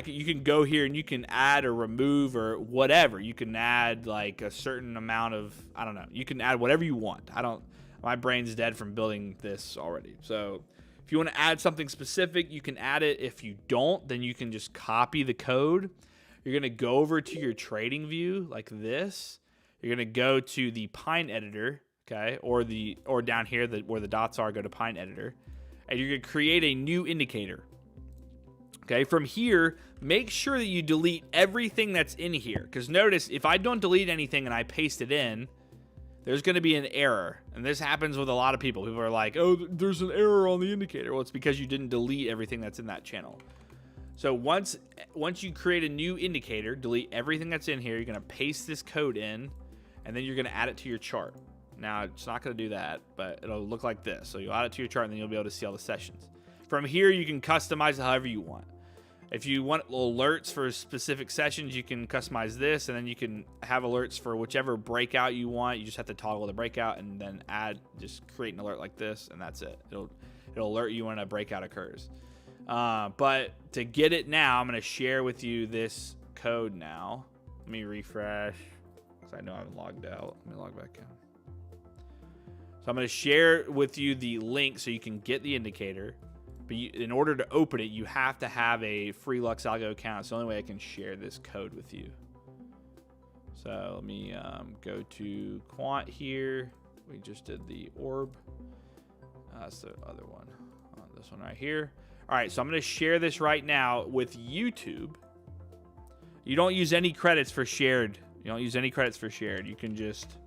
you can go here and you can add or remove or whatever. You can add like a certain amount of, I don't know. You can add whatever you want. My brain's dead from building this already. So if you want to add something specific, you can add it. If you don't, then you can just copy the code. You're going to go over to your trading view like this. You're going to go to the Pine editor, okay? Or down here where the dots are, go to Pine editor. And you're going to create a new indicator. Okay, from here, make sure that you delete everything that's in here. Because notice, if I don't delete anything and I paste it in, there's going to be an error. And this happens with a lot of people. People are like, oh, there's an error on the indicator. Well, it's because you didn't delete everything that's in that channel. So once you create a new indicator, delete everything that's in here. You're going to paste this code in, and then you're going to add it to your chart. Now, it's not going to do that, but it'll look like this. So you'll add it to your chart, and then you'll be able to see all the sessions. From here, you can customize it however you want. If you want alerts for specific sessions, you can customize this, and then you can have alerts for whichever breakout you want. You just have to toggle the breakout and then just create an alert like this, and that's it. It'll alert you when a breakout occurs. But to get it now, I'm going to share with you this code now. Let me refresh, because I know I'm logged out. Let me log back in. So I'm going to share with you the link so you can get the indicator. But in order to open it, you have to have a free LuxAlgo account. It's the only way I can share this code with you. So let me go to Quant here. We just did the orb. That's the other one. This one right here. All right, so I'm going to share this right now with YouTube. You don't use any credits for shared. You don't use any credits for shared. You can just...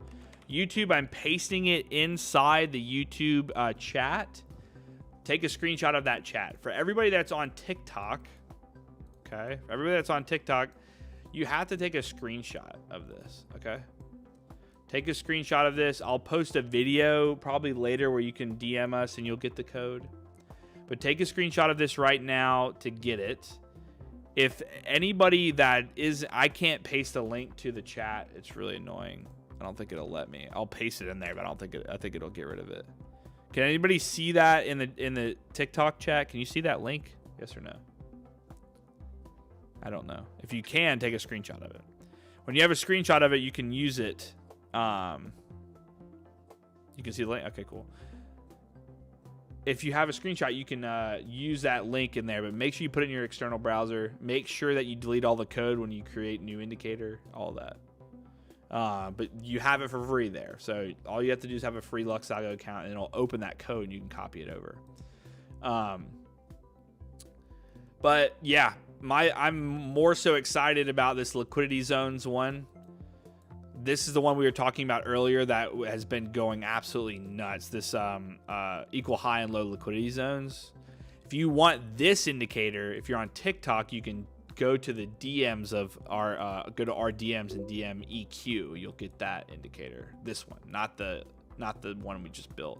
YouTube, I'm pasting it inside the YouTube chat. Take a screenshot of that chat. For everybody that's on TikTok, okay? For everybody that's on TikTok, you have to take a screenshot of this, okay? Take a screenshot of this. I'll post a video probably later where you can DM us and you'll get the code. But take a screenshot of this right now to get it. If anybody that is... I can't paste a link to the chat. It's really annoying. I don't think it'll let me. I'll paste it in there, but I think it'll get rid of it. Can anybody see that in the TikTok chat? Can you see that link? Yes or no? I don't know. If you can, take a screenshot of it. When you have a screenshot of it, you can use it. You can see the link. Okay, cool. If you have a screenshot, you can use that link in there, but make sure you put it in your external browser. Make sure that you delete all the code when you create new indicator, all that. But you have it for free there. So all you have to do is have a free LuxAlgo account, and it'll open that code and you can copy it over. But yeah, I'm more so excited about this liquidity zones one. This is the one we were talking about earlier that has been going absolutely nuts. This equal high and low liquidity zones. If you want this indicator, if you're on TikTok, you can go to the DMs of our go to our DMs and DM EQ. You'll get that indicator. This one, not the one we just built.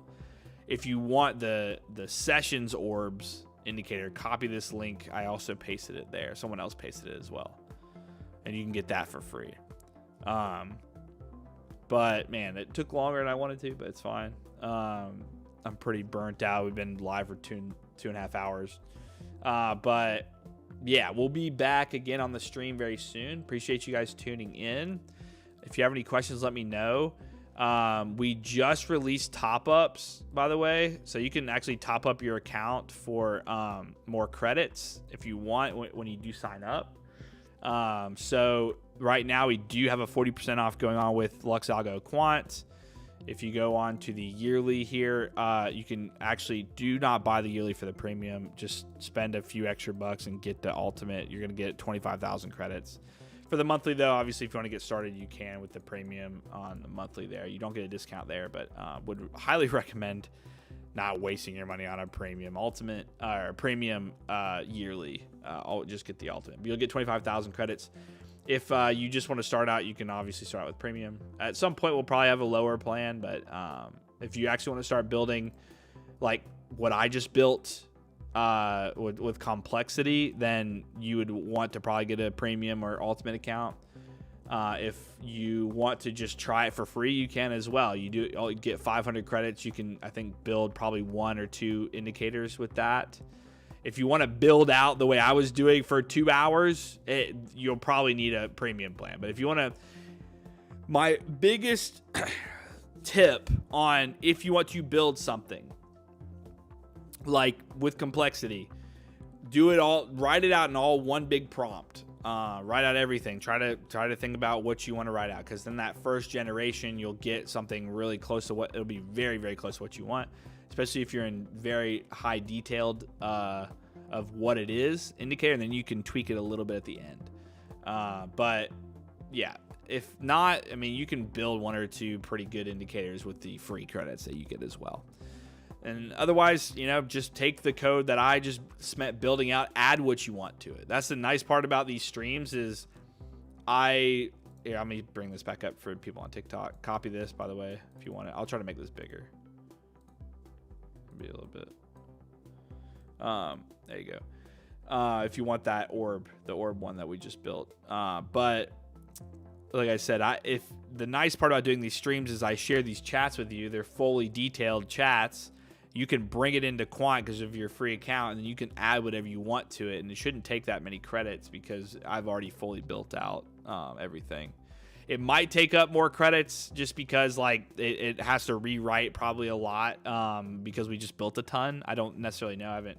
If you want the sessions orbs indicator, copy this link. I also pasted it there. Someone else pasted it as well, and you can get that for free. But man, it took longer than I wanted to, but it's fine. I'm pretty burnt out. We've been live for two and a half hours. But yeah, we'll be back again on the stream very soon. Appreciate you guys tuning in. If you have any questions, let me know. We just released top-ups, by the way, so you can actually top up your account for more credits if you want when you do sign up. So right now we do have a 40% off going on with LuxAlgo Quant. If you go on to the yearly here, you can actually do not buy the yearly for the premium. Just spend a few extra bucks and get the ultimate. You're going to get 25,000 credits. For the monthly, though, obviously, if you want to get started, you can with the premium on the monthly there. You don't get a discount there, but would highly recommend not wasting your money on a premium ultimate or premium yearly. I'll just get the ultimate. But you'll get 25,000 credits. If you just want to start out, you can obviously start out with premium. At some point, we'll probably have a lower plan, but if you actually want to start building like what I just built with complexity, then you would want to probably get a premium or ultimate account. If you want to just try it for free, you can as well. You get 500 credits. You can, I think, build probably 1 or 2 indicators with that. If you want to build out the way I was doing for 2 hours, you'll probably need a premium plan. But if you want to, my biggest tip on if you want to build something like with complexity, do it all, write it out in all one big prompt. Write out everything. Try to think about what you want to write out, because then that first generation you'll get something really close to what it'll be, very, very close to what you want, especially if you're in very high detailed of what it is indicator, and then you can tweak it a little bit at the end. But yeah, if not, I mean, you can build 1 or 2 pretty good indicators with the free credits that you get as well. And otherwise, just take the code that I just spent building out, add what you want to it. That's the nice part about these streams is let me bring this back up for people on TikTok. Copy this, by the way, if you want it. I'll try to make this bigger. Maybe a little bit. There you go. If you want that orb, the orb one that we just built. But like I said, if the nice part about doing these streams is I share these chats with you. They're fully detailed chats. You can bring it into Quant because of your free account, and then you can add whatever you want to it, and it shouldn't take that many credits because I've already fully built out everything. It might take up more credits just because it has to rewrite probably a lot because we just built a ton. I don't necessarily know. I haven't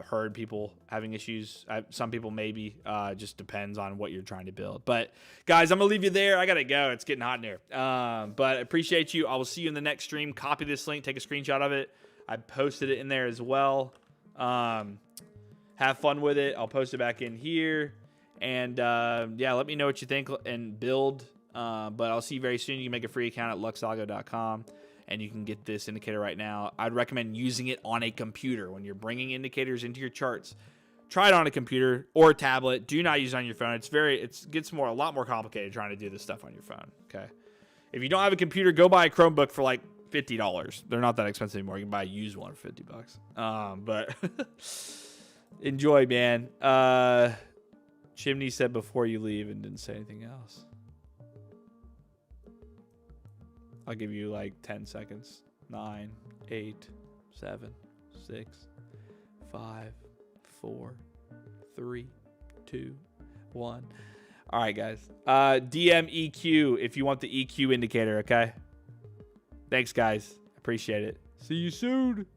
heard people having issues. Some people maybe. Just depends on what you're trying to build. But guys, I'm gonna leave you there. I gotta go. It's getting hot in here. But I appreciate you. I will see you in the next stream. Copy this link. Take a screenshot of it. I posted it in there as well. Have fun with it. I'll post it back in here. And yeah, let me know what you think and build. But I'll see you very soon. You can make a free account at luxalgo.com. And you can get this indicator right now. I'd recommend using it on a computer. When you're bringing indicators into your charts, try it on a computer or a tablet. Do not use it on your phone. It gets a lot more complicated trying to do this stuff on your phone. Okay. If you don't have a computer, go buy a Chromebook for like $50. They're not that expensive anymore. You can buy a used one for $50. But enjoy, man. Chimney said before you leave and didn't say anything else. I'll give you like 10 seconds. 9, 8, 7, 6, 5, 4, 3, 2, 1. All right, guys. DM EQ if you want the EQ indicator, okay? Thanks, guys. Appreciate it. See you soon.